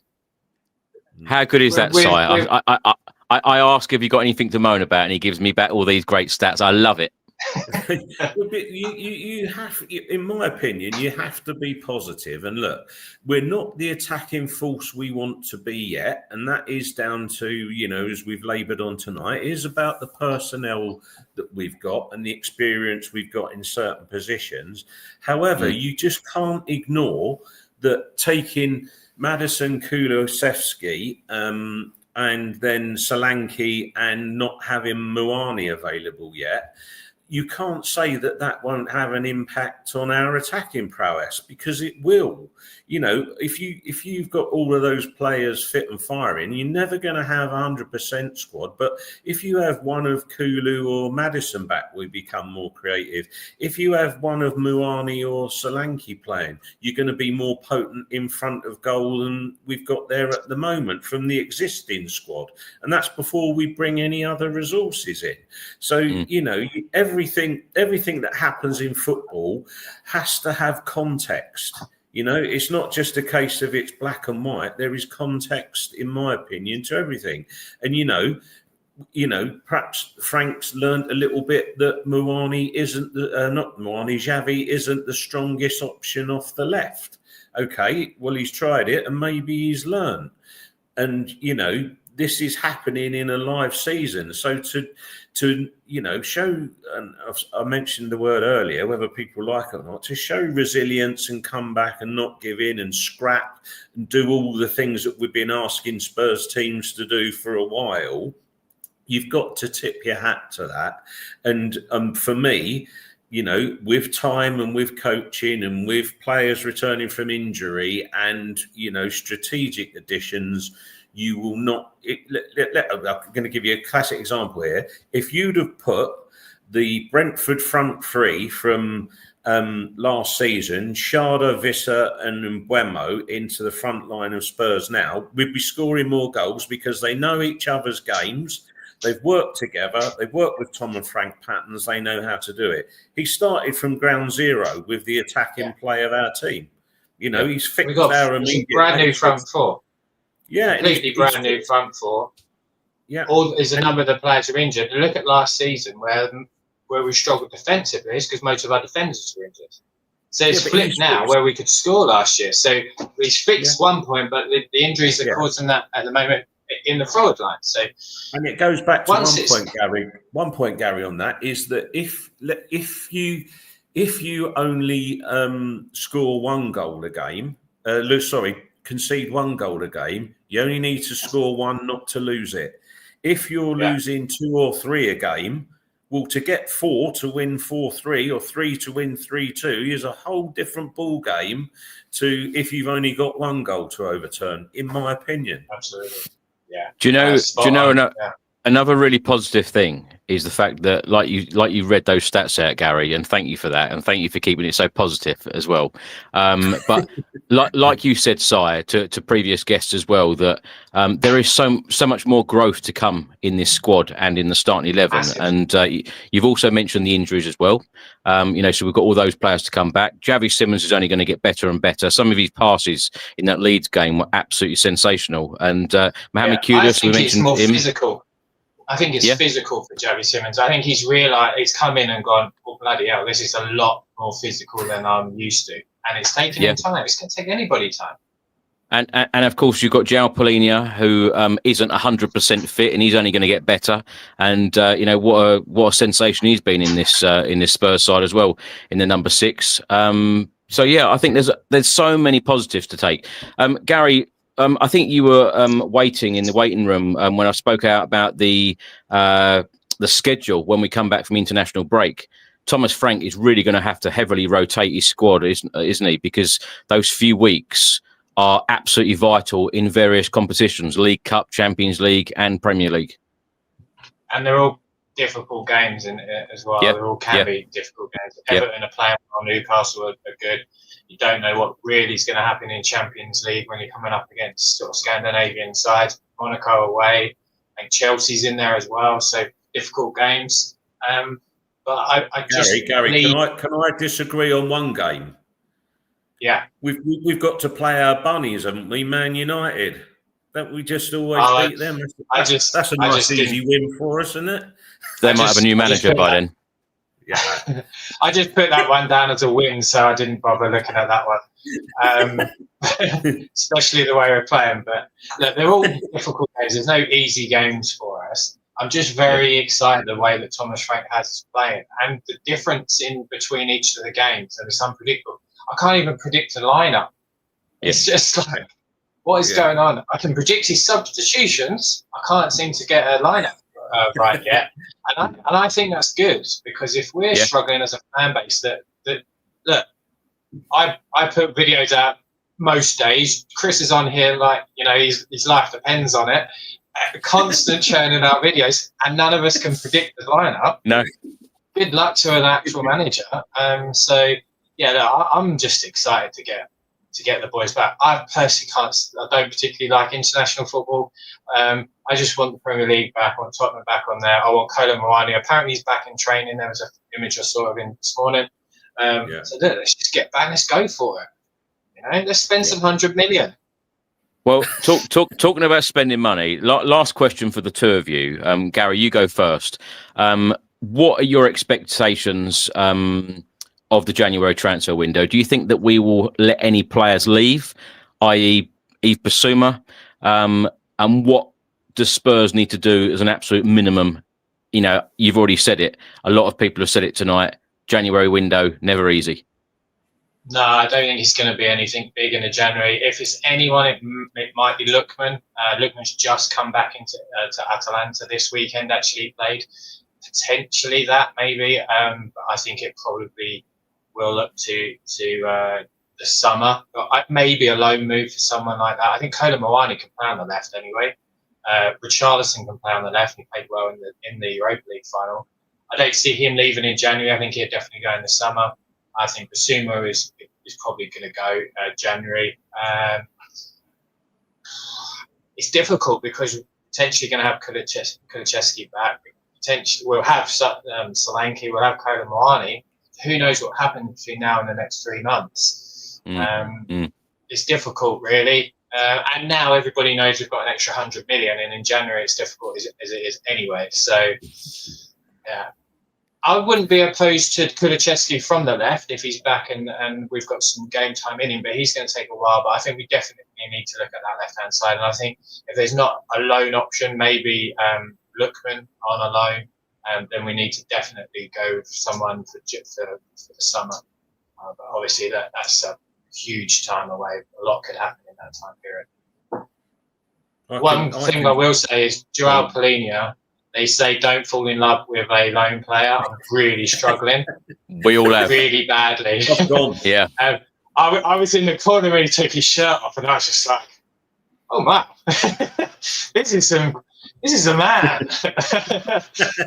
How good is that, Si? I ask if you got anything to moan about, and he gives me back all these great stats. I love it. You have, in my opinion, you have to be positive. And look, we're not the attacking force we want to be yet, and that is down to, as we've laboured on tonight, it is about the personnel that we've got and the experience we've got in certain positions. However, you just can't ignore that taking Madison, Kulusevski, and then Solanke, and not having Muani available yet, you can't say that won't have an impact on our attacking prowess, because it will. If you've got all of those players fit and firing, you're never going to have 100% squad. But if you have one of Kulu or Madison back, we become more creative. If you have one of Muani or Solanke playing, you're going to be more potent in front of goal than we've got there at the moment from the existing squad. And that's before we bring any other resources in. So, everything that happens in football has to have context. It's not just a case of it's black and white. There is context, in my opinion, to everything. And perhaps Frank's learned a little bit that Muani isn't Xavi isn't the strongest option off the left. Okay, well, he's tried it, and maybe he's learned. And this is happening in a live season. So to show, and I mentioned the word earlier, whether people like it or not, to show resilience and come back and not give in and scrap and do all the things that we've been asking Spurs teams to do for a while, you've got to tip your hat to that. And for me, with time and with coaching and with players returning from injury and, strategic additions, you will not. I'm going to give you a classic example here. If you'd have put the Brentford front three from last season, Sharda, Visser and Mbeumo, into the front line of Spurs now, we'd be scoring more goals because they know each other's games. They've worked together. They've worked with Tom and Frank patterns. They know how to do it. He started from ground zero with the attacking play of our team. He's fixed our immediate brand new front four. Yeah, completely brand new front four. Yeah, is a number of the players are injured. Look at last season where we struggled defensively. It's because most of our defenders were injured. So it's flipped now where we could score last year. So he's fixed one point, but the injuries are causing that at the moment in the forward line. So, and it goes back to one point, Gary, on that is that if you only score one goal a game, concede one goal a game, you only need to score one not to lose it. If you're losing 2 or 3 a game, well, to get 4 to win 4-3 or 3 to win 3-2 is a whole different ball game to if you've only got 1 goal to overturn, in my opinion. Absolutely. Yeah. Do you know another really positive thing is the fact that, like you read those stats out, Gary, and thank you for that, and thank you for keeping it so positive as well. But like you said, Si, to previous guests as well, that there is so much more growth to come in this squad and in the starting 11. Massive. And you've also mentioned the injuries as well. So we've got all those players to come back. Javi Simmons is only going to get better and better. Some of his passes in that Leeds game were absolutely sensational. And Mohamed Kudus, we mentioned more him. Physical. I think it's physical for Javi Simmons. I think he's realised, he's come in and gone, oh, bloody hell, this is a lot more physical than I'm used to. And it's taking him time. It's going to take anybody time. And of course, you've got João Palhinha, who isn't 100% fit, and he's only going to get better. And what a sensation he's been in this Spurs side as well, in the number 6. So yeah, I think there's so many positives to take. Gary, I think you were waiting in the waiting room when I spoke out about the schedule when we come back from international break. Thomas Frank is really going to have to heavily rotate his squad, isn't he? Because those few weeks are absolutely vital in various competitions: League Cup, Champions League, and Premier League. And they're all difficult games as well. They all can be difficult games. Everton are playing Newcastle are good. You don't know what really is going to happen in Champions League when you're coming up against sort of Scandinavian sides. Monaco away, and Chelsea's in there as well. So difficult games. But I just Gary, can I disagree on one game? Yeah, we've got to play our bunnies, haven't we? Man United. Don't we just always beat them? That's a nice easy win for us, isn't it? They might have a new manager by then. Yeah, I just put that one down as a win, so I didn't bother looking at that one. Especially the way we're playing. But look, they're all difficult games. There's no easy games for us. I'm just very excited the way that Thomas Frank has us playing, and the difference in between each of the games, and it's unpredictable. I can't even predict a lineup. It's just like, what is going on? I can predict his substitutions. I can't seem to get a lineup right yet, and I think that's good, because if we're struggling as a fan base, that look, I put videos out most days. Chris is on here like, you know, his life depends on it. Constant churning out videos, and none of us can predict the lineup. No. Good luck to an actual manager. So yeah, no, I'm just excited to get the boys back. I personally I don't particularly like international football. I just want the Premier League back. I want Tottenham back on there. I want Kolo Muani. Apparently he's back in training. There was an image I saw of him this morning. So let's just get back. Let's go for it. You know, let's spend some 100 million. Well, talking about spending money, last question for the two of you. Gary, you go first. What are your expectations of the January transfer window? Do you think that we will let any players leave, i.e. Yves Bissouma? And what does Spurs need to do as an absolute minimum? You know, you've already said it. A lot of people have said it tonight. January window, never easy. No, I don't think it's going to be anything big in the January. If it's anyone, it might be Lookman. Lookman's just come back to Atalanta this weekend, actually played. Potentially that, maybe. But I think it probably will look to the summer. But maybe a loan move for someone like that. I think Kolo Muani can play on the left anyway. Richarlison can play on the left. He played well in the Europa League final. I don't see him leaving in January. I think he'll definitely go in the summer. I think Bissouma is probably going to go January. It's difficult because we're potentially going to have Kulusevski back. Potentially we'll have Solanke. We'll have Kolo Muani. Who knows what happens between now and the next 3 months? It's difficult, really. And now everybody knows we've got an extra 100 million, and in January it's difficult as it is anyway. So, yeah. I wouldn't be opposed to Kulusevski from the left if he's back and we've got some game time in him, but he's going to take a while. But I think we definitely need to look at that left-hand side. And I think if there's not a loan option, maybe Lookman on a loan, then we need to definitely go with someone for the summer. But obviously that's a huge time away. A lot could happen in that time period. One thing I will say is Joao Polina. They say don't fall in love with a lone player. I'm really struggling. We all have. Really badly. Yeah. I was in the corner when he took his shirt off, and I was just like, "Oh wow, this is a man."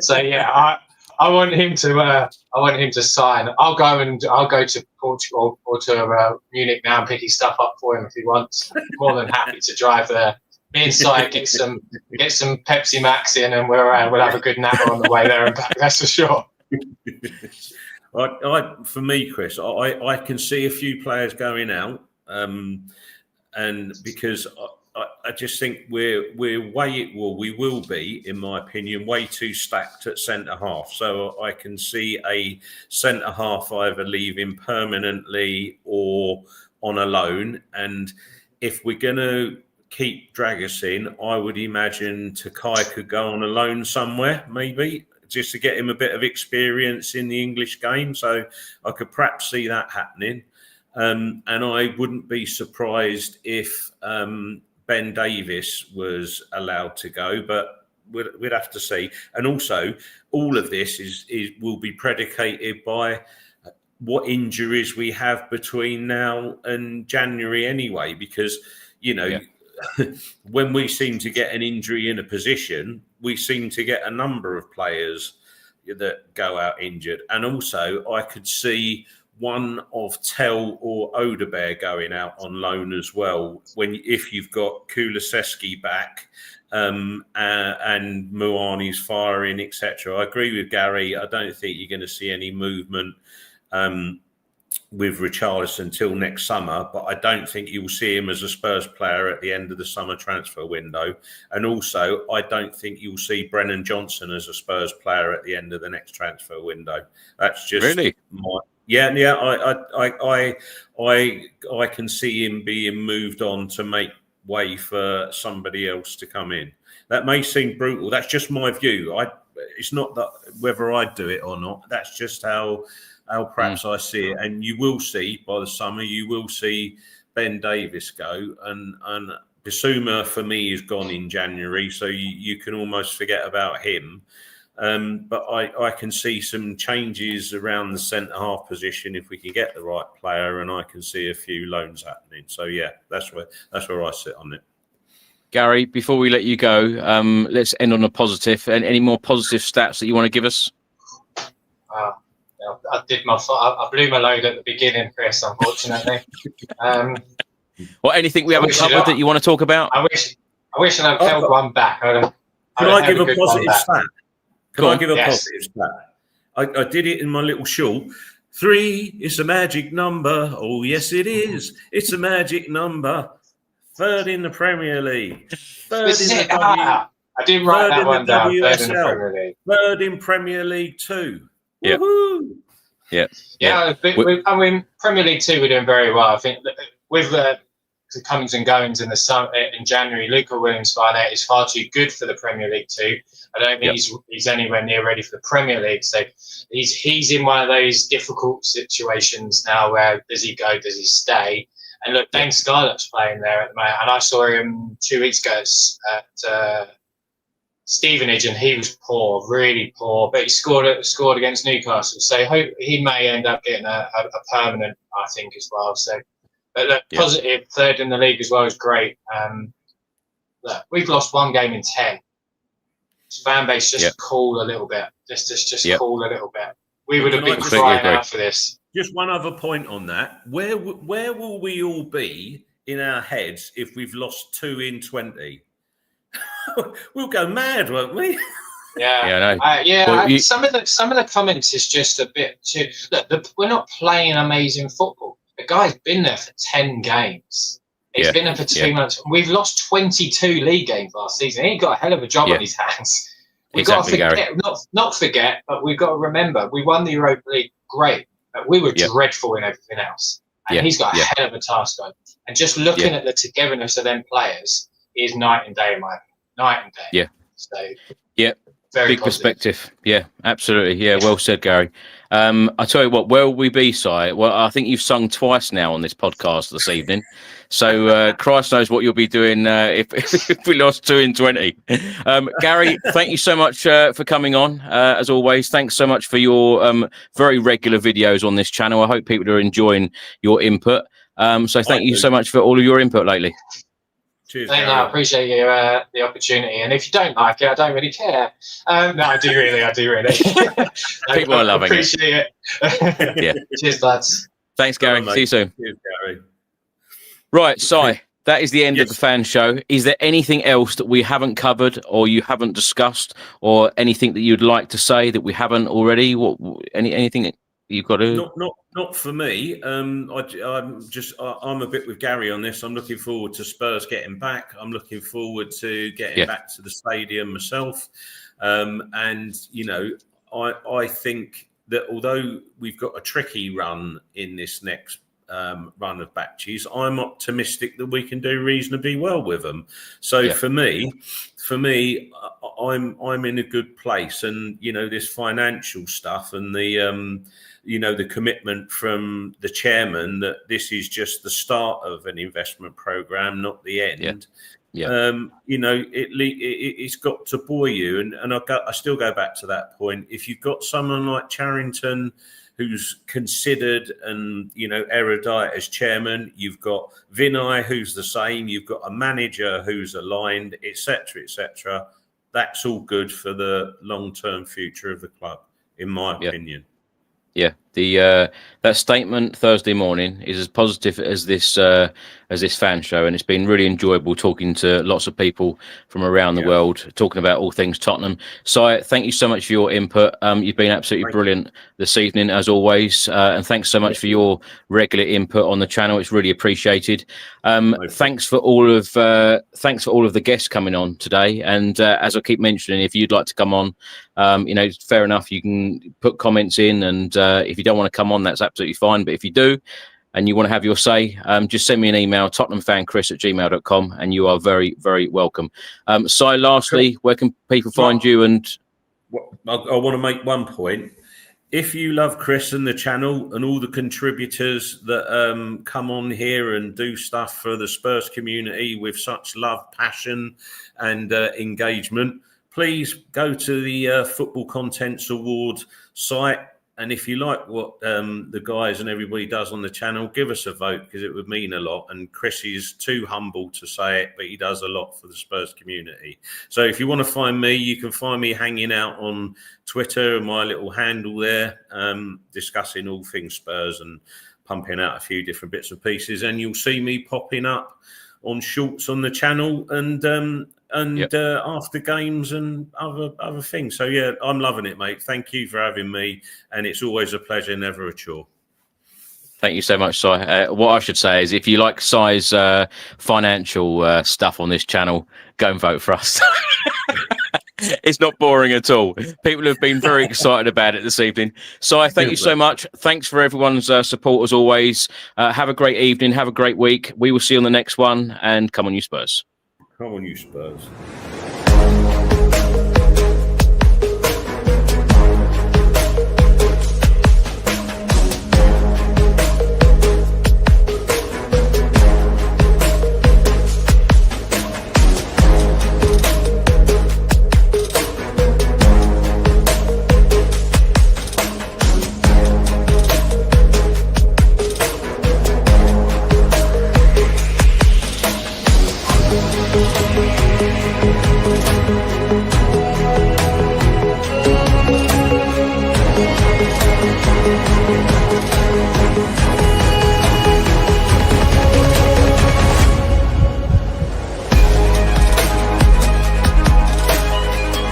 So yeah, I want him to sign. I'll go to Portugal or to Munich now and pick his stuff up for him if he wants. More than happy to drive there. Me and Si get some Pepsi Max in, and we'll have a good nap on the way there and back. That's for sure. For me, Chris, I can see a few players going out, and because I just think we will be, in my opinion, way too stacked at centre half. So I can see a centre half either leaving permanently or on a loan, and if we're going to keep Dragusin, I would imagine Takai could go on a loan somewhere, maybe, just to get him a bit of experience in the English game. So I could perhaps see that happening. And I wouldn't be surprised if Ben Davies was allowed to go, but we'd have to see. And also, all of this will be predicated by what injuries we have between now and January anyway, because, you know, when we seem to get an injury in a position, we seem to get a number of players that go out injured. And also, I could see one of Tell or Odebear going out on loan as well. If you've got Kulusevski back and Muani's firing, etc. I agree with Gary. I don't think you're going to see any movement with Richarlison until next summer, but I don't think you'll see him as a Spurs player at the end of the summer transfer window. And also, I don't think you'll see Brennan Johnson as a Spurs player at the end of the next transfer window. That's just really I can see him being moved on to make way for somebody else to come in. That may seem brutal. That's just my view. It's not that whether I do it or not. That's just how perhaps I see it. And you will see by the summer, you will see Ben Davies go, and Bissouma for me is gone in January, so you can almost forget about him. But I can see some changes around the centre half position if we can get the right player, and I can see a few loans happening. So yeah, that's where I sit on it. Gary, before we let you go, let's end on a positive. And any more positive stats that you want to give us? I blew my load at the beginning, Chris, unfortunately. Well, anything we haven't covered that you want to talk about? I wish I'd held one back. Can I give a positive stat? Can I give a positive stat? I did it in my little short. 3 is a magic number. Oh, yes, it is. It's a magic number. 3rd in the Premier League. 3rd in the I didn't write that one down. WSL, 3rd in the Premier League. 3rd in Premier League 2. Yeah. Woohoo! Yeah. I mean, Premier League 2, we're doing very well. I think with the comings and goings in the summer, in January, Luca Williams-Barnett is far too good for the Premier League 2. I don't think he's anywhere near ready for the Premier League. So he's in one of those difficult situations now where does he go, does he stay? And look, Dane Scarlett's playing there at the moment. And I saw him 2 weeks ago at Stevenage, and he was poor, really poor. But he scored against Newcastle. So he may end up getting a permanent, I think, as well. So, but look, positive, 3rd in the league as well is great. Look, we've lost 1 game in 10. Fan base just cool a little bit. Just cool a little bit. We would have been crying out for this. Just one other point on that. Where will we all be in our heads if we've lost 2 in 20? We'll go mad, won't we? Yeah, some of the comments is just a bit too. Look, we're not playing amazing football. The guy's been there for 10 games. He's been there for 2 months. We've lost 22 league games last season. He's got a hell of a job on his hands. We've got to forget, not forget, but we've got to remember, we won the Europa League. Great. But we were dreadful in everything else. And he's got a hell of a task on. And just looking at the togetherness of them players is night and day in my opinion. Night and day. Yeah. So, very big positive perspective. Yeah, absolutely. Yeah, well said, Gary. I tell you what, where will we be, Si? Well, I think you've sung twice now on this podcast this evening. So Christ knows what you'll be doing if we lost 2 in 20. Gary, thank you so much for coming on. As always, thanks so much for your very regular videos on this channel. I hope people are enjoying your input. So thank you so much for all of your input lately. Cheers, I appreciate you the opportunity, and if you don't like it, I don't really care. No, I do really. People are loving appreciate it. Cheers, lads. Thanks, Gary. See you soon. Cheers, Gary. Right, Si, that is the end of the fan show. Is there anything else that we haven't covered, or you haven't discussed, or anything that you'd like to say that we haven't already? Anything that you've got to? Not for me. I'm a bit with Gary on this. I'm looking forward to Spurs getting back. I'm looking forward to getting back to the stadium myself. And you know, I think that although we've got a tricky run in this next run of batches, I'm optimistic that we can do reasonably well with them. So for me, I'm in a good place, and you know, this financial stuff and the the commitment from the chairman that this is just the start of an investment program, not the end. It's got to buoy you, and I still go back to that point. If you've got someone like Charrington who's considered and erudite as chairman, you've got Vinay who's the same, you've got a manager who's aligned, etc. That's all good for the long-term future of the club, in my opinion. Yeah, that statement Thursday morning is as positive as this fan show, and it's been really enjoyable talking to lots of people from around the world, talking about all things Tottenham. So thank you so much for your input. You've been absolutely brilliant this evening, as always, and thanks so much for your regular input on the channel. It's really appreciated. Thanks for all of the guests coming on today. And as I keep mentioning, if you'd like to come on, fair enough. You can put comments in, and if you don't want to come on, that's absolutely fine. But if you do, and you want to have your say, just send me an email, tottenhamfanchris@gmail.com, and you are very, very welcome. Si, lastly, where can people find you? And I want to make one point. If you love Chris and the channel and all the contributors that come on here and do stuff for the Spurs community with such love, passion, and engagement, please go to the Football Contents Award site. And if you like what the guys and everybody does on the channel, give us a vote, because it would mean a lot. And Chris is too humble to say it, but he does a lot for the Spurs community. So if you want to find me, you can find me hanging out on Twitter and my little handle there, discussing all things Spurs and pumping out a few different bits and pieces. And you'll see me popping up on shorts on the channel and after games and other things. So yeah, I'm loving it, mate. Thank you for having me, and it's always a pleasure, never a chore. Thank you so much, Si. What I should say is, if you like Si's financial stuff on this channel, go and vote for us. It's not boring at all. People have been very excited about it this evening. Si, thank you so much. Thanks for everyone's support as always. Have a great evening. Have a great week. We will see you on the next one, and come on, you Spurs. Come on, you Spurs.